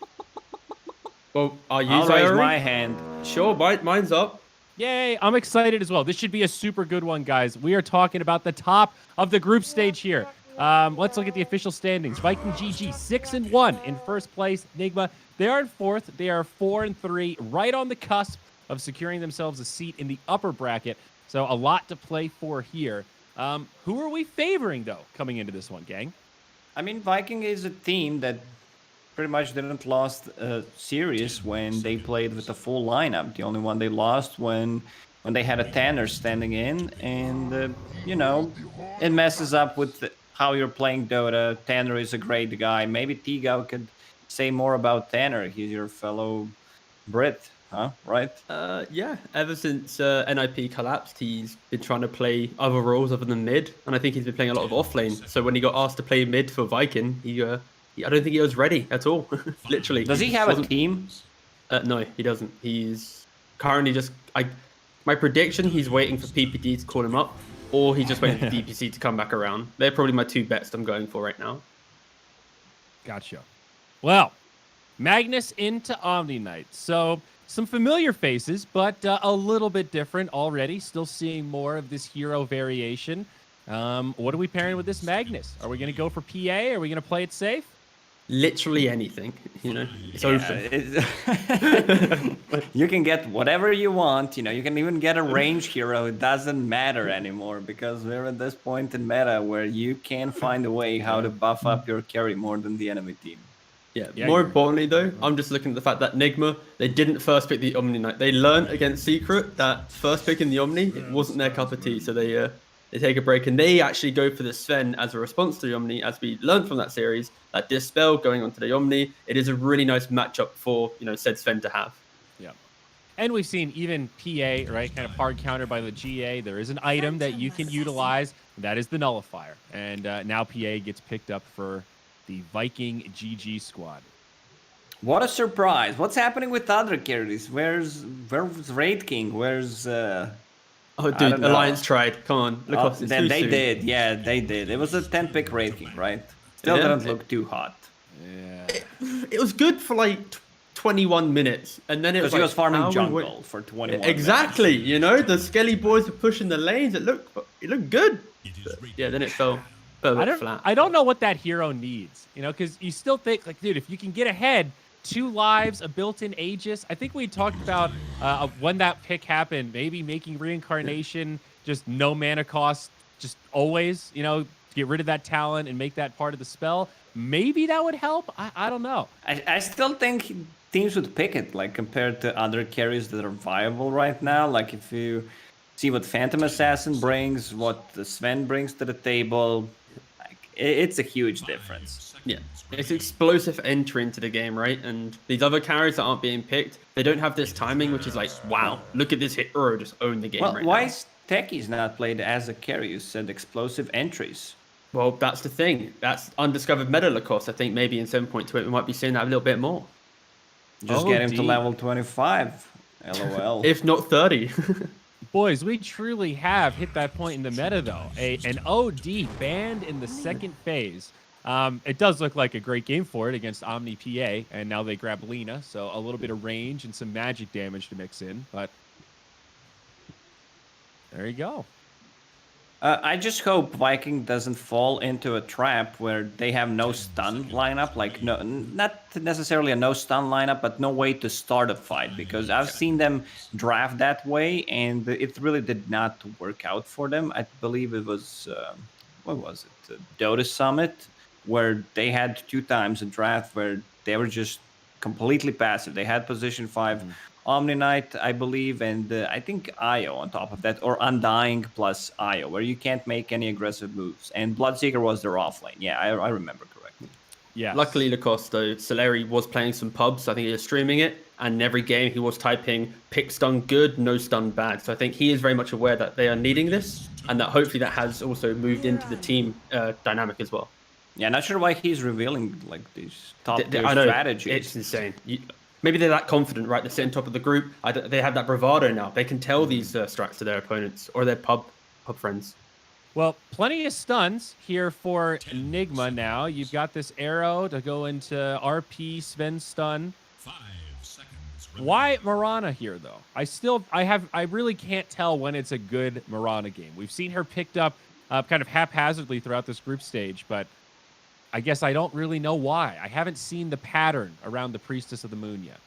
Well, are you, I'll Zyori? raise my hand. Sure, mine's up. Yay, I'm excited as well. This should be a super good one, guys. We are talking about the top of the group stage here. Let's look at the official standings. Viking GG 6-1 in first place. Nigma, they are in fourth. They are 4-3, right on the cusp of securing themselves a seat in the upper bracket. So a lot to play for here. Who are we favoring, though, coming into this one, gang? I mean, Viking is a team that pretty much didn't lost a series when they played with the full lineup. The only one they lost when they had a Tanner standing in, and you know, it messes up with how you're playing Dota. Tanner is a great guy. Maybe Tigo could say more about Tanner. He's your fellow Brit, huh? Right? Yeah. Ever since NIP collapsed, he's been trying to play other roles other than mid, and I think he's been playing a lot of offlane. So when he got asked to play mid for Viking, I don't think he was ready at all. Literally. Does he have a team? No, he doesn't. He's currently just. My prediction: he's waiting for PPD to call him up, or he's just waiting for DPC to come back around. They're probably my two bets I'm going for right now. Gotcha. Well, Magnus into Omni Knight. So some familiar faces, but a little bit different already. Still seeing more of this hero variation. What are we pairing with this Magnus? Are we going to go for PA? Are we going to play it safe? literally anything. You know, it's Yeah, open. you can get whatever you want. You know, you can even get a range hero. It doesn't matter anymore because we're at this point in meta where you can find a way how to buff up your carry more than the enemy team. Yeah, Yeah, more you're- importantly though, I'm just looking at the fact that Nigma, they didn't first pick the Omni Knight. They learned against Secret that first picking the Omni, it wasn't their cup of tea. So they take a break and they actually go for the Sven as a response to the Omni, as we learned from that series, that Dispel going onto the Omni. It is a really nice matchup for, you know, said Sven to have. Yeah. And we've seen even PA, right, kind of hard countered by the GA. There is an item that you can utilize. That is the Nullifier. And now PA gets picked up for the Viking GG squad. What a surprise! What's happening with other carries? Where's Raid King? Where's Oh, I dude, don't know. Alliance tried. Come on, look off. they did, yeah, they did. It was a 10-pick Raid King, right? Still Yeah. didn't look too hot. Yeah. It was good for like 21 minutes, and then it Because was he like, was farming how we jungle went- for 21 Exactly, you know, the Skelly boys were pushing the lanes. It looked good. It is But, rated. yeah, then it fell a bit flat. I don't know what that hero needs, you know, because you still think, like, dude, if you can get ahead, 2 lives, a built-in Aegis. I think we talked about when that pick happened, maybe making reincarnation just no mana cost, just always, you know, get rid of that talent and make that part of the spell. Maybe that would help. I don't know. I still think teams would pick it, like compared to other carries that are viable right now. Like if you see what Phantom Assassin brings, what the Sven brings to the table, like it's a huge difference. Yeah, it's explosive entry into the game, right? And these other carries that aren't being picked, they don't have this timing, which is like, wow, look at this hero just own the game Well, right why now. is Techie's not played as a carry? You said explosive entries. Well, that's the thing. That's undiscovered meta Lacoste. I think maybe in 7.2 we might be seeing that a little bit more. Just Oh, get him to deep. level 25. LOL. If not 30. Boys, we truly have hit that point in the meta, though. An OD banned in the second phase. It does look like a great game for it against Omni PA, and now they grab Lena, so a little bit of range and some magic damage to mix in, but there you go. I just hope Viking doesn't fall into a trap where they have no stun lineup, like no, not necessarily a no stun lineup, but no way to start a fight. Because I've seen them draft that way, and it really did not work out for them. I believe it was what was it, Dota Summit, where they had 2 times a draft where they were just completely passive. They had position 5. Omni Knight, I believe, and I think Io on top of that, or Undying plus Io, where you can't make any aggressive moves. And Bloodseeker was their offlane. Yeah, I remember correctly. Yeah. Luckily, Lacoste, though, Soleri was playing some pubs. I think he was streaming it. And in every game, he was typing pick stun good, no stun bad. So I think he is very much aware that they are needing this. And that hopefully that has also moved into the team dynamic as well. Yeah, not sure why he's revealing like these top tier I know, strategies. it's insane. Maybe they're that confident, right? They're sitting top of the group. They have that bravado now. They can tell these strats to their opponents or their pub friends. Well, plenty of stuns here for Enigma now. You've got this arrow to go into RP Sven stun. 5 seconds. Why Mirana here, though? I really can't tell when it's a good Mirana game. We've seen her picked up kind of haphazardly throughout this group stage, but I guess I don't really know why. I haven't seen the pattern around the Priestess of the Moon yet.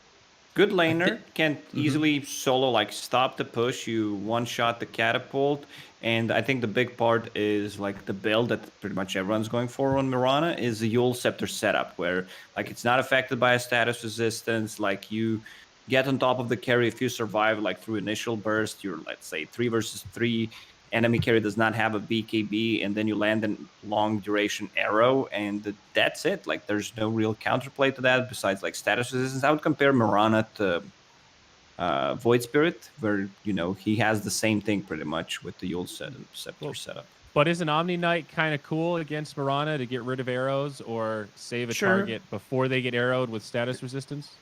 Good laner can easily solo, like stop the push, you one-shot the catapult, and I think the big part is like the build that pretty much everyone's going for on Mirana is the Yule Scepter setup, where like it's not affected by a status resistance, like you get on top of the carry if you survive like through initial burst, you're let's say 3 versus 3, enemy carry does not have a BKB, and then you land a long duration arrow, and that's it. Like there's no real counterplay to that besides like status resistance. I would compare Mirana to Void Spirit, where you know he has the same thing pretty much with the Yule Scepter setup. But is an Omni Knight kind of cool against Mirana to get rid of arrows or save a target before they get arrowed with status resistance?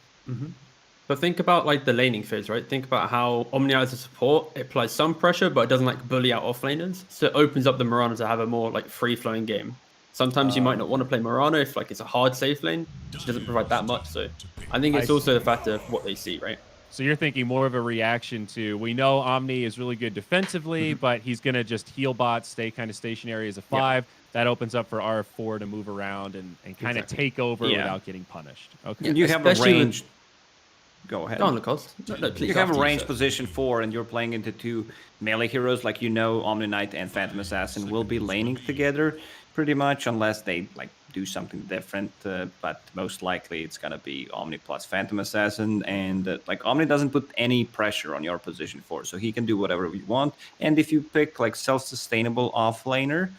But think about like the laning phase, right? Think about how Omni as a support, it applies some pressure, but it doesn't like bully out offlaners. So it opens up the Mirana to have a more like free-flowing game. Sometimes you might not want to play Mirana if like it's a hard safe lane, which doesn't provide that much. So I think it's also the factor of what they see, right? So you're thinking more of a reaction to, we know Omni is really good defensively, but he's going to just heal bots, stay kind of stationary as a 5. That opens up for RF4 to move around and kind of take over without getting punished. Okay. And you have a range. Go ahead. Go on, Lacoste. No, please. You have a after range sir. position 4, and you're playing into 2 melee heroes. Like, you know, Omni Knight and Phantom Assassin will be laning together pretty much, unless they like do something different. But most likely it's gonna be Omni plus Phantom Assassin, and like Omni doesn't put any pressure on your position 4, so he can do whatever we want. And if you pick like self-sustainable offlaner,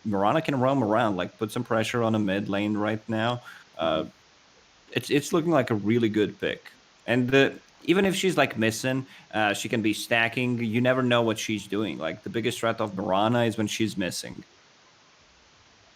Mirana can roam around, like put some pressure on a mid lane right now. It's looking like a really good pick. And even if she's like missing, she can be stacking. You never know what she's doing. Like the biggest threat of Mirana is when she's missing.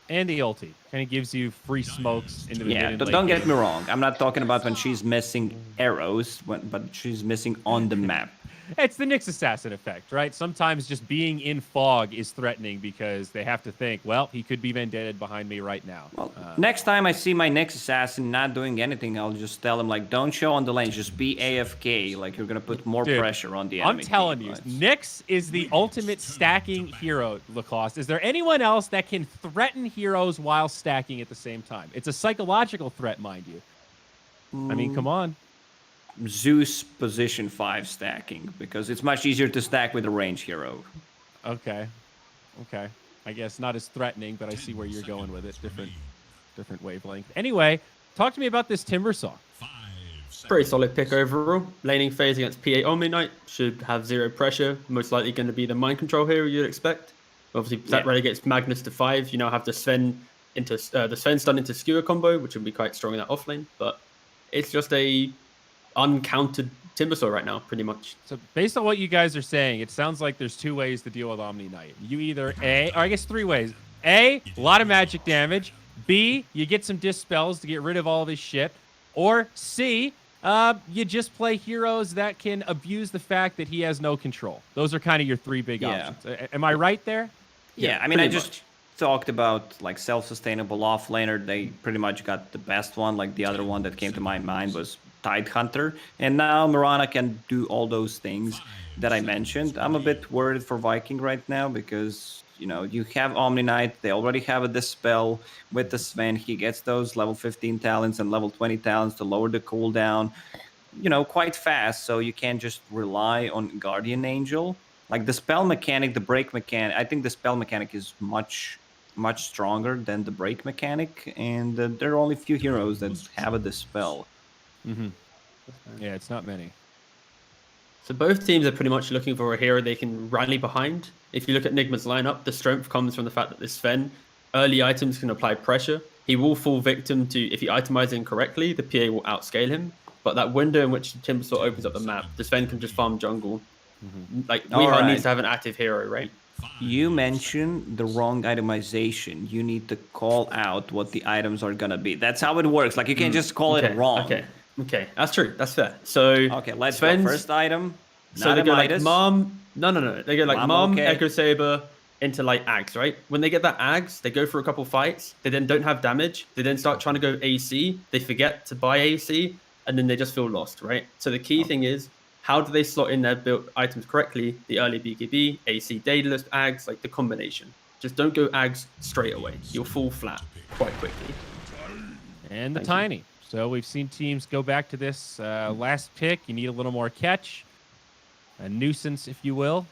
And the ulti kind of gives you free smokes into the mid and late don't get game. me wrong. I'm not talking about when she's missing arrows, but she's missing on the map. It's the Nyx assassin effect, right? Sometimes just being in fog is threatening because they have to think, well, he could be vendetted behind me right now. Well, next time I see my Nyx assassin not doing anything, I'll just tell him, like, don't show on the lane, just be AFK. Like, you're going to put more pressure on the enemy. I'm telling you, Nyx is the ultimate stacking hero, Lacoste. Is there anyone else that can threaten heroes while stacking at the same time? It's a psychological threat, mind you. I mean, come on. Zeus position 5 stacking, because it's much easier to stack with a range hero. Okay. I guess not as threatening, but I see where you're going with it. Different wavelength. Anyway, talk to me about this Timbersaw. Pretty solid pick overall. Laning phase against PA Omni Knight should have 0 pressure. Most likely going to be the mind control hero you'd expect. Obviously, that relegates Magnus to 5. You now have the Sven stun into skewer combo, which would be quite strong in that offlane. But it's just a uncountered Timbersaw right now, pretty much. So based on what you guys are saying, it sounds like there's 2 ways to deal with Omni Knight. You either or I guess 3 ways. A lot of magic damage. B, you get some dispels to get rid of all this shit. Or C, you just play heroes that can abuse the fact that he has no control. Those are kind of your 3 big options. Am I right there? Yeah, I mean, I just talked about like self-sustainable offlaner. They pretty much got the best one. Like the other one that came to my mind was Tidehunter, and now Mirana can do all those things that I mentioned. I'm a bit worried for Viking right now because, you know, you have Omni Knight, they already have a Dispel with the Sven. He gets those level 15 talents and level 20 talents to lower the cooldown, you know, quite fast, so you can't just rely on Guardian Angel. Like the spell mechanic, the break mechanic, I think the spell mechanic is much stronger than the break mechanic, and there are only few heroes that have a Dispel. Yeah, it's not many. So both teams are pretty much looking for a hero they can rally behind. If you look at Nigma's lineup, the strength comes from the fact that this Sven, early items can apply pressure. He will fall victim to, if he itemizes incorrectly, the PA will outscale him. But that window in which Timbersaw opens up the map, the Sven can just farm jungle. Like, Weehaw needs to have an active hero, right? You mentioned the wrong itemization. You need to call out what the items are gonna be. That's how it works. Like, you can't just call it wrong. Okay, that's true. That's fair. So okay, let's go. First item. So they go like Mom. No. They go like Mom, Echo Saber into like Ags, right? When they get that Ags, they go for a couple fights. They then don't have damage. They then start trying to go AC. They forget to buy AC, and then they just feel lost, right? So the key thing is, how do they slot in their built items correctly? The early BKB, AC Daedalus, Ags, like the combination. Just don't go Ags straight away. You'll fall flat quite quickly. And the Tiny. So we've seen teams go back to this last pick. You need a little more catch. A nuisance, if you will.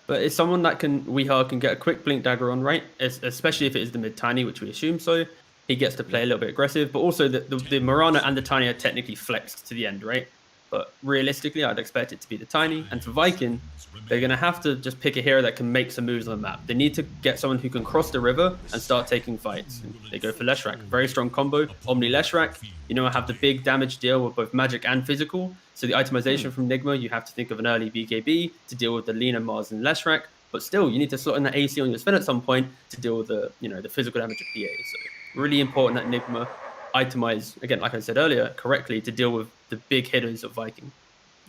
But it's someone that Weehaw can get a quick blink dagger on, right? Especially if it is the mid Tiny, which we assume so. He gets to play a little bit aggressive. But also the Mirana and the Tiny are technically flexed to the end, right? But realistically, I'd expect it to be the Tiny. And for Viking, they're going to have to just pick a hero that can make some moves on the map. They need to get someone who can cross the river and start taking fights. And they go for Leshrac. Very strong combo. Omni Leshrac. You know, I have the big damage deal with both magic and physical. So the itemization from Nigma, you have to think of an early BKB to deal with the Lina, Mars, and Leshrac. But still, you need to slot in the AC on your Sven at some point to deal with the, you know, the physical damage of PA. So really important that Nigma itemize, again, like I said earlier, correctly to deal with the big hitters of Viking.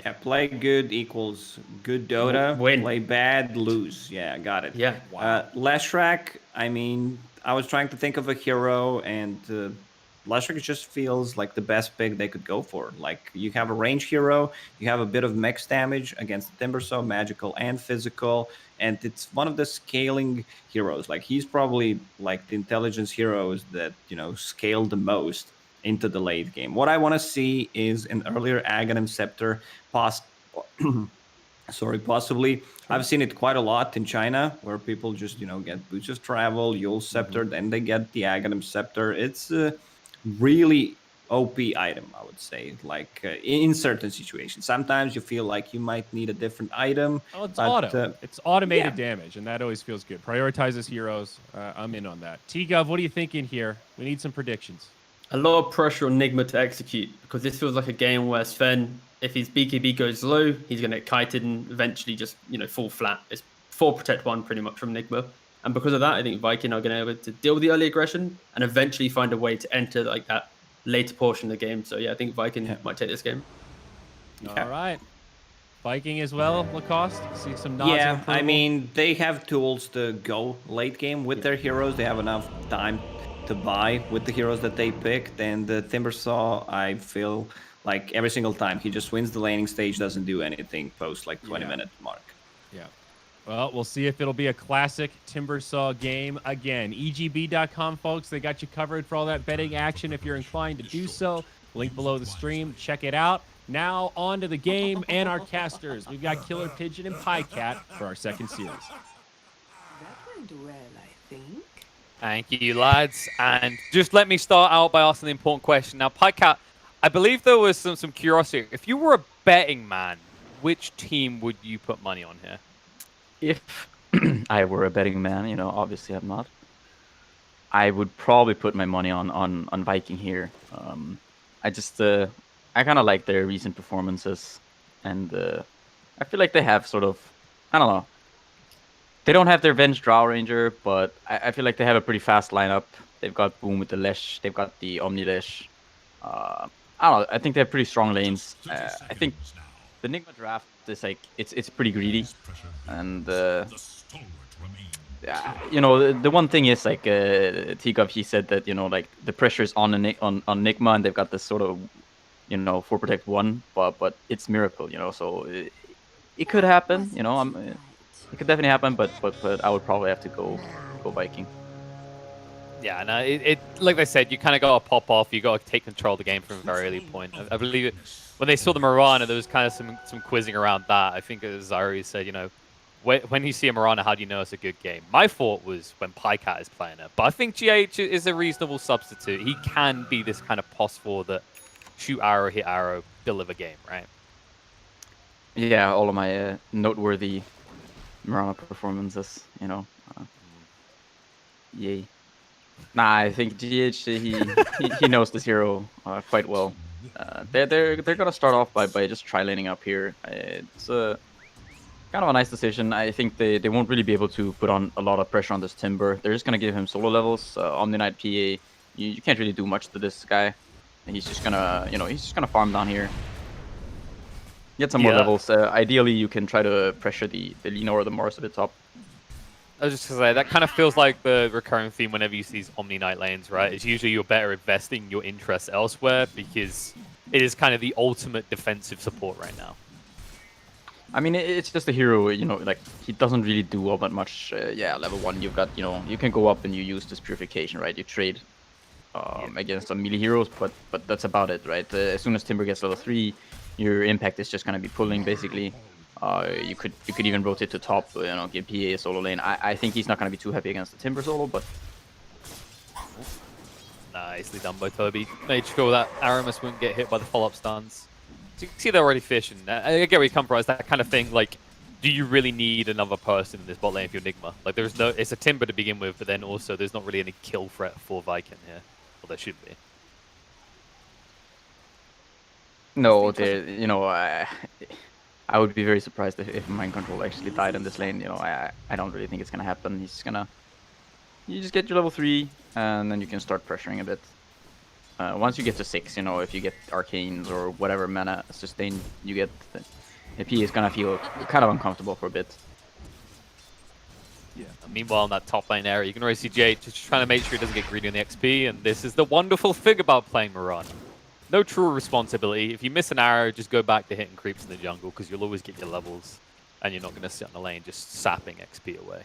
Yeah, play good equals good Dota. Win. Play bad, lose. Yeah, got it. Yeah. Leshrac, I mean, I was trying to think of a hero, and Leshrac just feels like the best pick they could go for. Like, you have a range hero, you have a bit of max damage against the Timbersaw, magical and physical, and it's one of the scaling heroes. Like, he's probably like the intelligence heroes that, you know, scale the most into the late game. What I want to see is an earlier Aghanim Scepter possibly. I've seen it quite a lot in China, where people just, you know, get Boots of Travel, Yule Scepter, then they get the Aghanim Scepter. It's a really OP item, I would say, like in certain situations. Sometimes you feel like you might need a different item. Oh, it's but, auto. It's automated yeah. damage, and that always feels good. Prioritizes heroes. I'm in on that. T-Gov, what are you thinking here? We need some predictions. A lot of pressure on Nigma to execute, because this feels like a game where Sven, if his BKB goes low, he's going to get kited and eventually just, you know, fall flat. It's 4 protect 1 pretty much from Nigma. And because of that, I think Viking are going to be able to deal with the early aggression and eventually find a way to enter like that later portion of the game. So yeah, I think Viking might take this game. All right. Viking as well, Lacoste. See some nods of Yeah, approval. I mean, they have tools to go late game with their heroes. They have enough time to buy with the heroes that they picked. And the Timbersaw, I feel like every single time he just wins the laning stage, doesn't do anything post like 20-minute mark. Yeah. Well, we'll see if it'll be a classic Timbersaw game again. EGB.com, folks. They got you covered for all that betting action if you're inclined to do so. Link below the stream. Check it out. Now on to the game and our casters. We've got Killer Pigeon and Piecat for our second series. That went well, I think. Thank you, lads. And just let me start out by asking the important question. Now, Piecat, I believe there was some curiosity. If you were a betting man, which team would you put money on here? If I were a betting man, you know, obviously I'm not. I would probably put my money on Viking here. I kind of like their recent performances, and I feel like they have sort of, I don't know. They don't have their Venge Drow Ranger, but I feel like they have a pretty fast lineup. They've got Boom with the Lesh, they've got the Omni Lesh. I don't know. I think they have pretty strong lanes. I think the Nigma draft is like it's pretty greedy, and you know, the one thing is like T-Gov, he said that, you know, like the pressure is on Nigma, and they've got this sort of, you know, 4 protect 1, but it's Miracle, you know, so it could happen, you know. It could definitely happen, but I would probably have to go Viking. Yeah, no, it like I said, you kind of got to pop off. You got to take control of the game from a very early point. I believe when they saw the Mirana, there was kind of some quizzing around that. I think as Zari said, you know, when you see a Mirana, how do you know it's a good game? My thought was when Piecat is playing it, but I think GH is a reasonable substitute. He can be this kind of pos for that shoot arrow, hit arrow, deliver game, right? Yeah, all of my noteworthy Mirana performances, you know. Yay. Nah, I think GH he knows this hero quite well. They're gonna start off by just tri-laning up here. It's kind of a nice decision. I think they won't really be able to put on a lot of pressure on this Timber. They're just gonna give him solo levels. Omni Knight PA, you can't really do much to this guy. He's just gonna, you know, he's just gonna farm down here. Get some more levels. Ideally, you can try to pressure the Lina or the Mars at the top. I was just going to say, that kind of feels like the recurring theme whenever you see these Omni Knight lanes, right? It's usually you're better investing your interests elsewhere because it is kind of the ultimate defensive support right now. I mean, it's just a hero, you know, like, he doesn't really do all that much. Yeah, level 1, you've got, you know, you can go up and you use this purification, right? You trade against some melee heroes, but that's about it, right? As soon as Timber gets level 3, your impact is just going to be pulling, basically. You could even rotate to top, you know, give PA a solo lane. I think he's not going to be too happy against the Timber solo, but... Nicely done by Toby. Made sure that Aramis wouldn't get hit by the follow-up stuns. So you can see they're already fishing. I get where you come from. It's that kind of thing, like, do you really need another person in this bot lane if you're Nigma? Like, there's no... It's a Timber to begin with, but then also there's not really any kill threat for Viking here. Well, there should be. No, you know, I would be very surprised if Mind Control actually died in this lane. You know, I don't really think it's gonna happen. He's gonna... You just get your level 3, and then you can start pressuring a bit. Once you get to 6, you know, if you get Arcanes or whatever mana sustain you get, the PA is gonna feel kind of uncomfortable for a bit. Meanwhile, in that top lane area, you can already see GH just trying to make sure he doesn't get greedy on the XP, and this is the wonderful thing about playing Maran. No true responsibility. If you miss an arrow, just go back to hitting creeps in the jungle, because you'll always get your levels, and you're not going to sit on the lane just sapping XP away.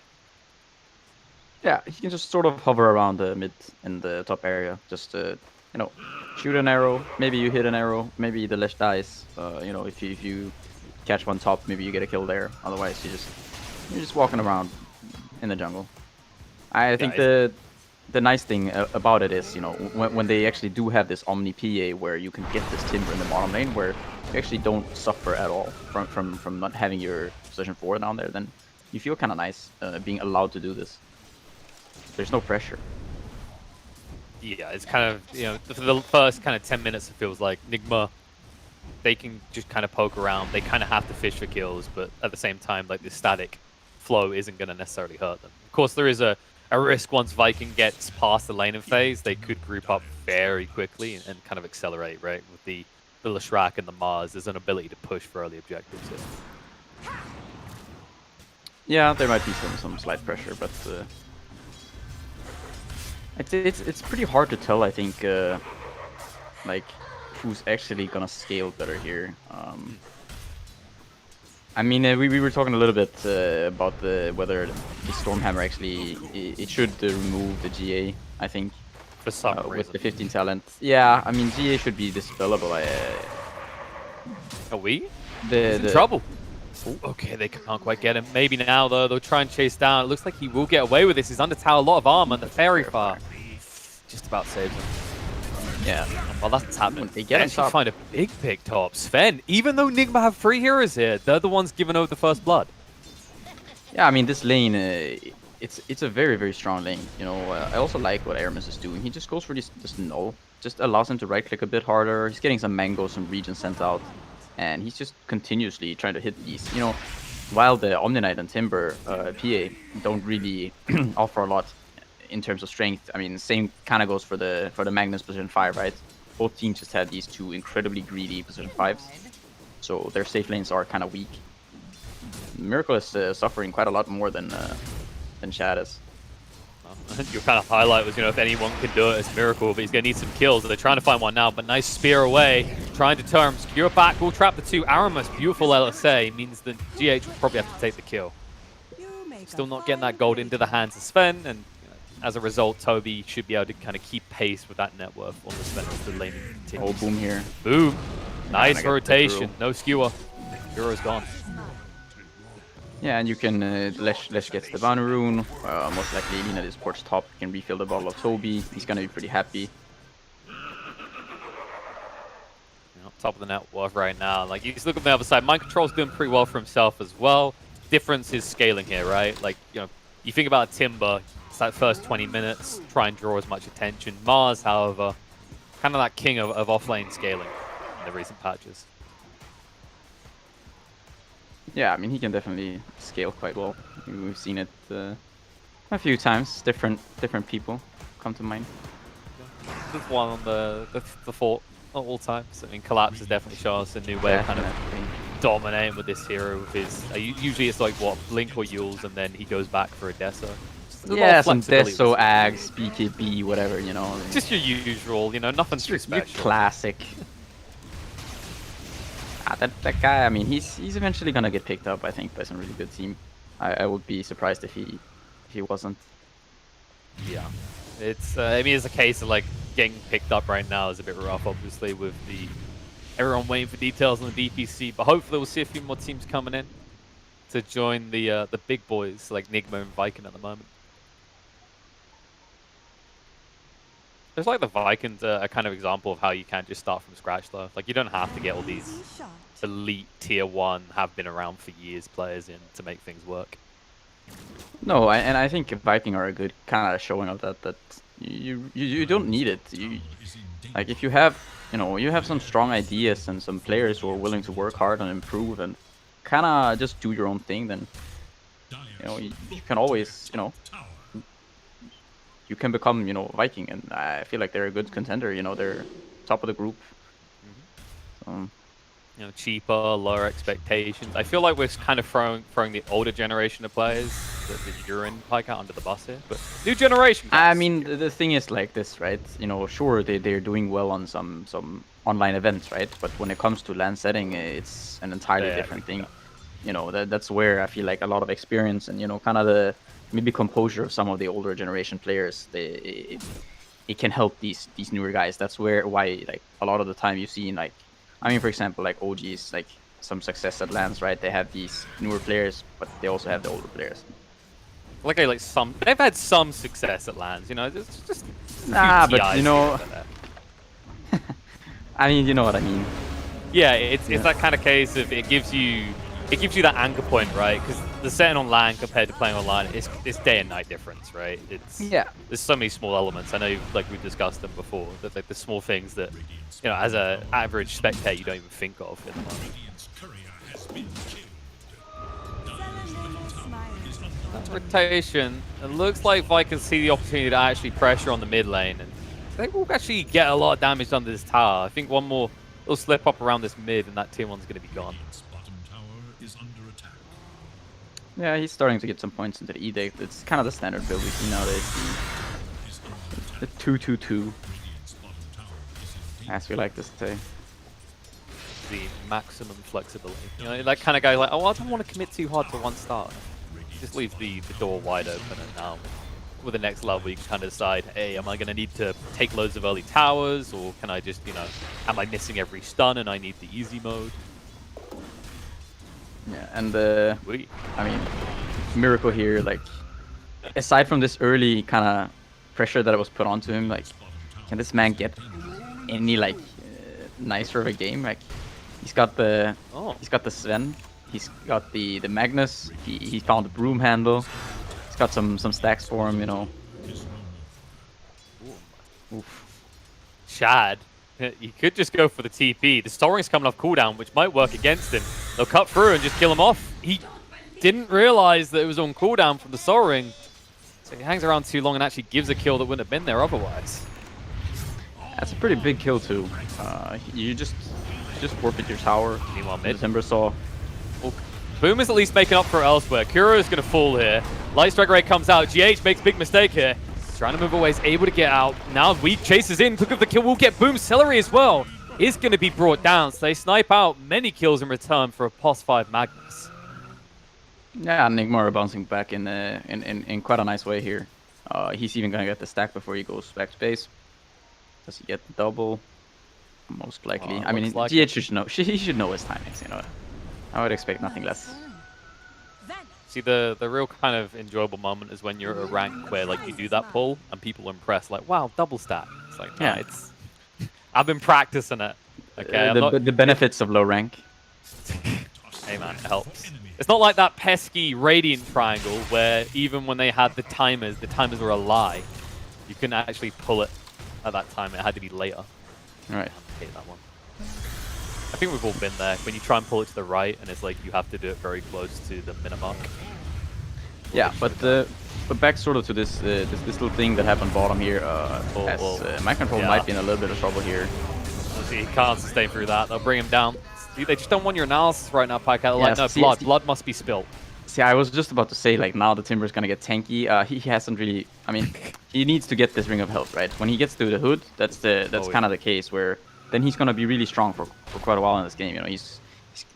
Yeah, he can just sort of hover around the mid in the top area, just you know, shoot an arrow. Maybe you hit an arrow. Maybe the Lesh dies. You know, if you catch one top, maybe you get a kill there. Otherwise, you're just walking around in the jungle. I think the nice thing about it is, you know, when they actually do have this Omni PA where you can get this Timber in the bottom lane, where you actually don't suffer at all from not having your position 4 down there, then you feel kind of nice being allowed to do this. There's no pressure. Yeah, it's kind of, you know, for the first kind of 10 minutes, it feels like Nigma, they can just kind of poke around. They kind of have to fish for kills, but at the same time, like, the static flow isn't going to necessarily hurt them. Of course, there is a risk once Viking gets past the laning phase. They could group up very quickly and kind of accelerate, right? With the Leshrac and the Mars, there's an ability to push for early objectives here. Yeah, there might be some slight pressure, but it's pretty hard to tell, I think, like, who's actually gonna scale better here. I mean, we were talking a little bit about whether the Stormhammer actually it should remove the GA. I think for some reason with the 15 talent. Yeah, I mean GA should be dispellable. Are we? He's in trouble. Ooh, okay, they can't quite get him. Maybe now though they'll try and chase down. It looks like he will get away with this. He's under tower, a lot of armor, and the Fairy Fire just about saves him. Yeah. Well, that's happening. They get actually find a big top. Sven, even though Nigma have 3 heroes here, they're the ones giving over the first blood. Yeah, I mean, this lane, it's a very strong lane. You know, I also like what Aramis is doing. He just goes for this null. Just allows him to right-click a bit harder. He's getting some mangoes, some regions sent out. And he's just continuously trying to hit these. You know, while the Omni-Knight and Timber PA don't really offer a lot in terms of strength. I mean, same kind of goes for the Magnus position 5, right? Both teams just had these 2 incredibly greedy position 5s, so their safe lanes are kind of weak. Miracle is suffering quite a lot more than Shad is. Your kind of highlight was, you know, if anyone could do it, it's Miracle, but he's going to need some kills. They're trying to find one now, but nice spear away, trying to turn, secure back, will trap the 2. Aramis, beautiful LSA, means that GH will probably have to take the kill. Still not getting that gold into the hands of Sven, and as a result, Toby should be able to kind of keep pace with that net worth on the Sven as the laning continues. Oh, boom here. Boom. Nice rotation. No skewer. Euro's gone. Yeah, and you can, Lesh gets the Bounty Rune. Most likely, Lina this port's top can refill the bottle of Toby. He's going to be pretty happy. Top of the net worth right now. Like, you just look at the other side. Mind Control's doing pretty well for himself as well. Difference is scaling here, right? Like, you know, you think about Timber. It's that first 20 minutes, try and draw as much attention. Mars, however, kind of that king of offlane scaling in the recent patches. Yeah, I mean, he can definitely scale quite well. We've seen it a few times. Different people come to mind. There's one on the fort at all times. I mean, Collapse has definitely shown us a new way of kind of dominating with this hero. With his usually it's like what, Blink or Yules, and then he goes back for a Dessa. Yeah, some Deso, Ags, BKB, whatever, you know. Just your usual, you know, nothing too special. Your classic. That guy, I mean, he's eventually gonna get picked up, I think, by some really good team. I would be surprised if he wasn't. Yeah, it's I mean, it's a case of like getting picked up right now is a bit rough, obviously, with everyone waiting for details on the DPC. But hopefully, we'll see a few more teams coming in to join the big boys like Nigma and Viking at the moment. It's like the Vikings are a kind of example of how you can just start from scratch, though. Like, you don't have to get all these elite tier 1, have been around for years players in to make things work. No, and I think Viking are a good kind of showing of that you don't need it. Like, if you have, you know, you have some strong ideas and some players who are willing to work hard and improve and kind of just do your own thing, then, you know, you can always, you know, you can become, you know, Viking, and I feel like they're a good contender. You know, they're top of the group. you know, cheaper, lower expectations. I feel like we're kind of throwing the older generation of players that you're in Pycat under the bus here, but new generation. Guys. I mean, the thing is like this, right? You know, sure they're doing well on some online events, right? But when it comes to LAN setting, it's an entirely different thing. You know, that's where I feel like a lot of experience and, you know, kind of the maybe composure of some of the older generation players, it can help these newer guys. That's why like a lot of the time you see like, I mean, for example, like OGs, like some success at LANs, right? They have these newer players, but they also have the older players. Like they've had some success at LANs, you know, just nah, but you know, I mean, you know what I mean. Yeah, it's that kind of case of it gives you that anchor point, right? Because the setting on LAN compared to playing online, it's day and night difference, right? There's so many small elements. I know, like we've discussed them before. That like the small things that, you know, as an average spectator, you don't even think of in the moment. That's rotation. It looks like Vi can see the opportunity to actually pressure on the mid lane, and I think we'll actually get a lot of damage under this tower. I think one more little slip up around this mid, and that tier 1's going to be gone. Yeah, he's starting to get some points into the edict. It's kind of the standard build we see nowadays. The 2-2-2, as we like to say. The maximum flexibility. You know, that kind of guy like, oh, I don't want to commit too hard to one start. Just leave the door wide open, and now with the next level you can kind of decide, hey, am I going to need to take loads of early towers, or can I just, you know, am I missing every stun and I need the easy mode? Yeah, and I mean, Miracle here, like, aside from this early kind of pressure that was put onto him, like, can this man get any like nicer of a game? Like, he's got the Sven, he's got the Magnus, he found the broom handle, he's got some stacks for him, you know. Oof. Shad. You could just go for the TP. The Sol Ring's coming off cooldown, which might work against him. They'll cut through and just kill him off. He didn't realize that it was on cooldown from the Sol Ring, so he hangs around too long and actually gives a kill that wouldn't have been there otherwise. That's a pretty big kill too. You just forfeit your tower. Meanwhile, mid. Timbersaw. Well, Boom is at least making up for it elsewhere. Kuro is going to fall here. Light Strike Ray comes out. GH makes big mistake here. Trying to move away, is able to get out. Now Weak chases in. Look at the kill. Will get Boom. Celery as well is going to be brought down. So they snipe out many kills in return for a +5 Magnus. Yeah, Nigmar bouncing back in quite a nice way here. He's even going to get the stack before he goes back to base. Does he get the double? Most likely. I mean, like GH should know. He should know his timings, you know. I would expect nothing less. See, the real kind of enjoyable moment is when you're at a rank where like you do that pull and people are impressed, like, wow, double stack. It's like, nah, yeah, I've been practicing it. Okay, the benefits of low rank. Hey man, it helps. It's not like that pesky Radiant triangle where even when they had the timers were a lie. You couldn't actually pull it at that time. It had to be later. All right. I hate that one. I think we've all been there. When you try and pull it to the right, and it's like you have to do it very close to the minimum. Yeah, but back sort of to this this little thing that happened bottom here. My control might be in a little bit of trouble here. See, he can't sustain through that. They'll bring him down. See, they just don't want your analysis right now, Pycat. Like, no, blood must be spilled. See, I was just about to say, like, now the Timber's gonna get tanky. He hasn't really. I mean, he needs to get this Ring of Health, right? When he gets to the hood, that's kind of the case where then he's gonna be really strong for quite a while in this game. You know, he's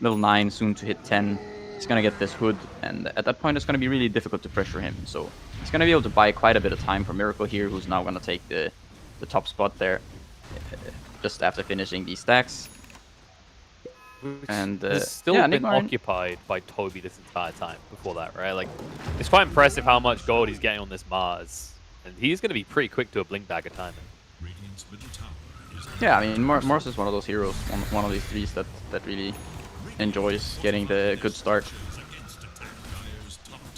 level 9, soon to hit 10. He's gonna get this hood, and at that point, it's gonna be really difficult to pressure him. So he's gonna be able to buy quite a bit of time for Miracle here, who's now gonna take the top spot there, just after finishing these stacks. And has still been occupied by Toby this entire time before that, right? Like, it's quite impressive how much gold he's getting on this Mars, and he's going to be pretty quick to a Blink Dagger timing. Yeah, I mean, Mars is one of those heroes, one of these threes that really enjoys getting the good start.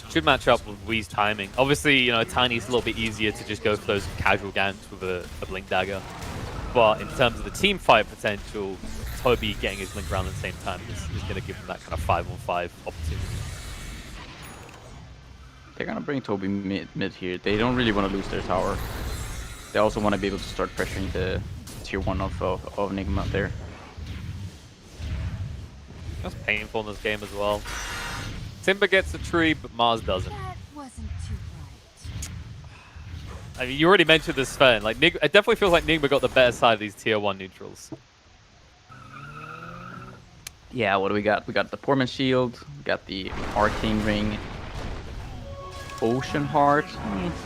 Should match up with Wee's timing. Obviously, you know, Tiny's a little bit easier to just go for those casual ganks with a Blink Dagger, but in terms of the team fight potential, Toby getting his Blink around at the same time is going to give him that kind of 5-on-5 opportunity. They're going to bring Toby mid here. They don't really want to lose their tower. They also want to be able to start pressuring the tier 1 of Enigma there. That's painful in this game as well. Timber gets the tree, but Mars doesn't. That wasn't too bright. I mean, you already mentioned this Sven. Like, it definitely feels like Nigma got the better side of these tier 1 neutrals. Yeah, what do we got? We got the Portman Shield, we got the Arcane Ring, Ocean Heart.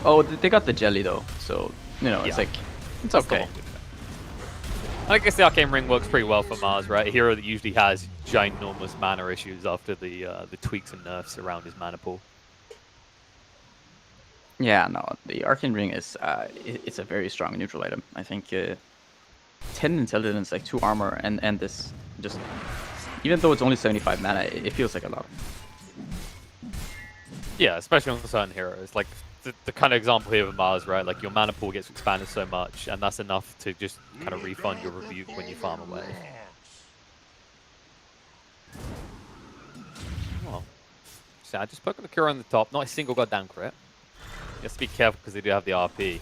Oh, they got the Jelly though, so, you know, it's like, it's okay. I guess the Arcane Ring works pretty well for Mars, right? A hero that usually has ginormous mana issues after the tweaks and nerfs around his mana pool. Yeah, no, the Arcane Ring is, it's a very strong neutral item. I think 10 intelligence, like 2 armor, and this just, even though it's only 75 mana, it feels like a lot. Yeah, especially on certain heroes. Like, the kind of example here with Mars, right? Like, your mana pool gets expanded so much, and that's enough to just kind of refund your rebuke when you farm away. Well, so I just poke on the Kuro on the top. Not a single goddamn crit. You have to be careful because they do have the RP. It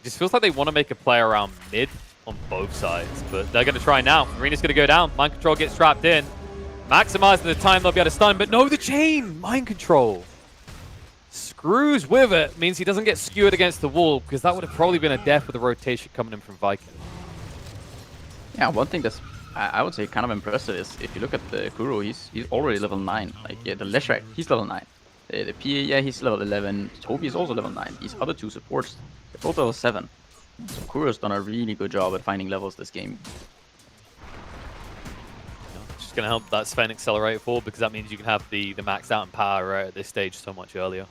just feels like they want to make a play around mid on both sides, but they're going to try now. Marina's going to go down. Mind Control gets trapped in. Maximizing the time they'll be able to stun, but no, the chain! Mind Control. Screws with it. Means he doesn't get skewered against the wall, because that would have probably been a death with the rotation coming in from Viking. Yeah, one thing that's, I would say, kind of impressive is, if you look at the Kuro, he's already level 9. Like, yeah, the Leshrac, he's level 9. The PA, yeah, he's level 11. Toby is also level 9. These other 2 supports, they're both level 7. So Kuro's done a really good job at finding levels this game. Just going to help that Sven accelerate forward, because that means you can have the maxed out in power right at this stage so much earlier.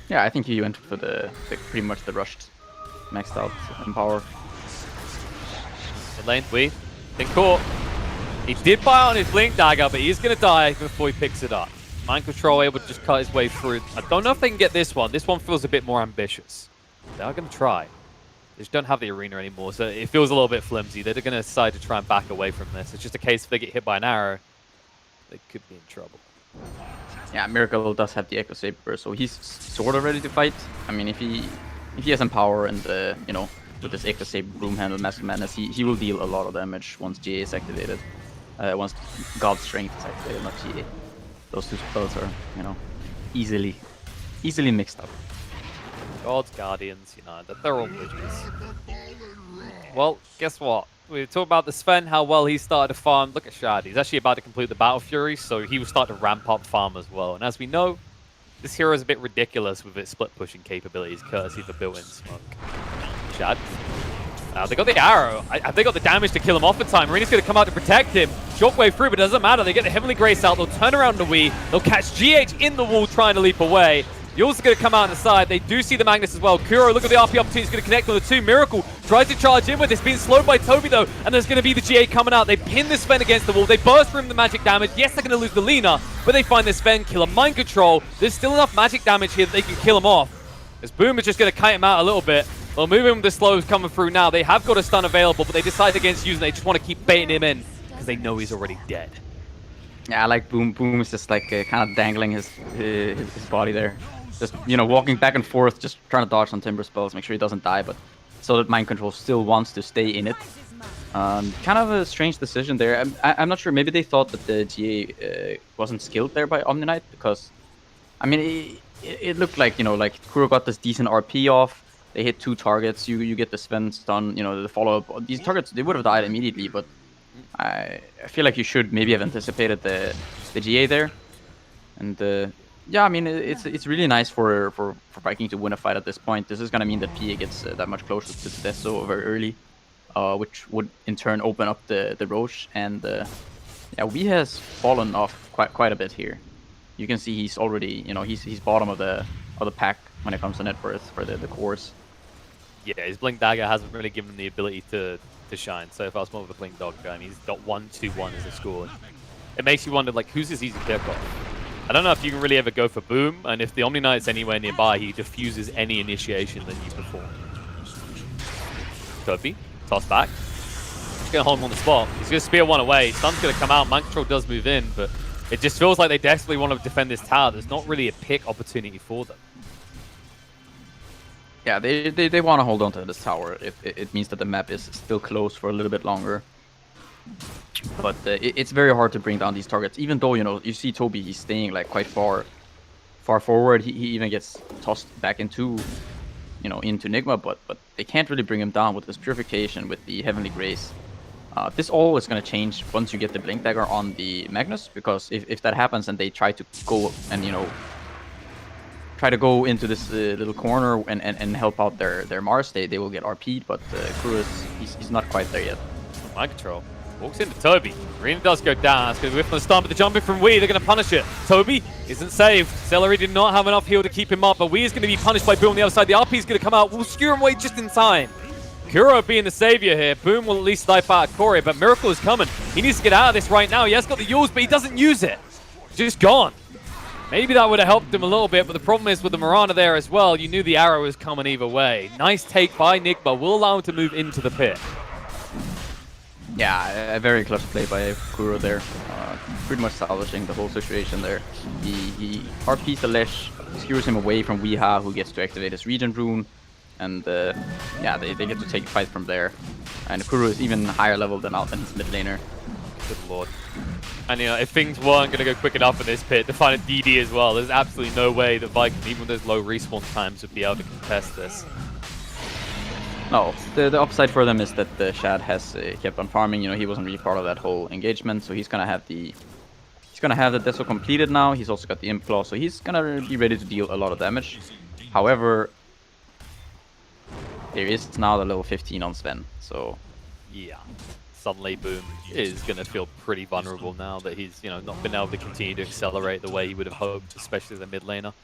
Yeah, I think he went for the pretty much the rushed maxed out in power. Mid lane, been caught. He did buy on his Blink Dagger, but he's going to die before he picks it up. Mind Control able to just cut his way through. I don't know if they can get this one. This one feels a bit more ambitious. They are going to try. They just don't have the arena anymore, so it feels a little bit flimsy. They're going to decide to try and back away from this. It's just a case if they get hit by an arrow, they could be in trouble. Yeah, Miracle does have the Echo Saber, so he's sort of ready to fight. I mean, if he has some power and, you know, with this Echo Saber, Broom Handle, Master Madness, he will deal a lot of damage once GA is activated. Once God's Strength is activated, not GA. Those 2 spells are, you know, easily mixed up. God's Guardians, you know, they're all bridges. Well, guess what? We talked about the Sven, how well he started to farm. Look at Shad. He's actually about to complete the Battle Fury, so he will start to ramp up farm as well. And as we know, this hero is a bit ridiculous with its split pushing capabilities, courtesy of the built-in smoke. Shad. They got the arrow. They got the damage to kill him off in time. Marina's going to come out to protect him. Shockwave through, but it doesn't matter. They get the Heavenly Grace out. They'll turn around the Wii. They'll catch GH in the wall trying to leap away. You're also going to come out on the side. They do see the Magnus as well. Kuro, look at the RP opportunity. He's going to connect on the 2. Miracle tries to charge in with this. Being slowed by Toby, though. And there's going to be the GA coming out. They pin the Sven against the wall. They burst through him the magic damage. Yes, they're going to lose the Lina, but they find the Sven killer. Mind Control. There's still enough magic damage here that they can kill him off. As Boom is just going to kite him out a little bit. They'll move him with the slows coming through now. They have got a stun available, but they decide against using it. They just want to keep baiting him in because they know he's already dead. Yeah, I like Boom. Boom is just like kind of dangling his body there. Just, you know, walking back and forth, just trying to dodge some Timber spells, make sure he doesn't die, but so that Mind Control still wants to stay in it. Kind of a strange decision there. I'm not sure. Maybe they thought that the GA wasn't skilled there by Omni Knight, because, I mean, it looked like, you know, like Kuro got this decent RP off. They hit 2 targets. You get the Sven stun. You know, the follow up. These targets, they would have died immediately, but I feel like you should maybe have anticipated the GA there. And yeah, I mean, it's really nice for Viking to win a fight at this point. This is gonna mean that PA gets that much closer to death so very early, which would in turn open up the Roche. And yeah, we has fallen off quite a bit here. You can see he's already, you know, he's bottom of the pack when it comes to net worth for the cores. Yeah, his Blink Dagger hasn't really given him the ability to shine. So if I was more of a Blink Dog guy, I mean, he's got 1-2-1 as a score. It makes you wonder, like, who's his easy pick off? I don't know if you can really ever go for Boom, and if the Omni Knight's anywhere nearby, he diffuses any initiation that you perform. Toby, toss back. He's going to hold him on the spot. He's going to spear one away. Stun's going to come out. Mind Control does move in, but it just feels like they desperately want to defend this tower. There's not really a pick opportunity for them. Yeah, they want to hold on to this tower. It means that the map is still closed for a little bit longer. But it's very hard to bring down these targets, even though, you know, you see Toby, he's staying like quite far forward. He even gets tossed back into, you know, into Nigma, but they can't really bring him down with this Purification, with the Heavenly Grace. This all is going to change once you get the Blink Dagger on the Magnus, because if that happens and they try to go and, you know, try to go into this little corner and help out their Mars, they will get RP'd, but Kurus, he's not quite there yet. Mind control. Walks into Toby. Arena does go down. It's going to whiff on the stun, but the jumping from Wii, they're going to punish it. Toby isn't saved. Celery did not have enough heal to keep him up, but Wii is going to be punished by Boom on the other side. The RP is going to come out. We'll skewer him away just in time. Kuro being the savior here. Boom will at least snipe out Corey, but Miracle is coming. He needs to get out of this right now. He has got the Yules, but he doesn't use it. Just gone. Maybe that would have helped him a little bit, but the problem is with the Mirana there as well, you knew the arrow was coming either way. Nice take by Nigma. Will allow him to move into the pit. Yeah, a very clutch play by Kuro there. Pretty much salvaging the whole situation there. He RPs the Lesh, skewers him away from Weeha, who gets to activate his Regen Rune. And yeah, they get to take a fight from there. And Kuro is even higher level than his mid laner. Good lord. And you know, if things weren't going to go quick enough in this pit to find a DD as well, there's absolutely no way that Viking, even with those low respawn times, would be able to contest this. No, the upside for them is that the Shad has kept on farming. You know, he wasn't really part of that whole engagement, so he's gonna have the Deso completed now. He's also got the Imp Claw, so he's gonna be ready to deal a lot of damage. However, there is now the level 15 on Sven, so yeah, suddenly Boom is gonna feel pretty vulnerable now that he's, you know, not been able to continue to accelerate the way he would have hoped, especially the mid laner.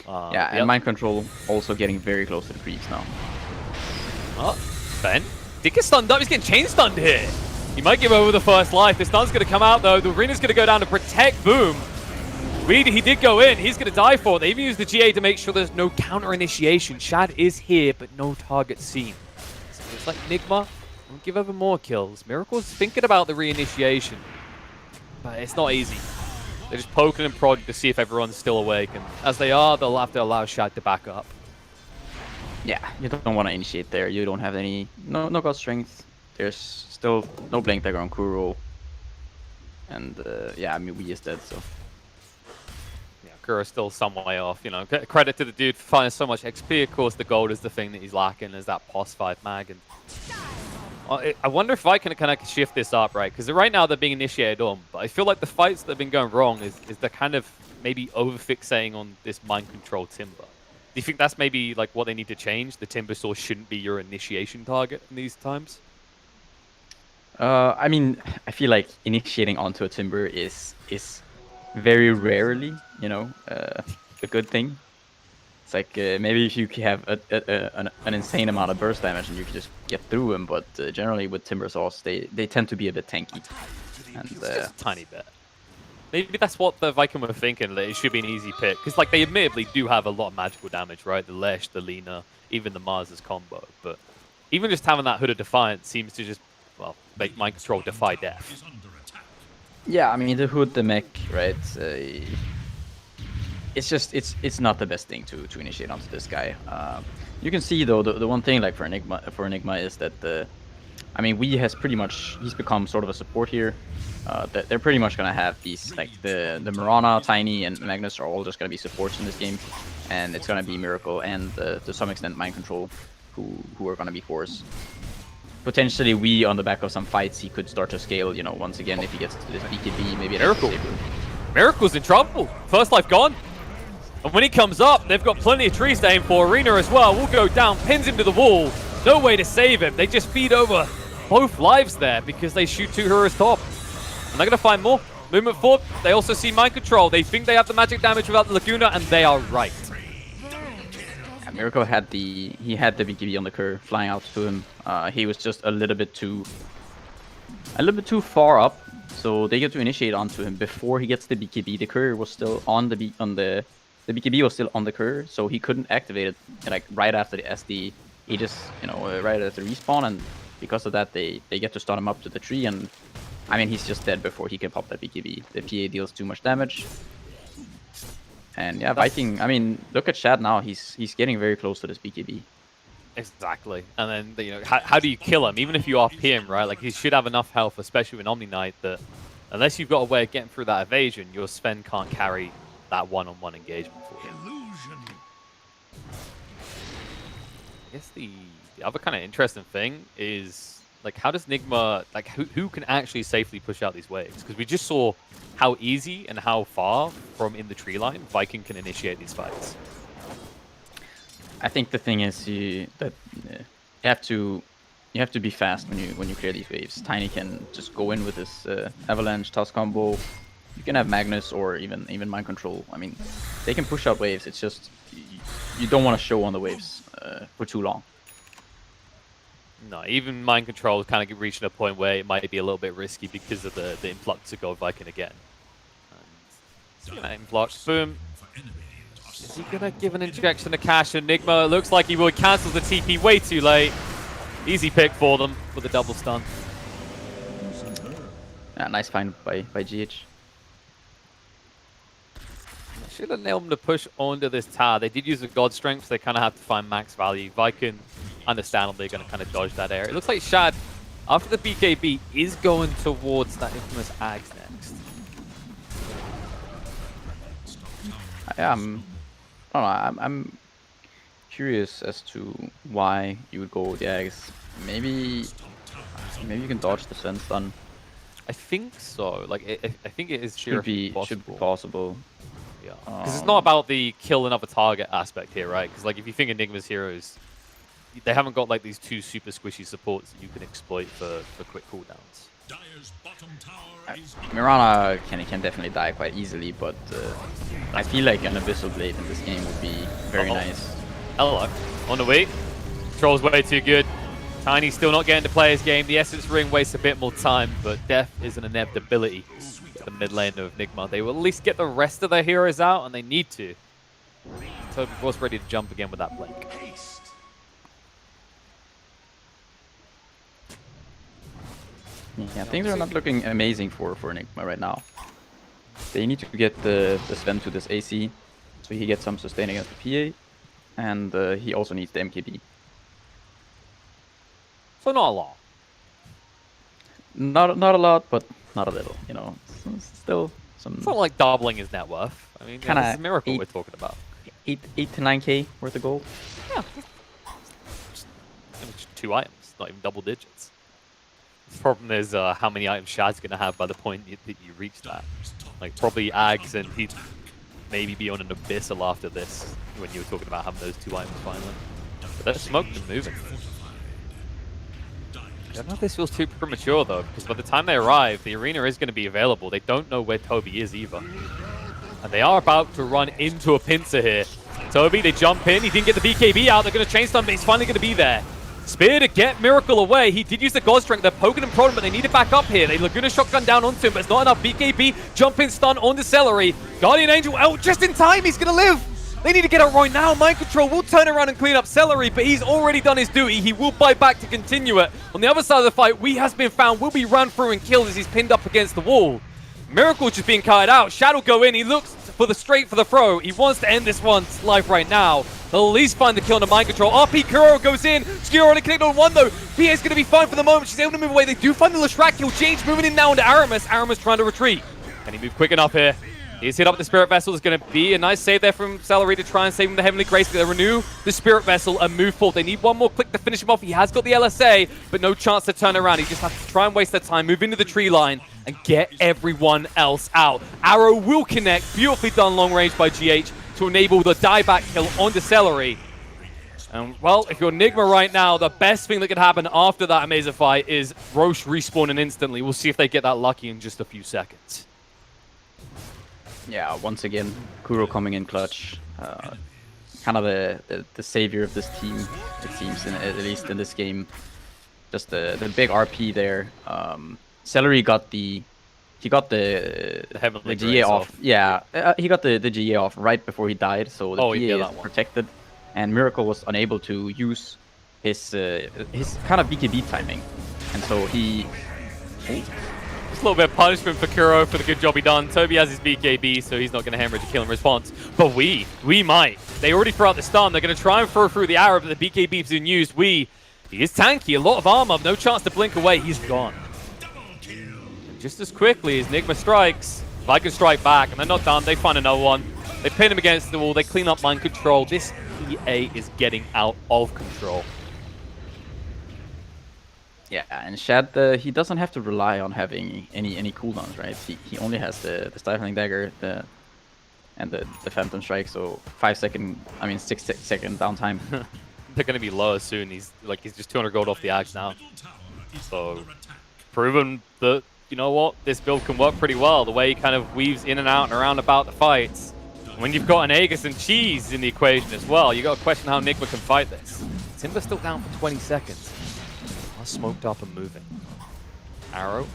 Yeah, and Mind Control also getting very close to the creeps now. Oh, Ben did get stunned up. He's getting chain stunned here. He might give over the first life. The stun's going to come out, though. The arena's going to go down to protect Boom. He did go in. He's going to die for it. They even used the GA to make sure there's no counter initiation. Shad is here, but no target seen. So it's like Nigma won't give over more kills. Miracle's thinking about the reinitiation, but it's not easy. They're just poking and prodding to see if everyone's still awake, and as they are, they'll have to allow Shad to back up. Yeah, you don't want to initiate there. You don't have any no god strength. There's still no Blink Dagger on Kuro. And yeah, I mean, we is dead, so. Yeah, Kuro's still some way off, you know. Credit to the dude for finding so much XP. Of course, the gold is the thing that he's lacking, is that POS 5 mag. And I wonder if I can kind of shift this up, right? Because right now they're being initiated on, but I feel like the fights that have been going wrong is they're kind of maybe over-fixating on this mind control Timber. Do you think that's maybe like what they need to change? The Timber Sword shouldn't be your initiation target in these times? I mean, I feel like initiating onto a Timber is very rarely, you know, a good thing. It's like maybe if you have an insane amount of burst damage and you can just get through them, but generally with Timber Saws, they tend to be a bit tanky. And just a tiny bit. Maybe that's what the Viking were thinking, that it should be an easy pick. Because like they admittedly do have a lot of magical damage, right? The Lesh, the Lina, even the Mars's combo. But even just having that Hood of Defiance seems to just, well, make Mind Control defy death. Yeah, I mean, the Hood, the mech, right? It's just, it's not the best thing to initiate onto this guy. You can see, though, the one thing like for Enigma is that I mean, he's become sort of a support here. They're pretty much gonna have these, like the Mirana, Tiny, and Magnus are all just gonna be supports in this game, and it's gonna be Miracle and to some extent Mind Control, who are gonna be cores. Potentially, on the back of some fights, he could start to scale. You know, once again, if he gets to this BKB, maybe Miracle. Miracle's in trouble. First life gone. And when he comes up, they've got plenty of trees to aim for. Arena as well will go down, pins him to the wall. No way to save him. They just feed over both lives there because they shoot two heroes top. And they're going to find more. Movement forward. They also see Mind Control. They think they have the magic damage without the Laguna, and they are right. Yeah, Miracle had the BKB on the curve flying out to him. He was just a little bit too far up, so they get to initiate onto him before he gets the BKB. The courier was still on the BKB was still on the courier, so he couldn't activate it like right after the SD. He just, you know, right at the respawn, and because of that, they get to stun him up to the tree, and I mean, he's just dead before he can pop that BKB. The PA deals too much damage. And yeah, Viking, I mean, look at Shad now. He's getting very close to this BKB. Exactly. And then, you know, how do you kill him? Even if you RP him, right? Like, he should have enough health, especially with Omni Knight, that unless you've got a way of getting through that evasion, your Sven can't carry that one-on-one engagement for you. I guess the other kind of interesting thing is, like, how does Nigma, like, who can actually safely push out these waves? Because we just saw how easy and how far from in the tree line Viking can initiate these fights. I think the thing is you have to be fast when you clear these waves. Tiny can just go in with this avalanche toss combo. You can have Magnus or even mind control. I mean, they can push out waves. It's just you don't want to show on the waves for too long. No, even mind control is kind of reaching a point where it might be a little bit risky because of the influx of Gold Viking again. And influx, boom. Is he going to give an injection to Cash? Enigma, it looks like he will cancel the TP way too late. Easy pick for them with a double stun. Yeah, nice find by GH. Should have nailed him to push onto this tower. They did use the God Strength, so they kind of have to find max value. Viking, understandably, going to kind of dodge that area. It looks like Shad, after the BKB, is going towards that infamous Axe next. I don't know, I'm curious as to why you would go with the Axe. Maybe you can dodge the Sven stun. I think so. Like, I think it is Should be possible. Yeah, because it's not about the kill another target aspect here, right? Because, like, if you think Enigma's heroes, they haven't got, like, these two super squishy supports that you can exploit for quick cooldowns. Mirana can definitely die quite easily, but I feel like an Abyssal Blade in this game would be very nice. Hello. On the way. Control's way too good. Tiny's still not getting to play his game. The Essence Ring wastes a bit more time, but death is an inevitability to the mid lane of Nigma. They will at least get the rest of their heroes out, and they need to. Toby was ready to jump again with that blink. Yeah, things are not looking amazing for Enigma right now. They need to get the Sven to this AC, so he gets some sustain against the PA, and he also needs the MKB. So not a lot. Not a lot, but not a little. You know, still some. It's not like doubling his net worth. I mean, Kinda this is a miracle we're talking about. 8 to 9k worth of gold. Yeah. Just 2 items, not even double digits. The problem is how many items Shad's going to have by the point that you reach that. Like, probably Ags, and he'd maybe be on an Abyssal after this when you were talking about having those 2 items finally. But that smoke's been moving. I don't know if this feels too premature, though, because by the time they arrive, the arena is going to be available. They don't know where Toby is either. And they are about to run into a pincer here. Toby, they jump in. He didn't get the BKB out. They're going to chain stun, but he's finally going to be there. Spear to get Miracle away. He did use the God Strength. They're poking him prone, but they need it back up here. They Laguna Shotgun down onto him, but it's not enough. BKB, jump in stun on the Celery. Guardian Angel out just in time. He's going to live. They need to get out right now. Mind Control will turn around and clean up Celery, but he's already done his duty. He will bite back to continue it. On the other side of the fight, We Has Been Found will be run through and killed as he's pinned up against the wall. Miracle just being carried out. Shadow go in. He looks for the straight for the throw. He wants to end this one's life right now. They'll at least find the kill on the Mind Control. RP Kuro goes in. Skiro only connected on one though. PA's going to be fine for the moment. She's able to move away. They do find the Lashrak kill. Change moving in now into Aramis. Aramis trying to retreat. Can he move quick enough here? He's hit up the Spirit Vessel. There's going to be a nice save there from Celery to try and save him the Heavenly Grace. They renew the Spirit Vessel and move forward. They need one more click to finish him off. He has got the LSA, but no chance to turn around. He just has to try and waste their time, move into the tree line, and get everyone else out. Arrow will connect. Beautifully done long range by GH to enable the dieback kill onto Celery. And, well, if you're Nigma right now, the best thing that could happen after that Amazing fight is Roche respawning instantly. We'll see if they get that lucky in just a few seconds. Yeah, once again, Kuro coming in clutch. Kind of the savior of this team, it seems, at least in this game. Just the big RP there. Celery got the GA off. Yeah, he got the GA off right before he died, so the GA is protected. And Miracle was unable to use his kind of BKB timing, and so he Just a little bit of punishment for Kuro for the good job he done. Toby has his BKB, so he's not going to hemorrhage a kill in response. But we might. They already threw out the stun. They're going to try and throw through the arrow, but the BKB's been used. He is tanky, a lot of armor, no chance to blink away. He's gone. And just as quickly as Nigma strikes, Viking strike back, and they're not done. They find another one. They pin him against the wall. They clean up mind control. This EA is getting out of control. Yeah, and Shad, he doesn't have to rely on having any cooldowns, right? He only has the Stifling Dagger and the Phantom Strike, so 6 second downtime. They're going to be lower soon. He's just 200 gold off the axe now. So, proven that, you know what, this build can work pretty well. The way he kind of weaves in and out and around about the fights. When you've got an Aegis and Cheese in the equation as well, you got to question how Nigma can fight this. Timber's still down for 20 seconds. Smoked up and moving. Arrow.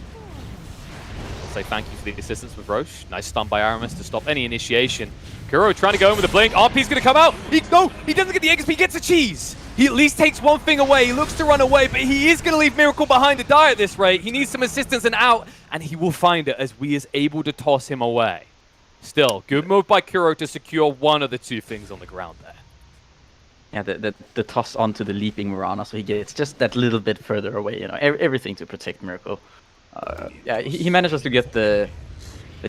I'll say thank you for the assistance with Roche. Nice stun by Aramis to stop any initiation. Kuro trying to go in with a blink. RP's going to come out. He doesn't get the Aegis, but he gets a cheese. He at least takes one thing away. He looks to run away, but he is going to leave Miracle behind to die at this rate. He needs some assistance and out, and he will find it as we is able to toss him away. Still, good move by Kuro to secure one of the two things on the ground there. Yeah, the toss onto the leaping Mirana, so he gets just that little bit further away. You know, everything to protect Miracle. Yeah, he manages to get the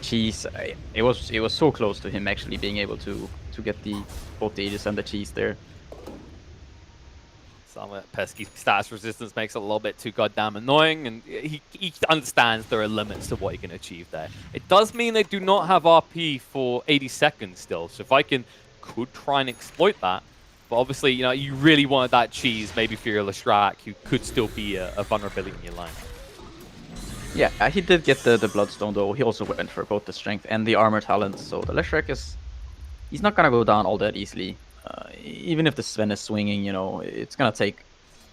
cheese. It was so close to him actually being able to get both the Aegis and the cheese there. Some of that pesky status resistance makes it a little bit too goddamn annoying, and he understands there are limits to what he can achieve there. It does mean they do not have RP for 80 seconds still, so if I could try and exploit that. But obviously, you know, you really wanted that cheese, maybe for your Leshrac, who could still be a vulnerability in your line. Yeah, he did get the Bloodstone, though. He also went for both the strength and the armor talent, so the Leshrac he's not gonna go down all that easily. Even if the Sven is swinging, you know, it's gonna take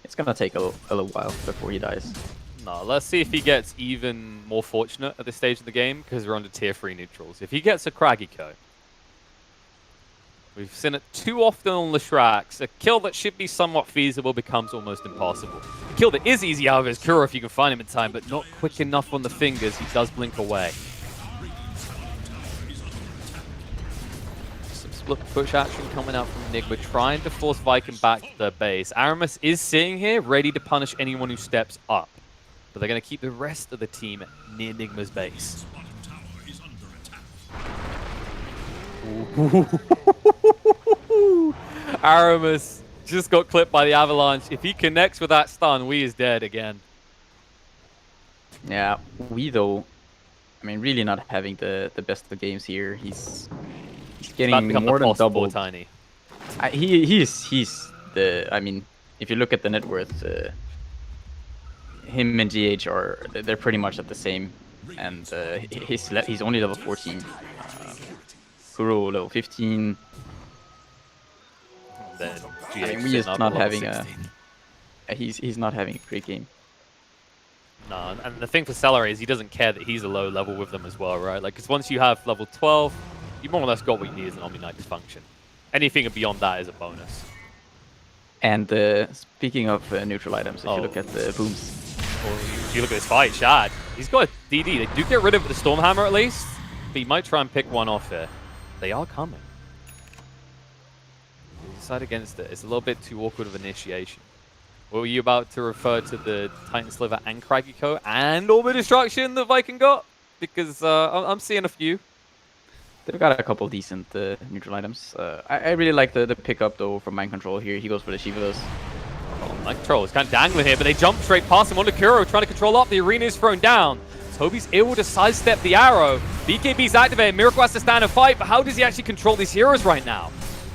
a little while before he dies. No, let's see if he gets even more fortunate at this stage of the game, because we're under tier 3 neutrals. If he gets a Kragiko, we've seen it too often on Leshrac. A kill that should be somewhat feasible becomes almost impossible. A kill that is easy, however, is Kuro if you can find him in time, but not quick enough on the fingers. He does blink away. Some split push action coming out from Nigma, trying to force Viking back to the base. Aramis is sitting here, ready to punish anyone who steps up. But they're going to keep the rest of the team near Nigma's base. Aramis just got clipped by the avalanche. If he connects with that stun, we is dead again. Yeah, we though, I mean, really not having the best of the games here. He's getting more than double. Tiny. He's the. I mean, if you look at the net worth, him and GH they're pretty much at the same, and he's only level 14. Kuro level 15. Then I mean, we is not having he's not having a great game. No, and the thing for Celery is he doesn't care that he's a low level with them as well, right? Like, because once you have level 12, you more or less got what you need as an Omni Knight to function. Anything beyond that is a bonus. And speaking of neutral items, if you look at the booms. Or if you look at this fight, Shad, he's got a DD. They do get rid of the Stormhammer at least, but he might try and pick one off here. They are coming. Decide against it. It's a little bit too awkward of initiation. Were you about to refer to the Titan Sliver and Kragiko and Orbit Destruction that Viking got? Because I'm seeing a few. They've got a couple decent neutral items. I really like the pickup though from Mind Control here. He goes for the Shivas. Oh, Mind Control is kind of dangling here, but they jump straight past him onto Kuro, trying to control up. The arena is thrown down. Toby's able to sidestep the arrow. BKB's activated. Miracle has to stand and fight, but how does he actually control these heroes right now?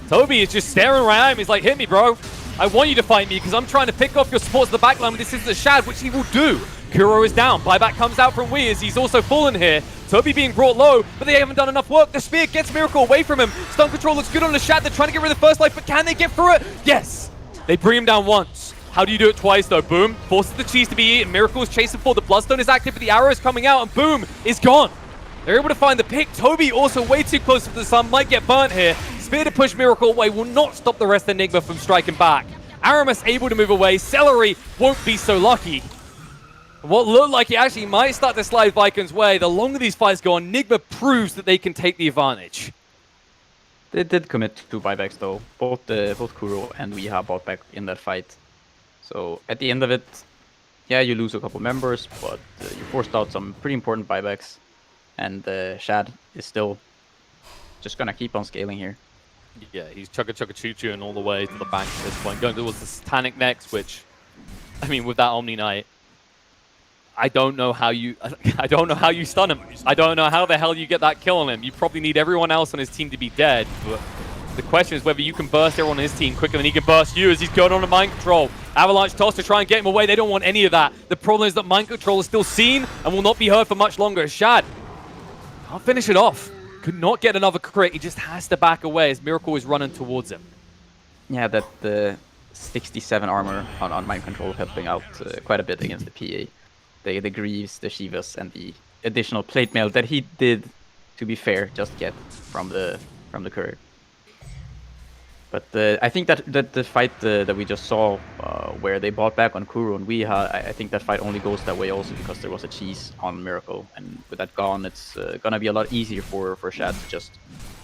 Toby is just staring right at him. He's like, hit me, bro. I want you to fight me because I'm trying to pick off your supports at the backline, but this is the Shad, which he will do. Kuro is down. Buyback comes out from Wee as he's also fallen here. Toby being brought low, but they haven't done enough work. The spear gets Miracle away from him. Stun control looks good on the Shad. They're trying to get rid of the first life, but can they get through it? Yes. They bring him down once. How do you do it twice, though? Boom. Forces the cheese to be eaten. Miracle is chasing for. The Bloodstone is active, but the arrow is coming out, and boom, is gone. They're able to find the pick. Toby also way too close to the sun. Might get burnt here. Spear to push Miracle away will not stop the rest of Enigma from striking back. Aramis able to move away. Celery won't be so lucky. What looked like it actually might start to slide Viken's way. The longer these fights go on, Nigma proves that they can take the advantage. They did commit 2 buybacks though. Both Kuro and Weeha bought back in that fight. So at the end of it, yeah, you lose a couple members, but you forced out some pretty important buybacks. And Shad is still just gonna keep on scaling here. Yeah, he's chugga-chugga-choo-chooing all the way to the bank at this point. Going towards the Satanic next, which, I mean, with that Omni Knight, I don't know how you stun him. I don't know how the hell you get that kill on him. You probably need everyone else on his team to be dead, but the question is whether you can burst everyone on his team quicker than he can burst you as he's going on a mind control. Avalanche toss to try and get him away. They don't want any of that. The problem is that mind control is still seen and will not be heard for much longer. Shad can't finish it off. Could not get another crit. He just has to back away as Miracle is running towards him. Yeah, that the 67 armor on mind control helping out quite a bit against the PA. The Greaves, the Shivas, and the additional plate mail that he did, to be fair, just get from the courier. But I think that the fight that we just saw, where they bought back on Kuro and Weeha, I think that fight only goes that way also because there was a cheese on Miracle, and with that gone, it's gonna be a lot easier for Shad to just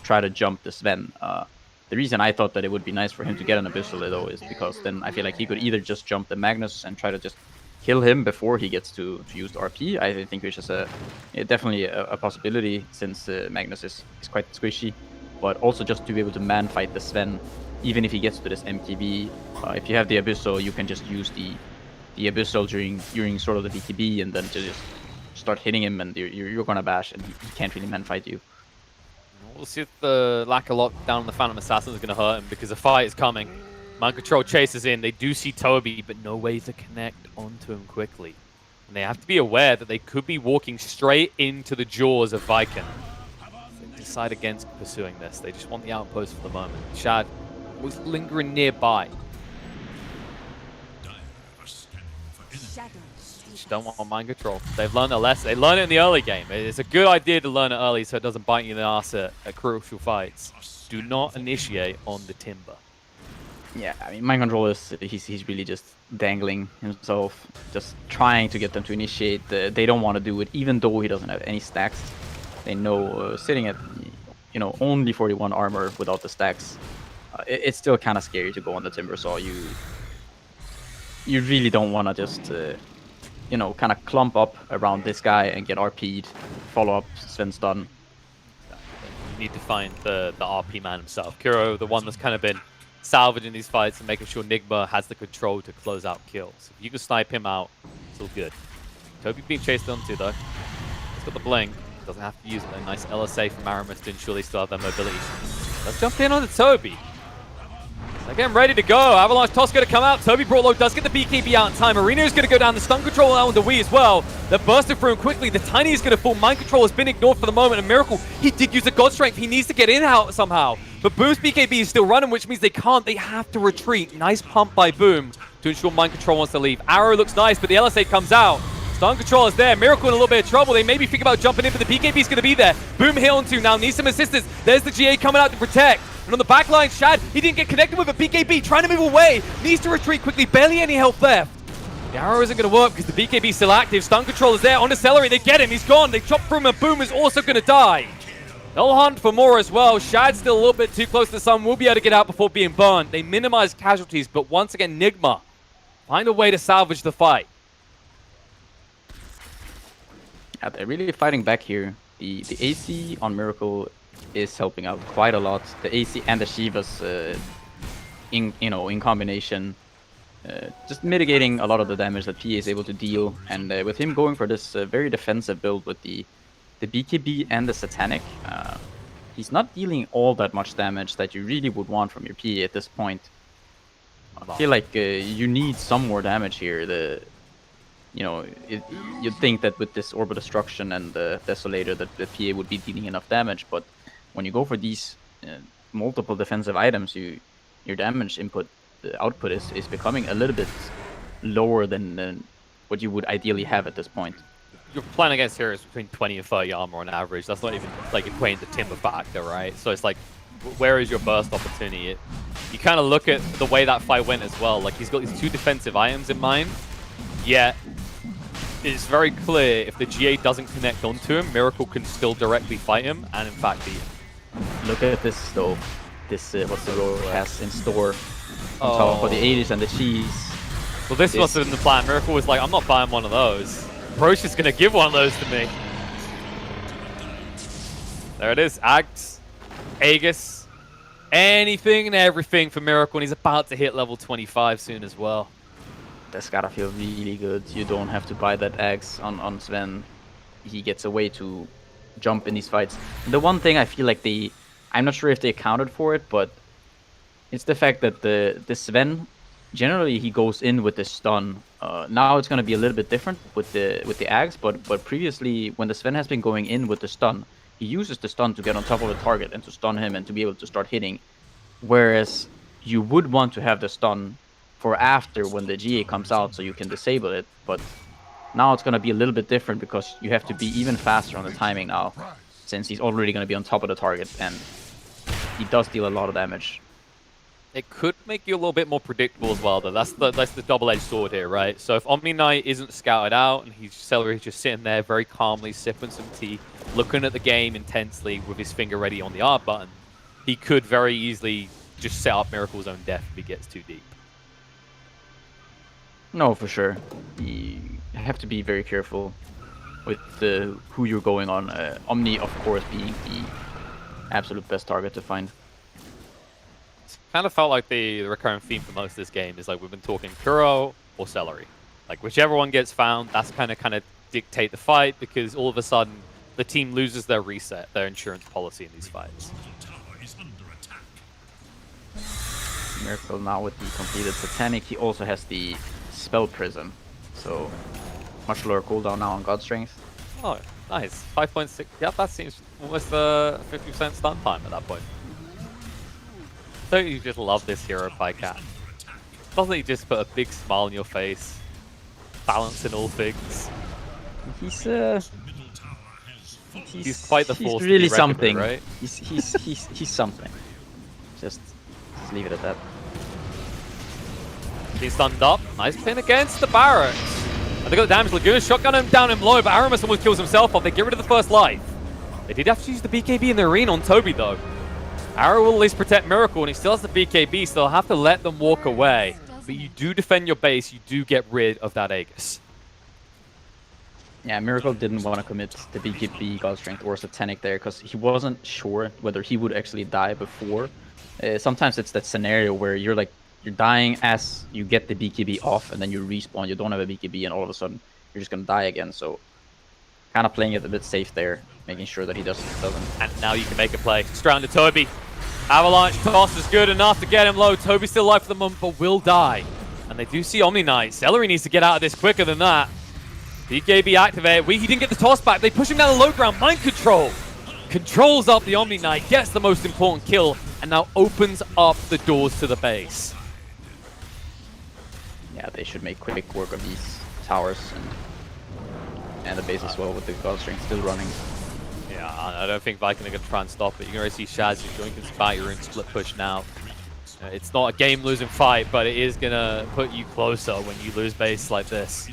try to jump the Sven. The reason I thought that it would be nice for him to get an Abyssal though is because then I feel like he could either just jump the Magnus and try to just kill him before he gets to use the RP. I think which is definitely a possibility since Magnus is quite squishy, but also just to be able to man fight the Sven, even if he gets to this MTB. If you have the Abyssal, you can just use the Abyssal during sort of the BKB and then just start hitting him, and you're gonna bash, and he can't really man fight you. We'll see if the lack of lockdown on the Phantom Assassin is going to hurt him because the fight is coming. Mind Control chases in. They do see Toby, but no way to connect onto him quickly. And they have to be aware that they could be walking straight into the jaws of Viken. They decide against pursuing this. They just want the outpost for the moment. Shad was lingering nearby. Just don't want Mind Control. They've learned a lesson. They learned it in the early game. It's a good idea to learn it early so it doesn't bite you in the ass at crucial fights. Do not initiate on the Timber. Yeah, I mean, Mind Control is he's really just dangling himself, just trying to get them to initiate. They don't want to do it, even though he doesn't have any stacks. They know sitting at only 41 armor without the stacks, it's still kind of scary to go on the Timber Saw. You really don't want to just kind of clump up around this guy and get RP'd, follow up Sven stun. You need to find the RP man himself. Kuro, the one that's kind of been salvaging these fights and making sure Nigma has the control to close out kills. If you can snipe him out, it's all good. Toby being chased onto though. He's got the blink. Doesn't have to use it. A nice LSA from Aramis to ensure they still have their mobility. Let's jump in on the Toby. They're getting ready to go. Avalanche toss going to come out. Toby Brawlow does get the BKB out in time. Arena is going to go down. The stun control out on the Wii as well. They're bursting through him quickly. The Tiny is going to fall. Mind control has been ignored for the moment. And Miracle, he did use the God Strength. He needs to get in out somehow. But Boom's BKB is still running, which means they can't. They have to retreat. Nice pump by Boom to ensure Mind Control wants to leave. Arrow looks nice, but the LSA comes out. Stun control is there. Miracle in a little bit of trouble. They maybe think about jumping in, but the BKB is going to be there. Boom hit onto now. Needs some assistance. There's the GA coming out to protect. And on the back line, Shad, he didn't get connected with a BKB. Trying to move away. Needs to retreat quickly. Barely any health left. The arrow isn't going to work because the BKB is still active. Stun control is there. On the celery, they get him. He's gone. They chop through him, and Boom is also going to die. They'll hunt for more as well. Shad's still a little bit too close to the sun. Will be able to get out before being burned. They minimize casualties, but once again, Nigma find a way to salvage the fight. Yeah, they're really fighting back here. The AC on Miracle is helping out quite a lot. The AC and the Shivas in combination, just mitigating a lot of the damage that PA is able to deal. And with him going for this very defensive build with the BKB and the Satanic, he's not dealing all that much damage that you really would want from your PA at this point. I feel like you need some more damage here. You'd think that with this Orbital Destruction and the Desolator that the PA would be dealing enough damage, but when you go for these multiple defensive items, your damage input, the output is becoming a little bit lower than what you would ideally have at this point. You're playing against heroes between 20 and 30 armor on average. That's not even like equating the Timber factor, right? So it's like, where is your burst opportunity? You kind of look at the way that fight went as well. Like, he's got these two defensive items in mind, yet it's very clear if the GA doesn't connect onto him, Miracle can still directly fight him, and in fact beat him. Look at this though. This what the road has in store. On top of the 80s and the cheese. Well, this must have been the plan. Miracle was like, I'm not buying one of those. Bro's just gonna give one of those to me. There it is. Ags, Aegis, anything and everything for Miracle, and he's about to hit level 25 soon as well. That's gotta feel really good. You don't have to buy that axe on Sven. He gets a way to jump in these fights. And the one thing I feel like I'm not sure if they accounted for it, but it's the fact that the Sven, generally he goes in with the stun. Now it's gonna be a little bit different with the axe, but previously when the Sven has been going in with the stun, he uses the stun to get on top of the target and to stun him and to be able to start hitting. Whereas you would want to have the stun for after when the GA comes out so you can disable it, but now it's going to be a little bit different because you have to be even faster on the timing now, since he's already going to be on top of the target and he does deal a lot of damage. It could make you a little bit more predictable as well, though. That's the double-edged sword here, right? So if Omni Knight isn't scouted out and Celery's just sitting there very calmly sipping some tea, looking at the game intensely with his finger ready on the R button, he could very easily just set up Miracle's own death if he gets too deep. No, for sure. You have to be very careful with who you're going on. Omni, of course, being the absolute best target to find. Kind of felt like the recurring theme for most of this game is like we've been talking Kuro or Celery. Like whichever one gets found, that's kind of dictate the fight, because all of a sudden the team loses their reset, their insurance policy in these fights. Miracle now with the completed Satanic. He also has the Spell Prism, so much lower cooldown now on God Strength. Oh, nice. 5.6. Yeah, that seems almost 50% stun time at that point. Don't you just love this hero, Pycat? Doesn't he just put a big smile on your face? Balancing all things. He's quite the force. He's really to be reckoned with, something, right? He's something. Just leave it at that. He's stunned up. Nice pin against the barracks. And they got the damage. Laguna shotgun him down and low, but Aramis almost kills himself off. They get rid of the first life. They did have to use the BKB in the arena on Toby, though. Arrow will at least protect Miracle, and he still has the BKB, so they'll have to let them walk away. But you do defend your base, you do get rid of that Aegis. Yeah, Miracle didn't want to commit the BKB, God Strength, or Satanic there, because he wasn't sure whether he would actually die before. Sometimes it's that scenario where you're dying as you get the BKB off, and then you respawn, you don't have a BKB, and all of a sudden you're just gonna die again. So kind of playing it a bit safe there, making sure that he doesn't. And now you can make a play. Strand to Toby. Avalanche toss is good enough to get him low. Toby's still alive for the moment, but will die. And they do see Omni Knight. Celery needs to get out of this quicker than that. BKB activated. He didn't get the toss back. They push him down the low ground. Mind control. Controls up the Omni Knight, gets the most important kill, and now opens up the doors to the base. Yeah, they should make quick work of these towers and the base as well, with the God Strength still running. Yeah, I don't think Viking are going to try and stop it. You can already see Shaz just joining his fight. You're in split push now. It's not a game-losing fight, but it is going to put you closer when you lose base like this.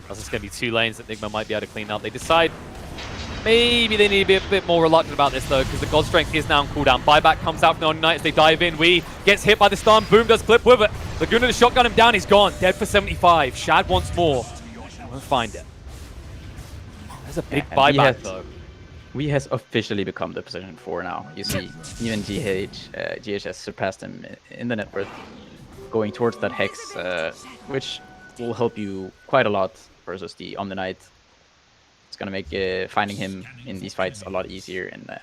That's just going to be 2 lanes that Nigma might be able to clean up. They decide maybe they need to be a bit more reluctant about this, though, because the God Strength is now on cooldown. Buyback comes out from the Omni Knight as they dive in. Wee gets hit by the stun. Boom does clip with it. Laguna to shotgun him down. He's gone. Dead for 75. Shad wants more. Won't find it. There's a big buyback, though. We has officially become the position 4 now. You see, even GH has surpassed him in the net worth, going towards that Hex, which will help you quite a lot versus the Omni Knight. It's gonna make finding him in these fights a lot easier, and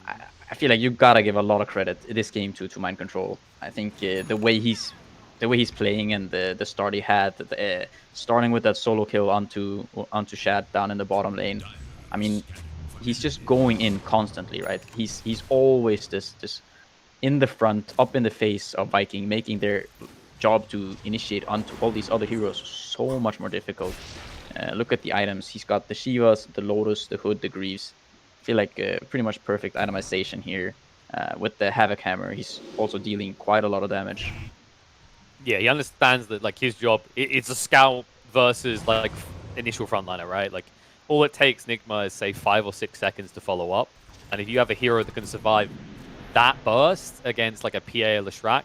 I feel like you gotta give a lot of credit in this game to Mind Control. I think the way he's playing and the start he had, starting with that solo kill onto Shad down in the bottom lane. I mean, he's just going in constantly, right? He's always this in the front, up in the face of Viking, making their job to initiate onto all these other heroes so much more difficult. Look at the items. He's got the Shivas, the Lotus, the Hood, the Greaves. I feel like pretty much perfect itemization here. With the Havoc Hammer, he's also dealing quite a lot of damage. Yeah, he understands that like his job, it's a scout versus like initial frontliner, right? Like, all it takes, Nigma, is, say, 5 or 6 seconds to follow up. And if you have a hero that can survive that burst against, like, a PA or Leshrac,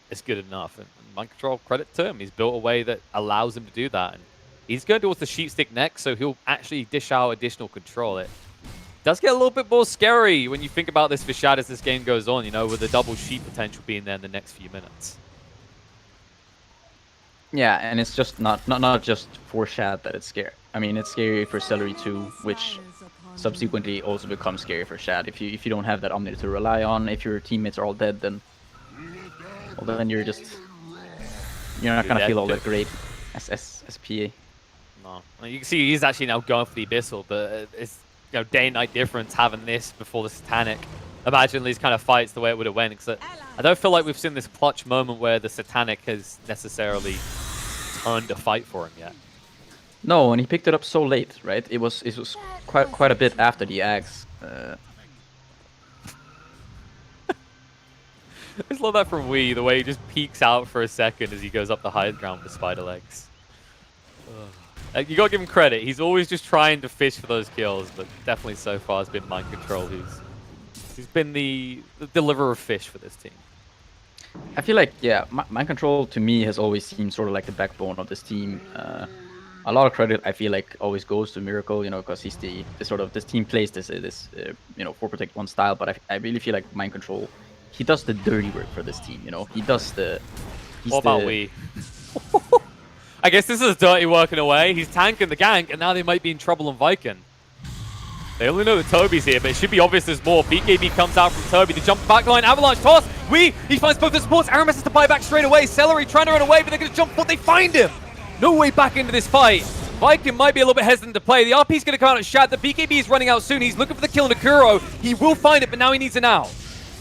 it's good enough. And Mind Control, credit to him. He's built a way that allows him to do that. And he's going towards the Sheepstick next, so he'll actually dish out additional control. It does get a little bit more scary when you think about this for Shad as this game goes on, you know, with the double sheep potential being there in the next few minutes. Yeah, and it's just not just for Shad that it's scary. I mean, it's scary for Celery too, which subsequently also becomes scary for Shad. If you don't have that Omni to rely on, if your teammates are all dead, then you're not gonna feel all that great as PA. No, you can see he's actually now going for the Abyssal, but it's day and night difference having this before the Satanic. Imagine these kind of fights the way it would have went. Because I don't feel like we've seen this clutch moment where the Satanic has necessarily turned a fight for him yet. No, and he picked it up so late, right? It was quite a bit after the axe. I just love that from Wii, the way he just peeks out for a second as he goes up the high ground with the spider legs. You gotta give him credit. He's always just trying to fish for those kills, but definitely so far has been Mind Control who's been the deliverer of fish for this team. I feel like, yeah, Mind Control to me has always seemed sort of like the backbone of this team. A lot of credit I feel like always goes to Miracle, you know, because he's the sort of this team plays this 4 protect 1 style. But I really feel like Mind Control, he does the dirty work for this team. You know, he does the. What about we? I guess this is dirty work in a way. He's tanking the gank, and now they might be in trouble on Viking. They only know that Toby's here, but it should be obvious there's more. BKB comes out from Toby. The jump backline, avalanche toss. He finds both the supports. Aramis has to buy back straight away. Celery trying to run away, but they're going to jump, but they find him. No way back into this fight. Viking might be a little bit hesitant to play. The RP's going to come out at Shad. The BKB is running out soon. He's looking for the kill on Akuro. He will find it, but now he needs an out.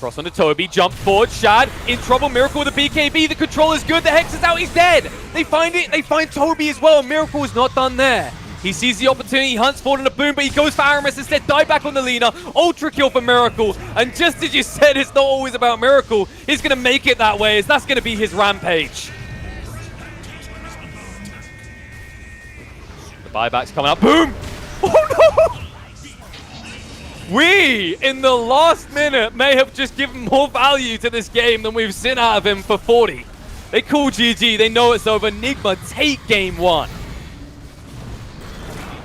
Cross onto Toby, jump forward, Shad in trouble, Miracle with the BKB, the control is good, the Hex is out, he's dead! They find it, they find Toby as well, and Miracle is not done there. He sees the opportunity, he hunts forward in a boom, but he goes for Aramis instead, die back on the Lina, ultra kill for Miracle, and just as you said, it's not always about Miracle, he's gonna make it that way, as that's gonna be his rampage. The buyback's coming up, boom! Oh no! We, in the last minute, may have just given more value to this game than we've seen out of him for 40. They call GG, they know it's over. Nigma take game 1.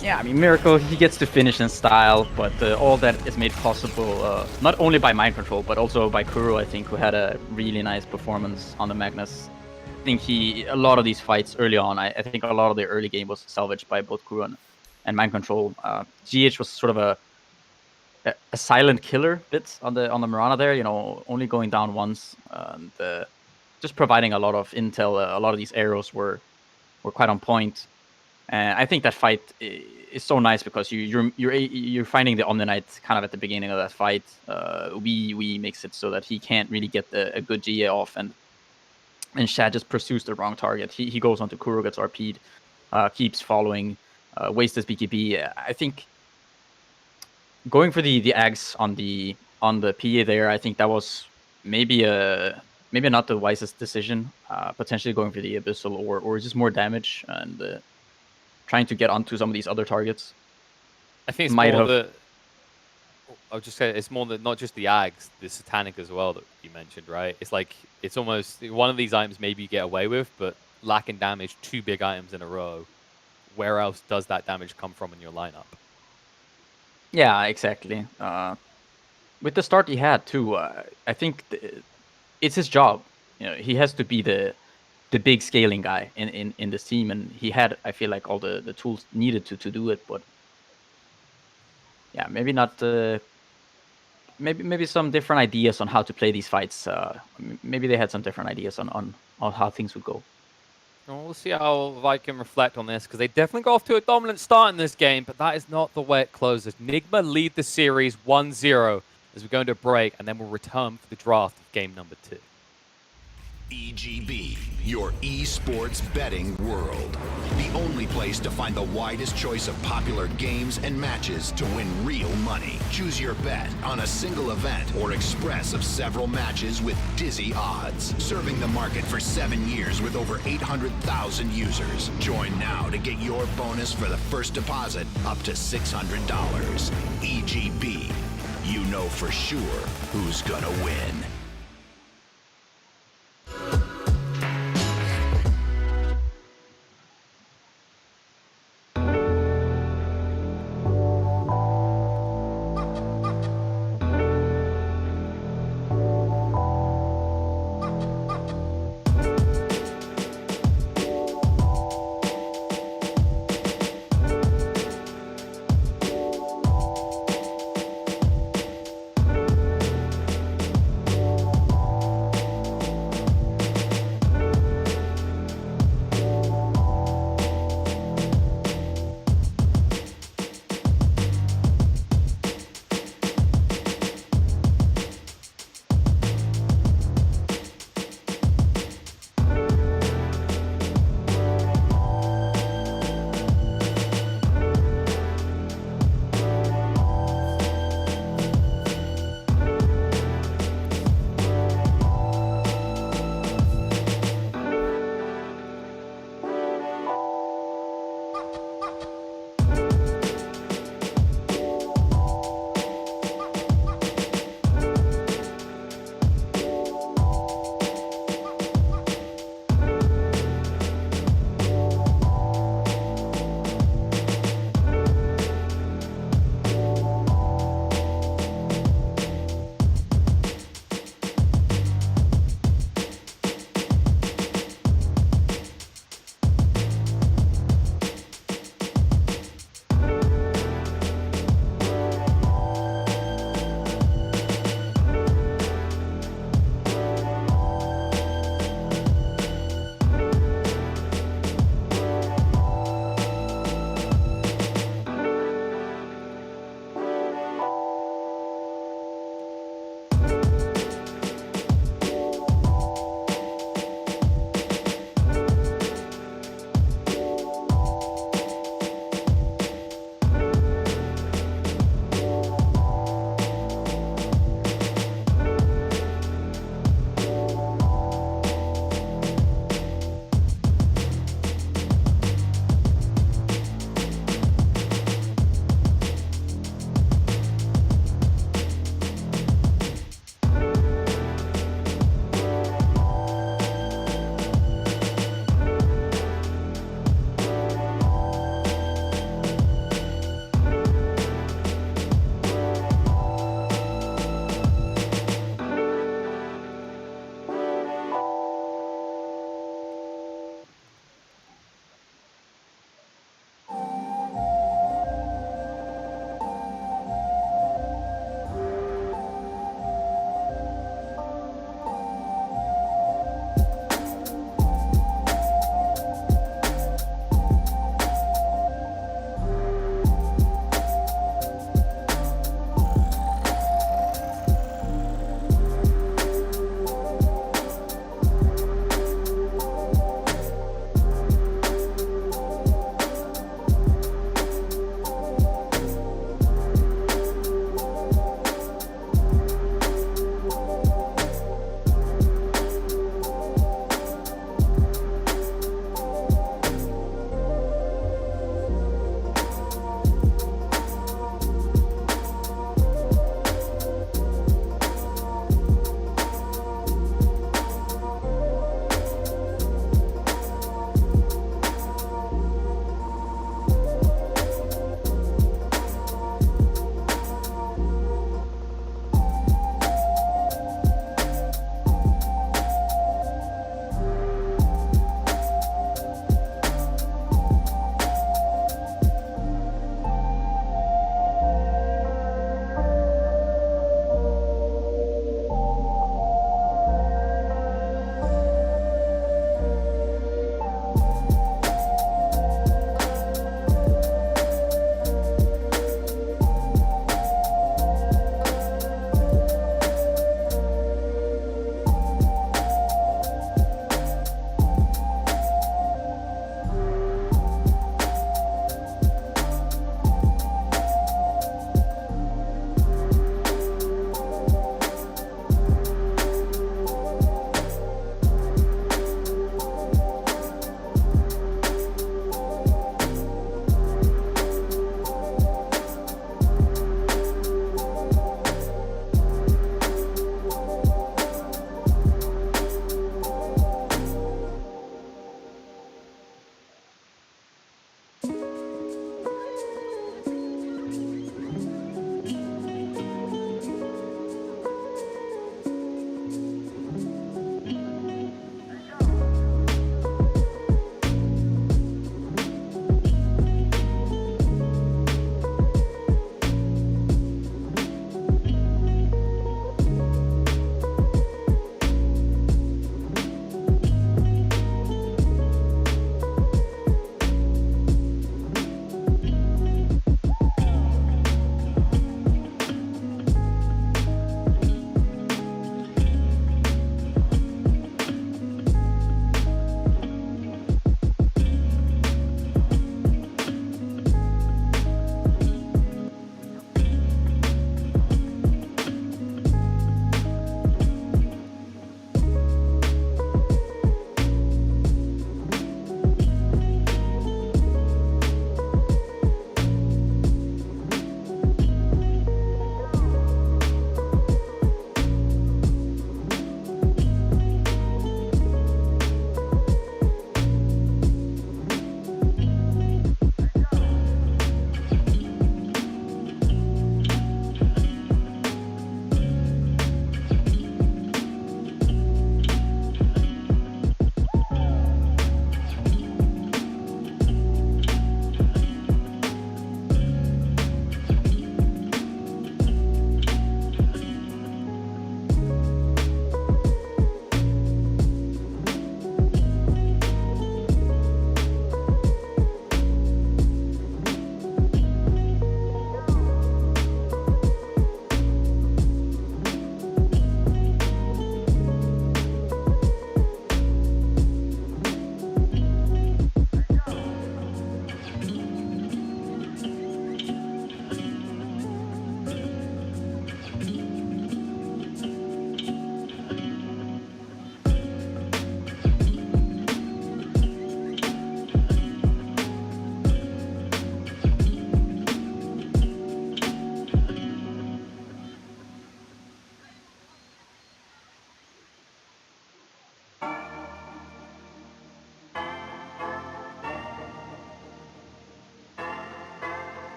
Yeah, I mean, Miracle, he gets to finish in style, but all that is made possible not only by Mind Control, but also by Kuro, I think, who had a really nice performance on the Magnus. I think a lot of these fights early on, I think a lot of the early game was salvaged by both Kuro and Mind Control. GH was sort of a silent killer bit on the Mirana there, you know, only going down once, and just providing a lot of intel. A lot of these arrows were quite on point, and I think that fight is so nice because you're finding the Omni Knight kind of at the beginning of that fight. We makes it so that he can't really get a good GA off, and Shad just pursues the wrong target. He goes onto Kuro, gets RP'd, keeps following, wastes his BKB. I think. Going for the Ags on the PA there, I think that was maybe not the wisest decision. Potentially going for the Abyssal or just more damage and trying to get onto some of these other targets. I think it's more the. I would just say it's more not just the Ags, the Satanic as well that you mentioned, right? It's like it's almost one of these items maybe you get away with, but lacking damage, 2 big items in a row. Where else does that damage come from in your lineup? Yeah, exactly. With the start he had too, I think it's his job. You know, he has to be the big scaling guy in this team, and he had, I feel like, all the tools needed to do it. But yeah, maybe not. Maybe some different ideas on how to play these fights. Maybe they had some different ideas on how things would go. Well, we'll see how Viking reflect on this, because they definitely got off to a dominant start in this game, but that is not the way it closes. Nigma lead the series 1-0 as we go into a break, and then we'll return for the draft of game number 2. EGB, your esports betting world. The only place to find the widest choice of popular games and matches to win real money. Choose your bet on a single event or express of several matches with dizzy odds. Serving the market for 7 years with over 800,000 users. Join now to get your bonus for the first deposit up to $600. EGB, you know for sure who's gonna win.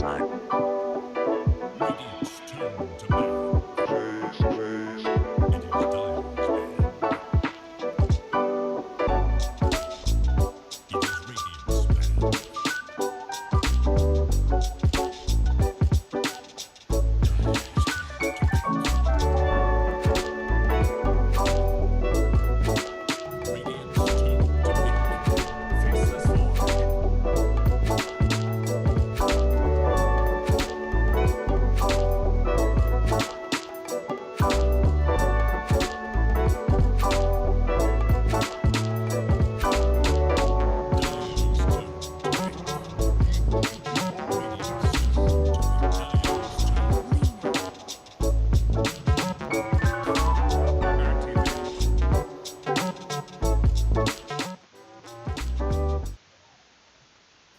Radiant's turn to battle. It is Dire's It is Radiant's battle. Radiant's turn to victory. Faceless Lord.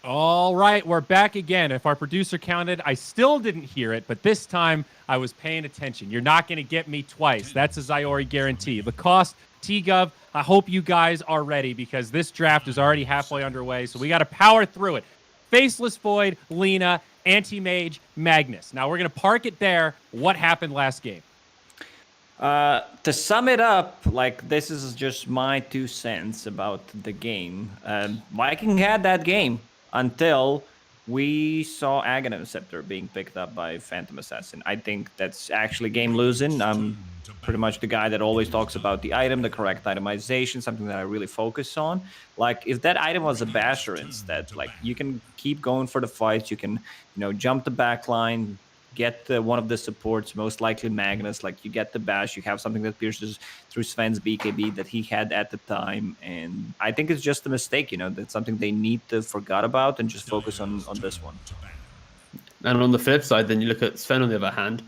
All right, we're back again. If our producer counted, I still didn't hear it, but this time I was paying attention. You're not going to get me twice. That's a Zyori guarantee. Lacoste, T-Gov, I hope you guys are ready because this draft is already halfway underway, so we got to power through it. Faceless Void, Lina, Anti-Mage, Magnus. Now we're going to park it there. What happened last game? To sum it up, like this is just my 2 cents about the game. Viking had that game until we saw Aghanim Scepter being picked up by Phantom Assassin. I think that's actually game losing. I'm pretty much the guy that always talks about the item, the correct itemization, something that I really focus on. Like if that item was a basher instead, like you can keep going for the fights, you can, jump the back line, get one of the supports, most likely Magnus, like you get the bash, you have something that pierces through Sven's BKB that he had at the time, and I think it's just a mistake, that's something they need to forget about and just focus on this one. And on the flip side, then you look at Sven on the other hand,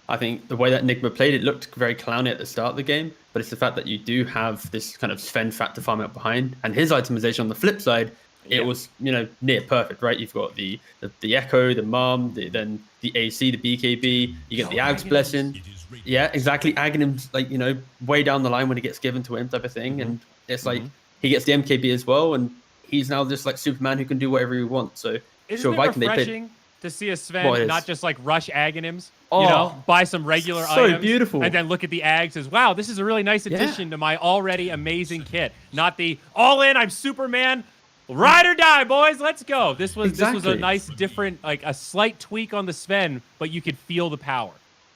I think the way that Nigma played, it looked very clowny at the start of the game, but it's the fact that you do have this kind of Sven factor farm out behind, and his itemization on the flip side, it was, near perfect, right? You've got the Echo, the Mom, then the AC, the BKB, you get the Ag's Blessing. Yeah, exactly. Aghanim's like, way down the line when it gets given to him type of thing. And it's like, he gets the MKB as well, and he's now just like Superman who can do whatever he wants. So, Isn't it refreshing to see a Sven not just like rush Aghanims, buy some regular items. So beautiful. And then look at the Ags as, wow, this is a really nice addition to my already amazing kit. Not the all in, I'm Superman. Ride or die, boys. Let's go. This was a nice, different, like a slight tweak on the Sven, but you could feel the power.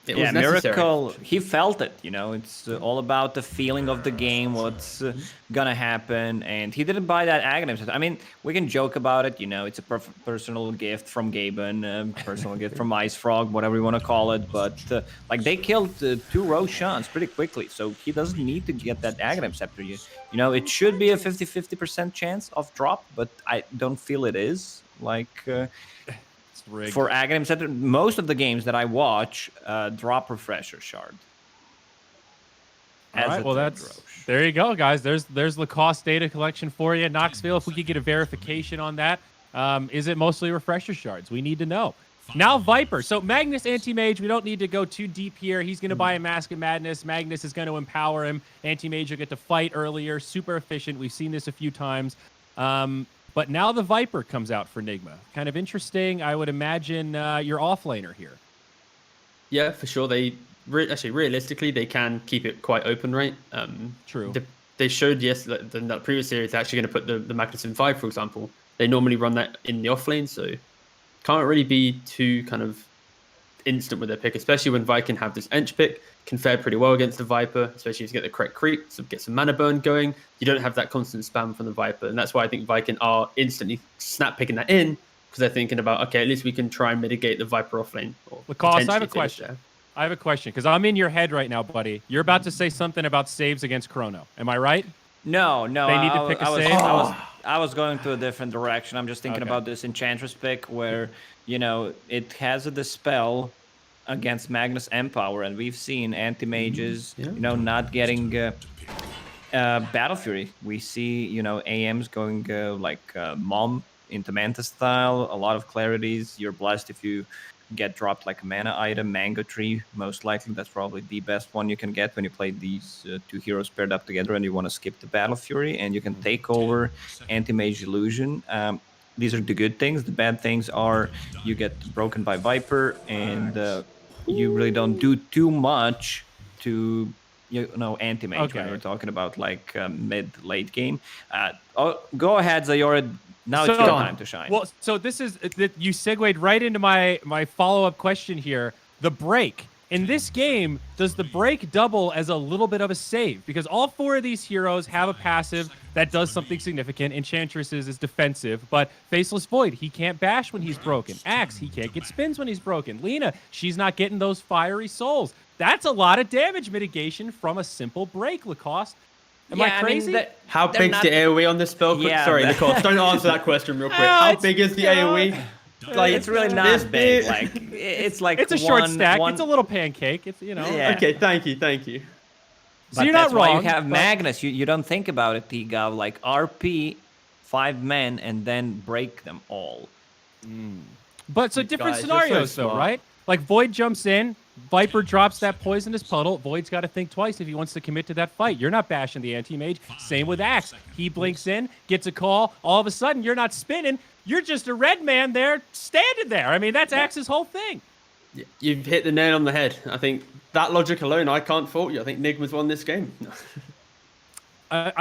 Yeah, Miracle, he felt it, it's all about the feeling of the game, what's gonna happen, and he didn't buy that Aghanim. I mean, we can joke about it, it's a personal gift from Gaben, personal gift from Ice Frog, whatever you want to call it, but like they killed 2 Roshans pretty quickly, so he doesn't need to get that Aghanim Scepter. It should be a 50-50% chance of drop, but I don't feel it is. Like... for Aghanim Scepter, most of the games that I watch drop Refresher Shard. All right, well, there you go, guys. There's Lacoste data collection for you. Knoxville, if we could get a verification on that. Is it mostly Refresher Shards? We need to know. Now Viper. So Magnus Anti-Mage, we don't need to go too deep here. He's going to buy a Mask of Madness. Magnus is going to empower him. Anti-Mage will get to fight earlier. Super efficient. We've seen this a few times. But now the Viper comes out for Nigma. Kind of interesting. I would imagine your offlaner here. Yeah, for sure. Actually, realistically, they can keep it quite open, right? True. They showed, yes, that in that previous series, they're actually going to put the Magnus in 5, for example. They normally run that in the offlane, so can't really be too kind of instant with their pick, especially when Viking have this Ench pick, can fare pretty well against the Viper, especially if you get the correct creep, so get some mana burn going. You don't have that constant spam from the Viper, and that's why I think Viking are instantly snap picking that in, because they're thinking about, okay, at least we can try and mitigate the Viper offlane. Lacoste, I have a question. Because I'm in your head right now, buddy. You're about to say something about saves against Chrono. Am I right? No. They need to pick a save? I was going to a different direction. I'm just thinking about this Enchantress pick where, it has a Dispel against Magnus Empower, and we've seen anti-mages, not getting Battle Fury. We see, AMs going Mom into Manta style, a lot of clarities. You're blessed if you get dropped like a mana item, Mango Tree, most likely. That's probably the best one you can get when you play these 2 heroes paired up together and you want to skip the Battle Fury, and you can take over Anti-Mage Illusion. these are the good things. The bad things are you get broken by Viper, and you really don't do too much to anti-mage when Okay. we're talking about like mid-late game. Go ahead, Zayora. Now it's So- your time to shine. Well, so this is you segued right into my follow-up question here. The break. In this game, does the break double as a little bit of a save? Because all 4 of these heroes have a passive that does something significant. Enchantress's is defensive, but Faceless Void, he can't bash when he's broken. Axe, he can't get spins when he's broken. Lina, she's not getting those fiery souls. That's a lot of damage mitigation from a simple break, Lacoste. Am I crazy? How they're big's not- the AoE on this spell? Yeah, Sorry, the- Nicole, don't answer that question real quick. How it's- big is the yeah. AoE? Like, It's really this not big. Like it's like It's a short one- stack. one- It's a little pancake. It's Yeah. Okay, thank you. So But you're that's not why wrong. you have but- Magnus. You don't think about it, T-Gav, like RP, 5 men, and then break them all. But so different guys, you're so scenarios, though, smart. right? Like Void jumps in, Viper drops that poisonous puddle. Void's got to think twice if he wants to commit to that fight. You're not bashing the anti-mage. Same with Axe. He blinks in, gets a call. All of a sudden, you're not spinning. You're just a red man there, standing there. I mean, that's Axe's whole thing. You've hit the nail on the head. I think that logic alone, I can't fault you. I think Nigma's won this game.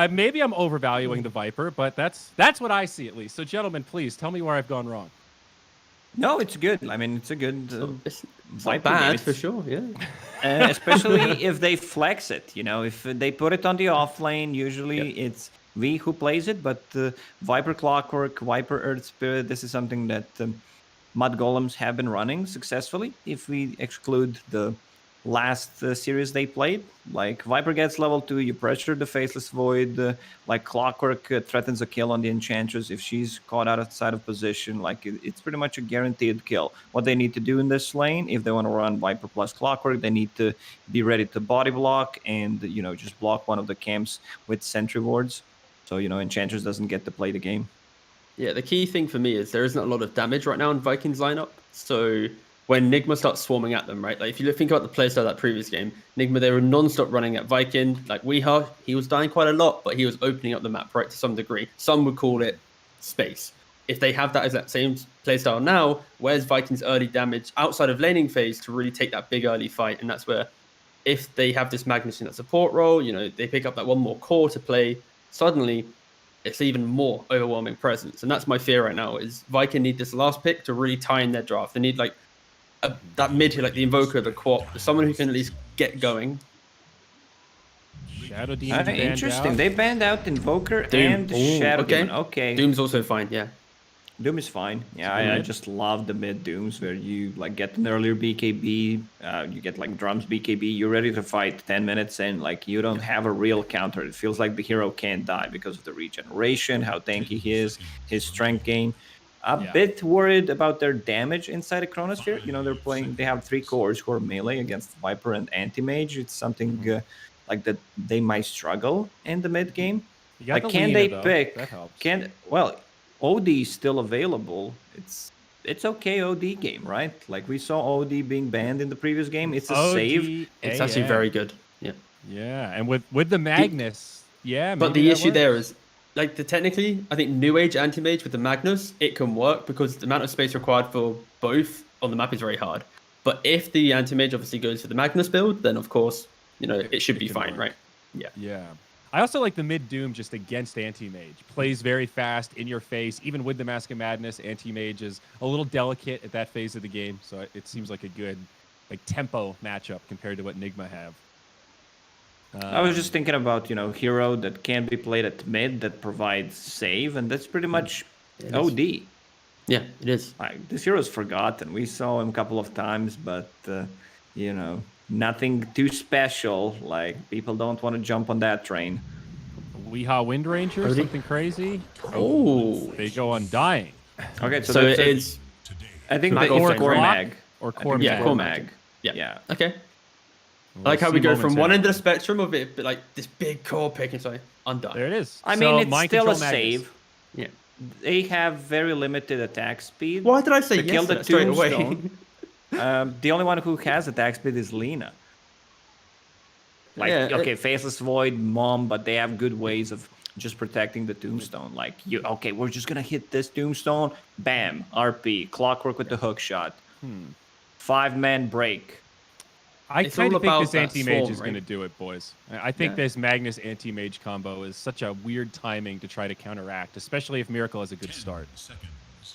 Maybe I'm overvaluing the Viper, but that's what I see at least. So, gentlemen, please tell me where I've gone wrong. No, it's good. I mean, it's a good It's not Viper game. bad It's- for sure, yeah. especially if they flex it. You know, if they put it on the off lane, usually it's V who plays it. But Viper Clockwork, Viper Earth Spirit, this is something that Mudgolems have been running successfully. If we exclude the last series they played, like Viper gets level 2, you pressure the Faceless Void, like Clockwork threatens a kill on the Enchantress if she's caught outside of position. Like it's pretty much a guaranteed kill. What they need to do in this lane, if they want to run Viper plus Clockwork, they need to be ready to body block and just block one of the camps with sentry wards. So Enchantress doesn't get to play the game. Yeah, the key thing for me is there isn't a lot of damage right now in Vikings lineup. So when Nigma starts swarming at them, right? Like if you think about the playstyle of that previous game, Nigma, they were non-stop running at Viking. Like Weeha, he was dying quite a lot, but he was opening up the map, right, to some degree. Some would call it space. If they have that as that same playstyle now, where's Vikings' early damage outside of laning phase to really take that big early fight? And that's where, if they have this Magnus in that support role, they pick up that one more core to play, suddenly it's even more overwhelming presence. And that's my fear right now is Viking need this last pick to really tie in their draft. They need like that mid here, like the Invoker, the Quap, someone who can at least get going. Shadow Demon banned Interesting. out. They banned out Invoker Doom. and Ooh, Shadow okay. Demon. Okay. Doom's also fine, yeah. Doom is fine. Yeah, I just love the mid Dooms where you like get an earlier BKB, you get like drums BKB, you're ready to fight 10 minutes and like you don't have a real counter. It feels like the hero can't die because of the regeneration, how tanky he is, his strength gain. A bit worried about their damage inside the Chronosphere. They have 3 cores who are melee against Viper and Anti-Mage. It's something like that they might struggle in the mid game. You got Like, the can Lina, they though. pick? That helps. OD is still available. It's okay OD game, right? Like we saw OD being banned in the previous game. It's a save. It's actually very good. Yeah. Yeah, and with the Magnus, But the issue there is, like, technically, I think New Age Anti-Mage with the Magnus, it can work because the amount of space required for both on the map is very hard. But if the Anti-Mage obviously goes for the Magnus build, then of course, it should be fine, right? Yeah. Yeah. I also like the mid Doom just against Anti-Mage. Plays very fast, in your face. Even with the Mask of Madness, Anti-Mage is a little delicate at that phase of the game. So it seems like a good tempo matchup compared to what Nigma have. I was just thinking about, hero that can be played at mid that provides save, and that's pretty much OD. Yeah, it is. Like, this hero's forgotten. We saw him a couple of times, but, nothing too special. Like, people don't want to jump on that train. Weeha Wind Ranger, something crazy. Oh. They go Undying. Okay, So it is. I think Mag the or core Clock? mag. Or core Yeah, mag. core mag. Yeah. Okay. I like how we go from one end of the spectrum of it, like this big core pick, and so undone. There it is. I So, mean, it's Mind still a Control Magnus. save. Yeah. They have very limited attack speed. Why did I say to yes kill to the that straight away? tombstone. The only one who has attack speed is Lina. Like, Yeah, okay, Faceless Void, Mom, but they have good ways of just protecting the tombstone. Like, okay, we're just gonna hit this tombstone, bam, RP, clockwork with the hook shot, 5-man break. I It's kind all of think about this that anti-mage swarm, is going to right? do it, boys. I think this Magnus anti-mage combo is such a weird timing to try to counteract, especially if Miracle has a good start.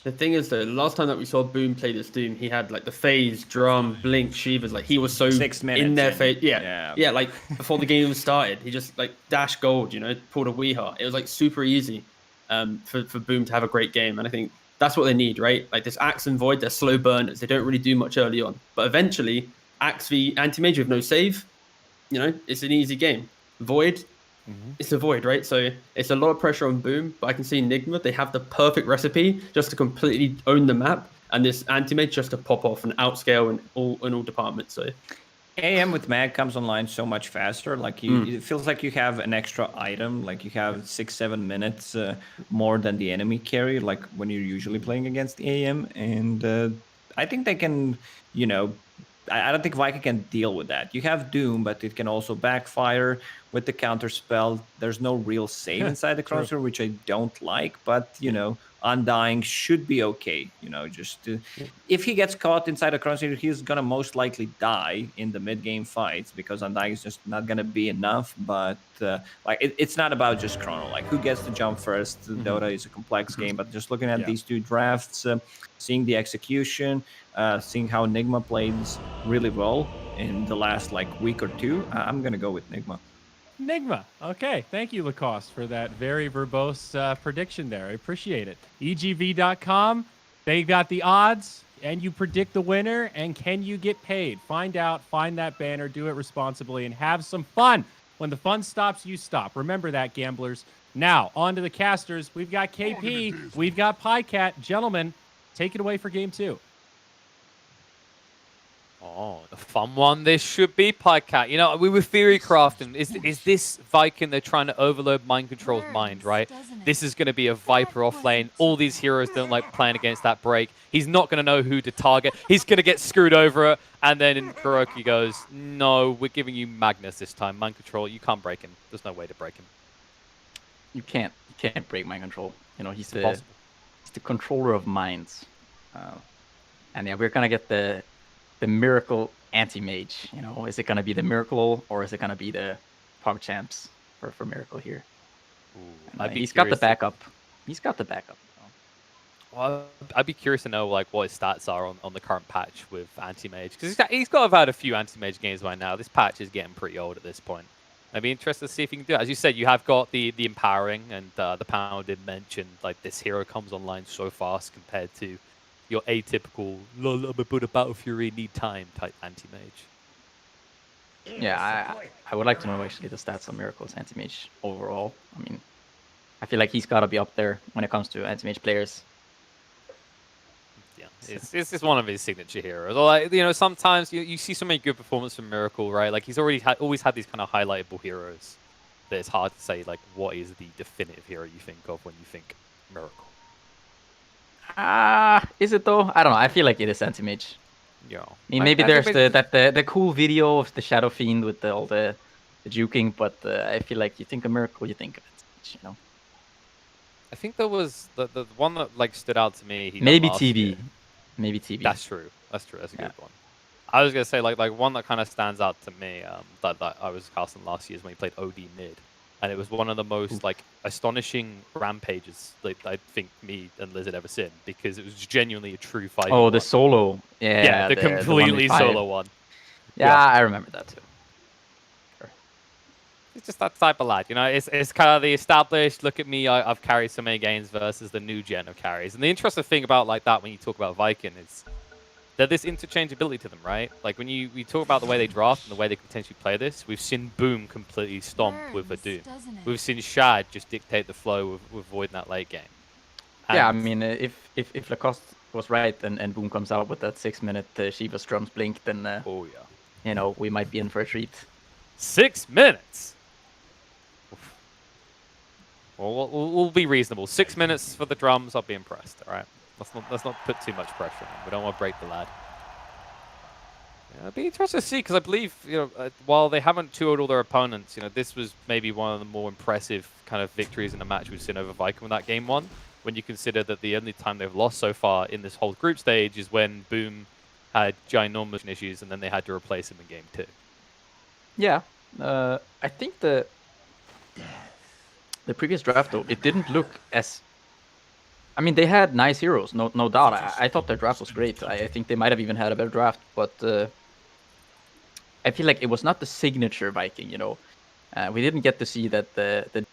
The thing is, though, the last time that we saw Boom play this Doom, he had like the phase, drum, blink, Shivas. Like he was so 6 minutes in their in. face. Yeah. Yeah. Like before the game even started, he just like dash gold. You know, pulled a wee heart. It was like super easy, for Boom to have a great game. And I think that's what they need, right? Like this Axe and Void, they're slow burners. They don't really do much early on, but eventually, Axe v Anti-Mage with no save, you know, it's an easy game. Void, it's a Void, right? So it's a lot of pressure on Boom, but I can see Enigma, they have the perfect recipe just to completely own the map, and this Anti-Mage just to pop off and outscale in all departments. So AM with Mag comes online so much faster. Like it feels like you have an extra item. Like you have 6-7 minutes more than the enemy carry. Like when you're usually playing against AM, and I think they can, you know, I don't think Viking can deal with that. You have Doom, but it can also backfire with the counter spell. There's no real save inside the Chronosphere, which I don't like. But you know, Undying should be okay. You know, just if he gets caught inside a Chronosphere, he's gonna most likely die in the mid-game fights because Undying is just not gonna be enough. But like, it's not about just Chrono. Like, who gets to jump first? Dota is a complex game, but just looking at these two drafts, seeing the execution, seeing how Enigma plays really well in the last like week or two, I'm gonna go with Enigma. Enigma. Okay, thank you, Lacoste, for that very verbose prediction there. I appreciate it. EGV.com, they got the odds, and you predict the winner, and can you get paid? Find out, find that banner, do it responsibly, and have some fun. When the fun stops, you stop. Remember that, gamblers. Now, on to the casters. We've got KP, we've got PieCat. Gentlemen, take it away for game 2. Oh, the fun one this should be, PieCat. You know, we were theory crafting. Is this Viking they're trying to overload Mind Control's mind, right? This is going to be a Viper off lane. All these heroes don't like playing against that break. He's not going to know who to target. He's going to get screwed over. And then Kuroki goes, no, we're giving you Magnus this time. Mind Control, you can't break him. There's no way to break him. You can't break Mind Control. You know, he's the controller of minds. And yeah, we're going to get the Miracle anti-mage. You know, is it going to be the Miracle or is it going to be the PogChamps for Miracle here? He's got the backup. He's got the backup. Well, I'd be curious to know like what his stats are on the current patch with anti-mage, because he's got to have had a few anti-mage games by now. This patch is getting pretty old at this point. I'd be interested to see if he can do it. As you said, you have got the empowering, and the panel did mention like this hero comes online so fast compared to your atypical "Buddha Battle Fury need time" type anti-mage. Yeah, I would like to know actually the stats on Miracle's anti-mage overall. I mean, I feel like he's got to be up there when it comes to anti-mage players. Yeah, it's one of his signature heroes. Like, you know, sometimes you see so many good performances from Miracle, right? Like he's always had these kind of highlightable heroes that it's hard to say like what is the definitive hero you think of when you think Miracle. Is it though? I don't know. I feel like it is anti-mage. Yeah. I mean, maybe there's the cool video of the Shadow Fiend with all the juking, but I feel like you think of Miracle, you think of anti-mage, you know. I think there was the one that like stood out to me. Maybe TV. Maybe TV. That's true. That's true. That's a good one. I was gonna say like one that kind of stands out to me that I was casting last year is when he played OD mid, and it was one of the most like astonishing rampages that I think me and Liz had ever seen, because it was genuinely a true fight. Oh, the solo. Yeah, the completely solo one. Yeah, I remember that too. It's just that type of lad, you know. It's kind of the established. Look at me, I've carried so many games versus the new gen of carries. And the interesting thing about like that when you talk about Viking is there's this interchangeability to them, right? Like when we talk about the way they draft and the way they can potentially play this, we've seen Boom completely stomp with a Doom. We've seen Shad just dictate the flow with Void in that late game. And yeah, I mean, if Lacoste was right and Boom comes out with that 6-minute Shiva's drums blink, then oh yeah, you know, we might be in for a treat. 6 minutes. Well, we'll be reasonable. 6 minutes for the drums, I'll be impressed. All right, let's not put too much pressure on him. We don't want to break the lad. Yeah, it'd be interesting to see because I believe, while they haven't 2-0'd all their opponents, this was maybe one of the more impressive kind of victories in the match we've seen over Viking with that game one. When you consider that the only time they've lost so far in this whole group stage is when Boom had ginormous issues and then they had to replace him in game 2. Yeah, I think the previous draft though, it didn't look as. I mean, they had nice heroes, no doubt. I thought their draft was great. I think they might have even had a better draft, but I feel like it was not the signature Viking. We didn't get to see that the